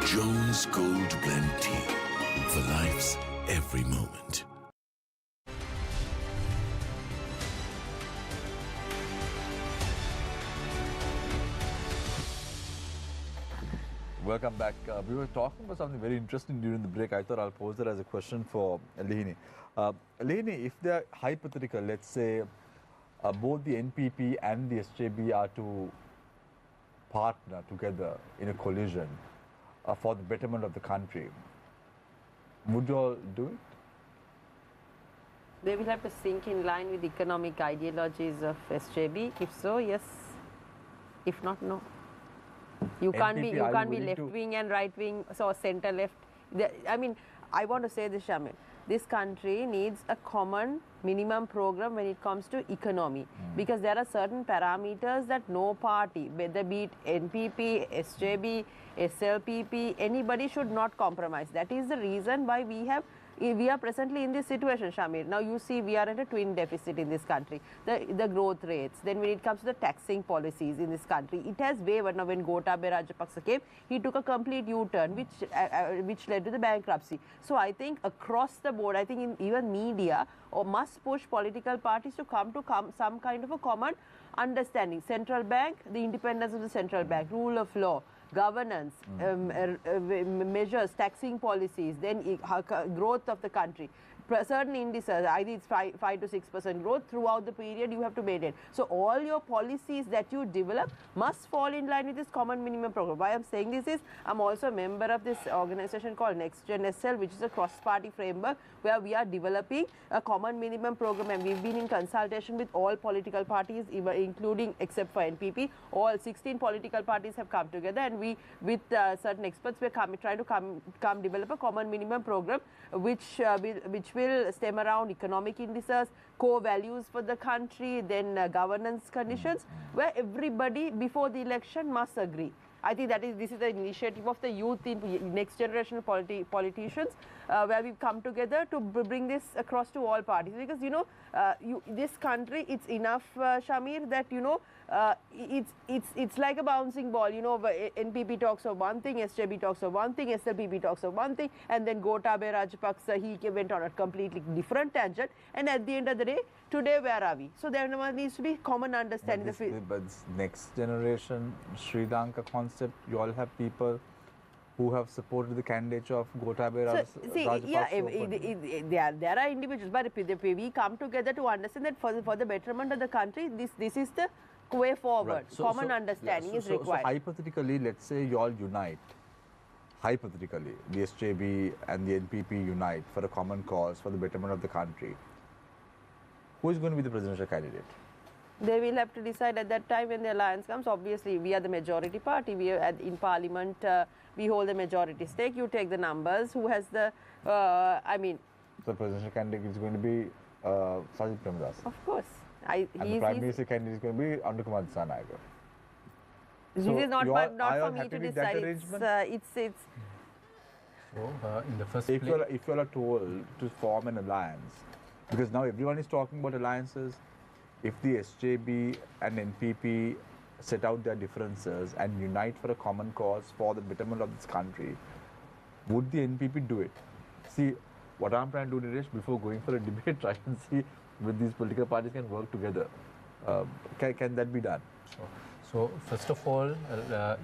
[SPEAKER 8] Jones Gold Blend Tea for life's every moment.
[SPEAKER 1] Welcome back. We were talking about something very interesting during the break. I thought I'll pose it as a question for Lehini. Lehini, if they're hypothetical, let's say both the NPP and the SJB are to partner together in a coalition for the betterment of the country, would you all do it?
[SPEAKER 2] They will have to think in line with economic ideologies of SJB. If so, yes. If not, no. You can't be left wing and right wing, so center left. I mean, I want to say this, Shamil. This country needs a common minimum program when it comes to economy, because there are certain parameters that no party, whether be it NPP, SJB, SLPP, anybody should not compromise. That is the reason why we are presently in this situation, Shamir. Now you see we are at a twin deficit in this country. The growth rates, then when it comes to the taxing policies in this country, it has wavered. Now when Gotabaya Rajapaksa came, he took a complete U-turn which led to the bankruptcy. So I think across the board, I think even media must push political parties to come to some kind of a common understanding. Central bank, the independence of the central bank, rule of law, governance, measures, taxing policies, then growth of the country. Certain indices, either it's 5 to 6% growth throughout the period you have to maintain. So all your policies that you develop must fall in line with this common minimum program. Why I'm saying this is, I'm also a member of this organization called Next Gen SL, which is a cross-party framework where we are developing a common minimum program, and we've been in consultation with all political parties, including, except for NPP, all 16 political parties have come together, and we, with certain experts, we're trying to develop a common minimum program which will stem around economic indices, core values for the country, then governance conditions, where everybody before the election must agree. I think this is the initiative of the youth in next generation politicians, where we've come together to bring this across to all parties. Because this country, it's enough, Shamir, that it's like a bouncing ball. NPP talks of one thing, SJB talks of one thing, SLPP talks of one thing, and then Gotabaya Rajapaksa, he went on a completely different tangent. And at the end of the day, today where are we? So there needs to be common understanding.
[SPEAKER 1] But this next generation Sri Lanka concept, you all have people who have supported the candidature of Gotabaya Rajapaksa.
[SPEAKER 2] Yeah, there are individuals, but we come together to understand that for the betterment of the country, this is the way forward. Right. Common understanding is required.
[SPEAKER 1] So hypothetically, let's say you all unite. Hypothetically, the SJB and the NPP unite for a common cause for the betterment of the country. Who is going to be the presidential candidate?
[SPEAKER 2] They will have to decide at that time when the alliance comes. Obviously, we are the majority party. We are in parliament. We hold the majority stake. You take the numbers. Who has the?
[SPEAKER 1] The presidential candidate is going to be Sajid Premdas.
[SPEAKER 2] Of course.
[SPEAKER 1] And the prime minister candidate is going to be Andukumar Dissanayake.
[SPEAKER 2] This is not for me to decide. It's
[SPEAKER 3] in the first
[SPEAKER 1] place, if you are told to form an alliance, because now everyone is talking about alliances, if the SJB and NPP set out their differences and unite for a common cause for the betterment of this country, would the NPP do it? See, what I'm trying to do, Niresh, before going for a debate, try and see whether these political parties can work together. Can that be done?
[SPEAKER 3] So first of all,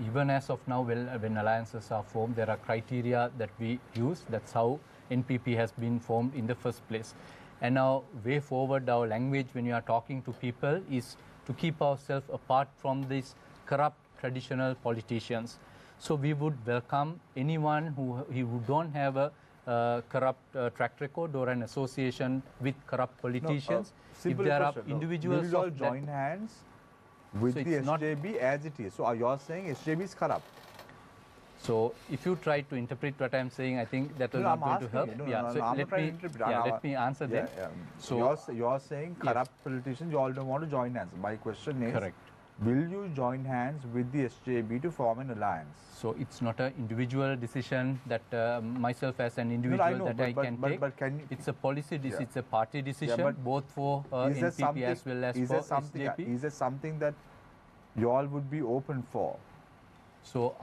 [SPEAKER 3] even as of now, when alliances are formed, there are criteria that we use. That's how NPP has been formed in the first place. And now, way forward, our language when you are talking to people is to keep ourselves apart from these corrupt traditional politicians. So we would welcome anyone who don't have a corrupt track record or an association with corrupt politicians. If
[SPEAKER 1] Simple
[SPEAKER 3] there are
[SPEAKER 1] question.
[SPEAKER 3] individuals
[SPEAKER 1] Will you all
[SPEAKER 3] of
[SPEAKER 1] join hands with
[SPEAKER 3] So
[SPEAKER 1] the
[SPEAKER 3] it's not-
[SPEAKER 1] SJB as it is? So are you all saying SJB is corrupt?
[SPEAKER 3] So if you try to interpret what I'm saying, I think that will
[SPEAKER 1] No,
[SPEAKER 3] not
[SPEAKER 1] I'm
[SPEAKER 3] going to
[SPEAKER 1] asking
[SPEAKER 3] help.
[SPEAKER 1] you. No,
[SPEAKER 3] Yeah,
[SPEAKER 1] no,
[SPEAKER 3] so
[SPEAKER 1] no, I'm not
[SPEAKER 3] let
[SPEAKER 1] trying
[SPEAKER 3] me,
[SPEAKER 1] to interpret.
[SPEAKER 3] yeah,
[SPEAKER 1] I'm-
[SPEAKER 3] let me answer
[SPEAKER 1] yeah,
[SPEAKER 3] them.
[SPEAKER 1] yeah.
[SPEAKER 3] So
[SPEAKER 1] you're saying
[SPEAKER 3] Yes.
[SPEAKER 1] corrupt politicians, you all don't want to join hands. My question is,
[SPEAKER 3] Correct.
[SPEAKER 1] will you join hands with the SJB to form an alliance?
[SPEAKER 3] So it's not an individual decision that myself as an
[SPEAKER 1] No,
[SPEAKER 3] individual
[SPEAKER 1] I know,
[SPEAKER 3] that
[SPEAKER 1] but-
[SPEAKER 3] I
[SPEAKER 1] but-
[SPEAKER 3] can
[SPEAKER 1] but-
[SPEAKER 3] take.
[SPEAKER 1] but can you-
[SPEAKER 3] It's a policy.
[SPEAKER 1] Yeah.
[SPEAKER 3] It's a party decision,
[SPEAKER 1] but
[SPEAKER 3] both for
[SPEAKER 1] Is there
[SPEAKER 3] NPP as well as
[SPEAKER 1] is
[SPEAKER 3] for
[SPEAKER 1] there something,
[SPEAKER 3] SJP.
[SPEAKER 1] Is there something that you all would be open for?
[SPEAKER 3] So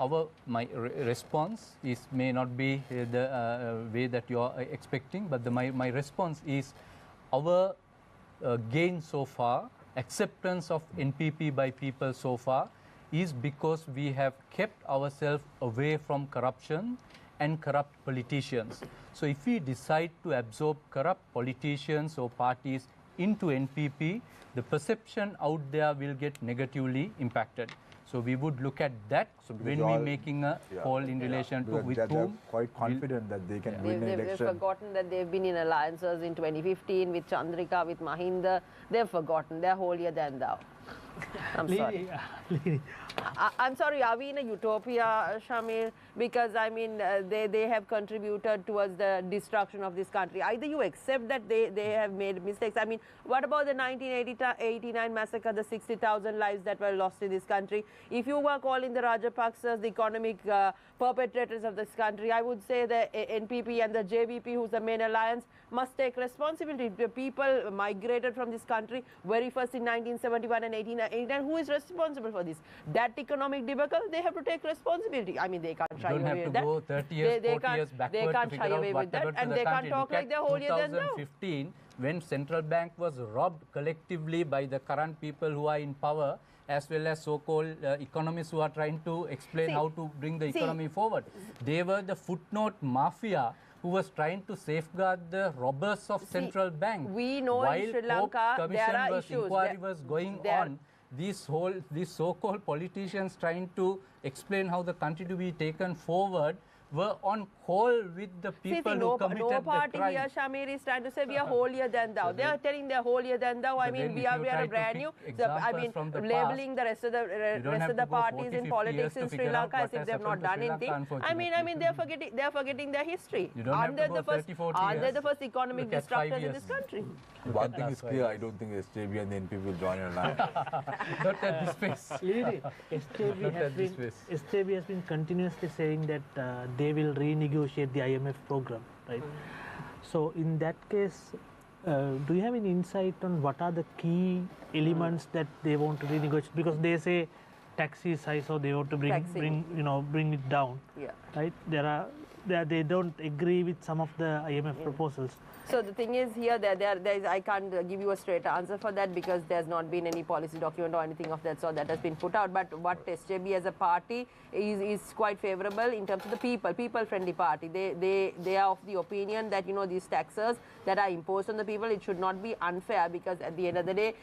[SPEAKER 3] my response may not be the way that you are expecting, but my response is our gain so far, acceptance of NPP by people so far, is because we have kept ourselves away from corruption and corrupt politicians. So if we decide to absorb corrupt politicians or parties into NPP, the perception out there will get negatively impacted. So we would look at that when we're making a call in relation to with
[SPEAKER 1] they're
[SPEAKER 3] whom.
[SPEAKER 1] quite confident that they can win the
[SPEAKER 2] They've
[SPEAKER 1] election.
[SPEAKER 2] forgotten that they've been in alliances in 2015 with Chandrika, with Mahinda. They've forgotten. They're holier than thou. I'm sorry. I'm sorry, are we in a utopia, Shamir? Because, I mean, they have contributed towards the destruction of this country. Either you accept that they have made mistakes. I mean, what about the 1989 massacre, the 60,000 lives that were lost in this country? If you were calling the Rajapaksas the economic perpetrators of this country, I would say the NPP and the JVP, who's the main alliance, must take responsibility. The people migrated from this country very first in 1971 and 1889. Who is responsible for this? That economic debacle, they have to take responsibility. I mean, they can't shy away with that.
[SPEAKER 3] Go 30 years, 40 years backward
[SPEAKER 2] they can't
[SPEAKER 3] to
[SPEAKER 2] shy
[SPEAKER 3] figure out
[SPEAKER 2] away with that,
[SPEAKER 3] whatever to
[SPEAKER 2] and
[SPEAKER 3] the
[SPEAKER 2] they can't
[SPEAKER 3] country.
[SPEAKER 2] talk
[SPEAKER 3] Look
[SPEAKER 2] like
[SPEAKER 3] at
[SPEAKER 2] they're holier than thou.
[SPEAKER 3] 2015, when central bank was robbed collectively by the current people who are in power, as well as so-called economists who are trying to explain how to bring the economy forward. They were the footnote mafia who was trying to safeguard the robbers of central bank.
[SPEAKER 2] We know
[SPEAKER 3] while
[SPEAKER 2] in Sri Lanka
[SPEAKER 3] Pope
[SPEAKER 2] there are
[SPEAKER 3] Commission
[SPEAKER 2] issues.
[SPEAKER 3] inquiry was going on, these so-called politicians trying to explain how the country to be taken forward were on call with the people who committed
[SPEAKER 2] no party
[SPEAKER 3] the crime.
[SPEAKER 2] here, Shamir, is trying to say we are holier than thou. They are telling they are holier than thou. I mean, we are a brand new. I mean, labeling the rest of the parties in politics in Sri Lanka as if they have not done anything. I mean, they are forgetting their history. Aren't they the first economic disruptors in this country?
[SPEAKER 1] One thing is clear, I don't think SJB and the NPP will join an alliance.
[SPEAKER 3] Not at this pace.
[SPEAKER 6] SJB has been continuously saying that they will renegotiate the IMF program, right? So in that case, do you have any insight on what are the key elements that they want to renegotiate? Because they say tax is high, so they want to bring it down.
[SPEAKER 2] Yeah.
[SPEAKER 6] Right? They don't agree with some of the IMF proposals.
[SPEAKER 2] So the thing is here, I can't give you a straight answer for that because there's not been any policy document or anything of that sort that has been put out. But what SJB as a party is quite favorable in terms of the people-friendly party. They are of the opinion that, these taxes that are imposed on the people, it should not be unfair because at the end of the day,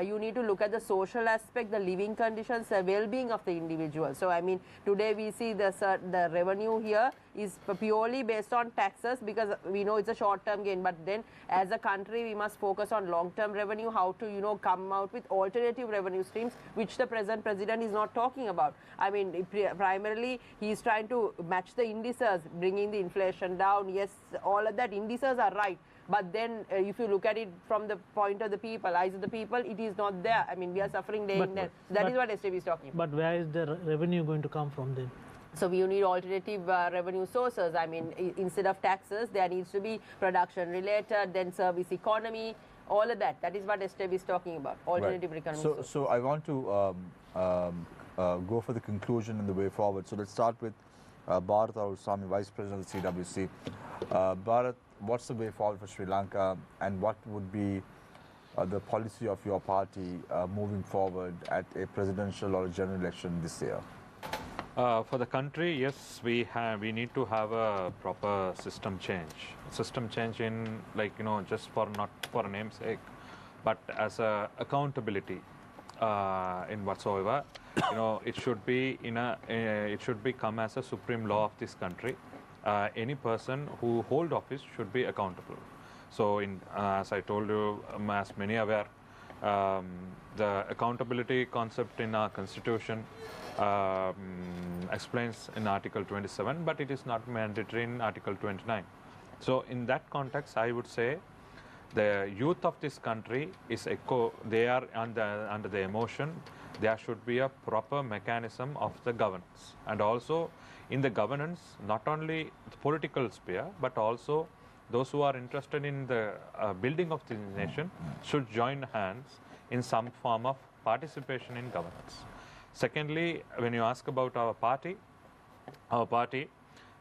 [SPEAKER 2] you need to look at the social aspect, the living conditions, the well-being of the individual. So, I mean, today we see the revenue here is purely based on taxes because we know it's a short-term gain. But then as a country, we must focus on long-term revenue, how to, come out with alternative revenue streams, which the present president is not talking about. I mean, primarily, he is trying to match the indices, bringing the inflation down. Yes, all of that, indices are right. But then if you look at it from the point of the people, eyes of the people, it is not there. I mean, we are suffering day in day. That is what SJB is talking about.
[SPEAKER 6] But where is the revenue going to come from then?
[SPEAKER 2] So we need alternative revenue sources. I mean, instead of taxes, there needs to be production related, then service economy, all of that. That is what SJB is talking about, alternative economy sources.
[SPEAKER 1] So I want to go for the conclusion and the way forward. So let's start with Bharat Arulsamy, Vice President of the CWC. Bharat, what's the way forward for Sri Lanka and what would be the policy of your party moving forward at a presidential or a general election this year?
[SPEAKER 5] For the country, yes, we need to have a proper system change. System change in just not for a name's sake, but as a accountability in whatsoever. It should be it should become as a supreme law of this country any person who hold office should be accountable. So as I told you, as many are aware, the accountability concept in our constitution explains in Article 27, but it is not mandatory in Article 29. So in that context, I would say the youth of this country is they are under the emotion. There should be a proper mechanism of the governance, and also in the governance, not only the political sphere, but also those who are interested in the building of the nation should join hands in some form of participation in governance. Secondly, when you ask about our party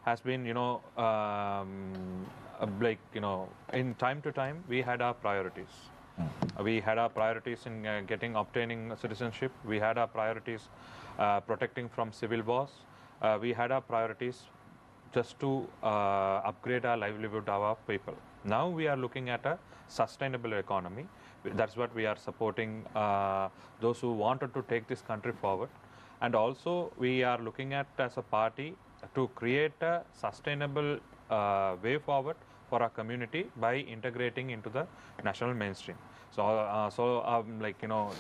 [SPEAKER 5] has been, in time to time, we had our priorities. We had our priorities in obtaining citizenship. We had our priorities protecting from civil wars. We had our priorities just to upgrade our livelihood of our people. Now we are looking at a sustainable economy. That's what we are supporting those who wanted to take this country forward. And also we are looking at as a party to create a sustainable way forward for our community by integrating into the national mainstream. So,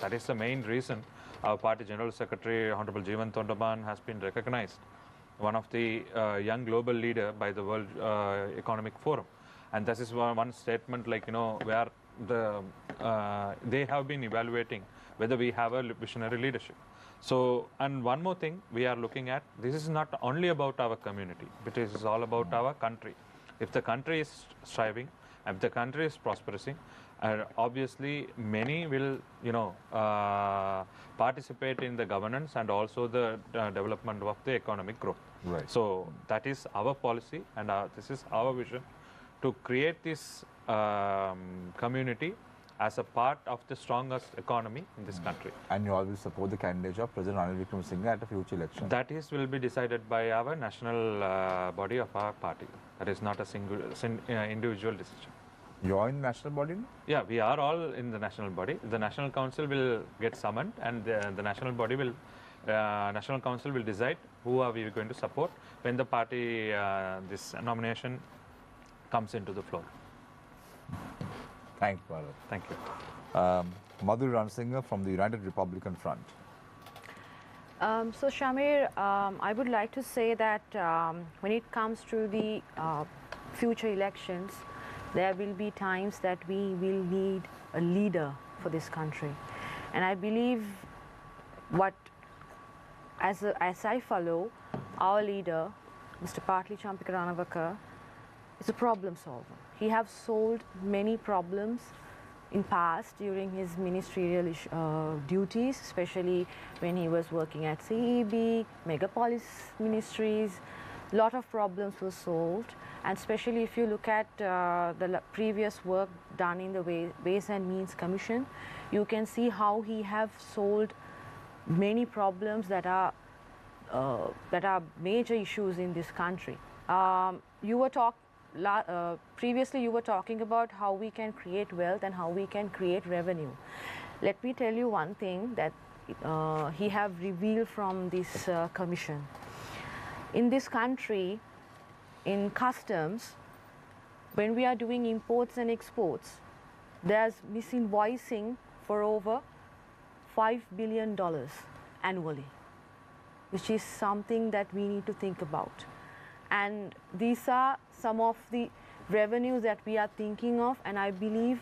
[SPEAKER 5] that is the main reason our party General Secretary Honorable Jeevan Thondaman has been recognized one of the young global leader by the World Economic Forum. And this is one statement where they have been evaluating whether we have a visionary leadership. So, and one more thing we are looking at, this is not only about our community, but it is all about our country. If the country is striving, if the country is prospering, obviously many will, participate in the governance and also the development of the economic growth.
[SPEAKER 1] Right.
[SPEAKER 5] So that is our policy, and this is our vision to create this community as a part of the strongest economy in this country.
[SPEAKER 1] And you always support the candidature of President Ranil Wickremesinghe at a future election?
[SPEAKER 5] That will be decided by our national body of our party. That is not a single individual decision.
[SPEAKER 1] You are in the national body now?
[SPEAKER 5] Yeah, we are all in the national body. The National Council will get summoned, and the national body will, National Council will decide who are we going to support when the party, this nomination comes into the floor.
[SPEAKER 1] Thank you, Bharat.
[SPEAKER 5] Thank you.
[SPEAKER 1] Madhuri Ranasinghe from the United Republican Front.
[SPEAKER 4] So Shamir, I would like to say that when it comes to the future elections, there will be times that we will need a leader for this country. And I believe as I follow, our leader, Mr. Partli Champika Ranawaka, is a problem solver. He has solved many problems in past during his ministerial duties, especially when he was working at CEB, megapolis ministries. A lot of problems were solved, and especially if you look at the previous work done in the Ways and Means Commission, you can see how he have solved many problems that are major issues in this country. Previously you were talking about how we can create wealth and how we can create revenue. Let me tell you one thing that he have revealed from this commission. In this country, in customs, when we are doing imports and exports, there's misinvoicing for over $5 billion annually, which is something that we need to think about. And these are some of the revenues that we are thinking of, and I believe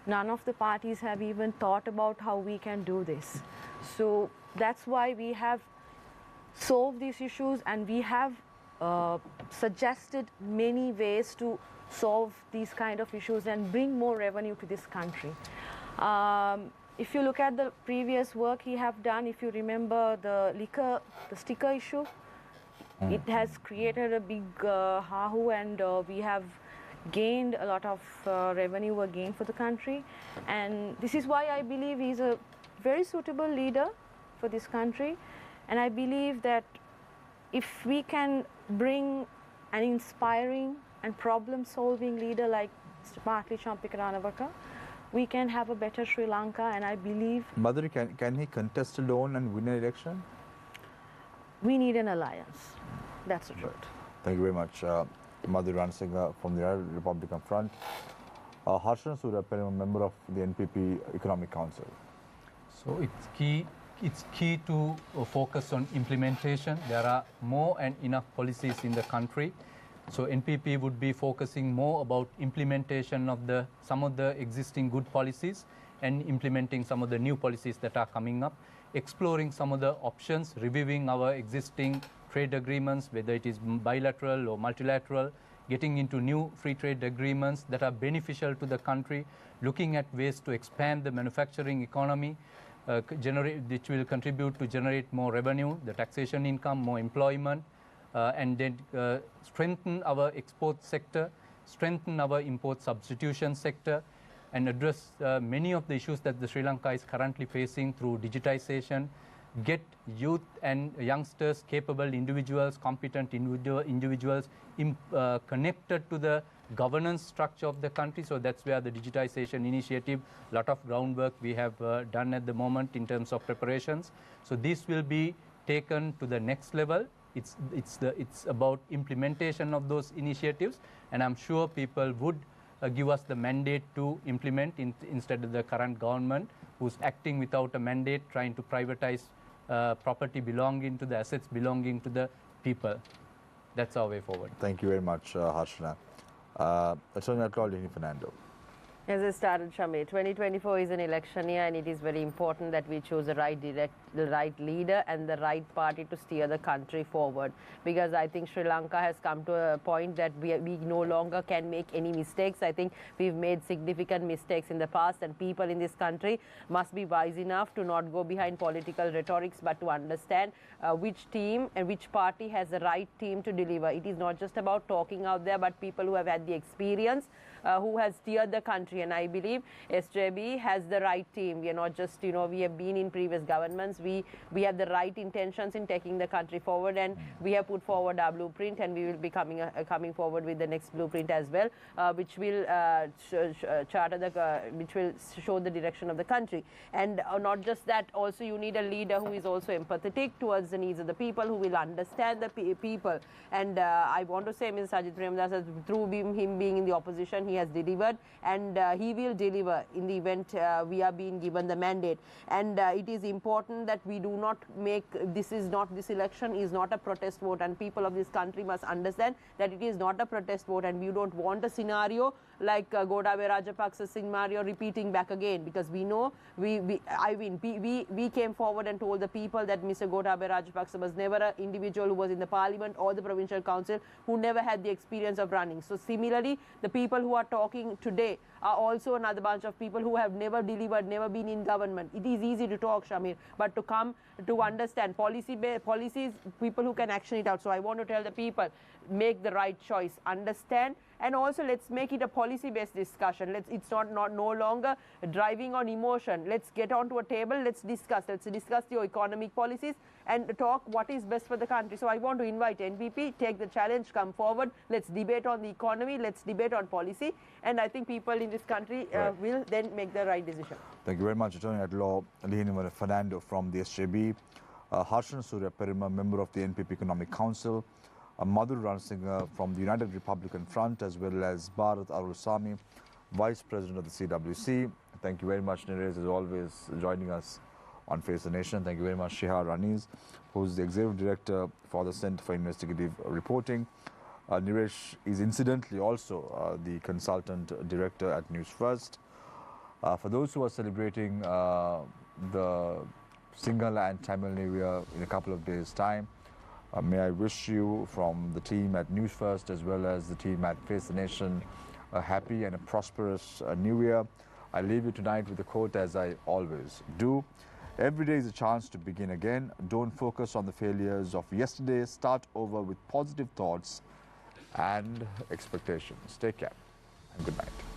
[SPEAKER 4] none of the parties have even thought about how we can do this. So that's why we have solved these issues, and we have suggested many ways to solve these kind of issues and bring more revenue to this country. If you look at the previous work he have done, if you remember the sticker issue, it has created a big hahoo, and we have gained a lot of revenue again for the country. And this is why I believe he's a very suitable leader for this country. And I believe that if we can bring an inspiring and problem-solving leader like Mr. Partli Champika Ranawaka, we can have a better Sri Lanka, and I believe...
[SPEAKER 1] Madhuri, can he contest alone and win an election?
[SPEAKER 4] We need an alliance. That's the truth.
[SPEAKER 1] Thank you very much. Madhu Ransinga from the United Republican Front. Harshan Surya Perima, member of the NPP Economic Council.
[SPEAKER 3] So it's key to focus on implementation. There are more and enough policies in the country. So NPP would be focusing more about implementation of some of the existing good policies and implementing some of the new policies that are coming up, exploring some of the options, reviewing our existing trade agreements, whether it is bilateral or multilateral, getting into new free trade agreements that are beneficial to the country, looking at ways to expand the manufacturing economy, which will contribute to generate more revenue, the taxation income, more employment, and then strengthen our export sector, strengthen our import substitution sector, and address many of the issues that the Sri Lanka is currently facing through digitization, get youth and youngsters, capable individuals, competent individuals connected to the governance structure of the country. So that's where the digitization initiative, a lot of groundwork we have done at the moment in terms of preparations. So this will be taken to the next level. It's about implementation of those initiatives, and I'm sure people would give us the mandate to implement instead of the current government who's acting without a mandate, trying to privatize property belonging to the assets belonging to the people. That's our way forward.
[SPEAKER 1] Thank you very much, Harshana. Attorney at Law, Lini Fernando.
[SPEAKER 2] As I started, Shamir, 2024 is an election year, and it is very important that we choose the right leader and the right party to steer the country forward. Because I think Sri Lanka has come to a point that we no longer can make any mistakes. I think we've made significant mistakes in the past, and people in this country must be wise enough to not go behind political rhetorics, but to understand which team and which party has the right team to deliver. It is not just about talking out there, but people who have had the experience, who has steered the country. And I believe SJB has the right team. We are not just, we have been in previous governments. We have the right intentions in taking the country forward, and we have put forward our blueprint, and we will be coming forward with the next blueprint as well, which will which will show the direction of the country. And not just that, also you need a leader who is also empathetic towards the needs of the people, who will understand the people. And I want to say, Mr. Sajid Premdas, through him being in the opposition, he has delivered, and he will deliver in the event we are being given the mandate. And it is important that we do not make this election is not a protest vote, and people of this country must understand that it is not a protest vote, and we don't want a scenario like Gotabaya Rajapaksa's scenario repeating back again, because we know we came forward and told the people that Mr. Gotabaya Rajapaksa was never an individual who was in the parliament or the provincial council, who never had the experience of running. So similarly, the people who are talking today are also another bunch of people who have never delivered, never been in government. It is easy to talk, Shamir, but to come to understand policies, people who can action it out. So I want to tell the people, make the right choice, understand, and also let's make it a policy-based discussion. It's not no longer driving on emotion. Let's get onto a table, let's discuss your economic policies and talk what is best for the country. So I want to invite NPP, take the challenge, come forward, let's debate on the economy, let's debate on policy, and I think people in this country will then make the right decision.
[SPEAKER 1] Thank you very much, Attorney at Law Lini Fernando from the SJB, Harshan Surya Perima, member of the NPP Economic Council, Madhu Ransinga from the United Republican Front, as well as Bharat Arulsamy, Vice President of the CWC. Thank you very much, Neeraj, as always, joining us on Face the Nation. Thank you very much, Shihar Raniz, who's the Executive Director for the Centre for Investigative Reporting. Neeraj is incidentally also the Consultant Director at Newsfirst. For those who are celebrating the Sinhala and Tamil New Year in a couple of days' time, may I wish you from the team at Newsfirst as well as the team at Face the Nation a happy and a prosperous New Year. I leave you tonight with a quote, as I always do. Every day is a chance to begin again. Don't focus on the failures of yesterday. Start over with positive thoughts and expectations. Take care and good night.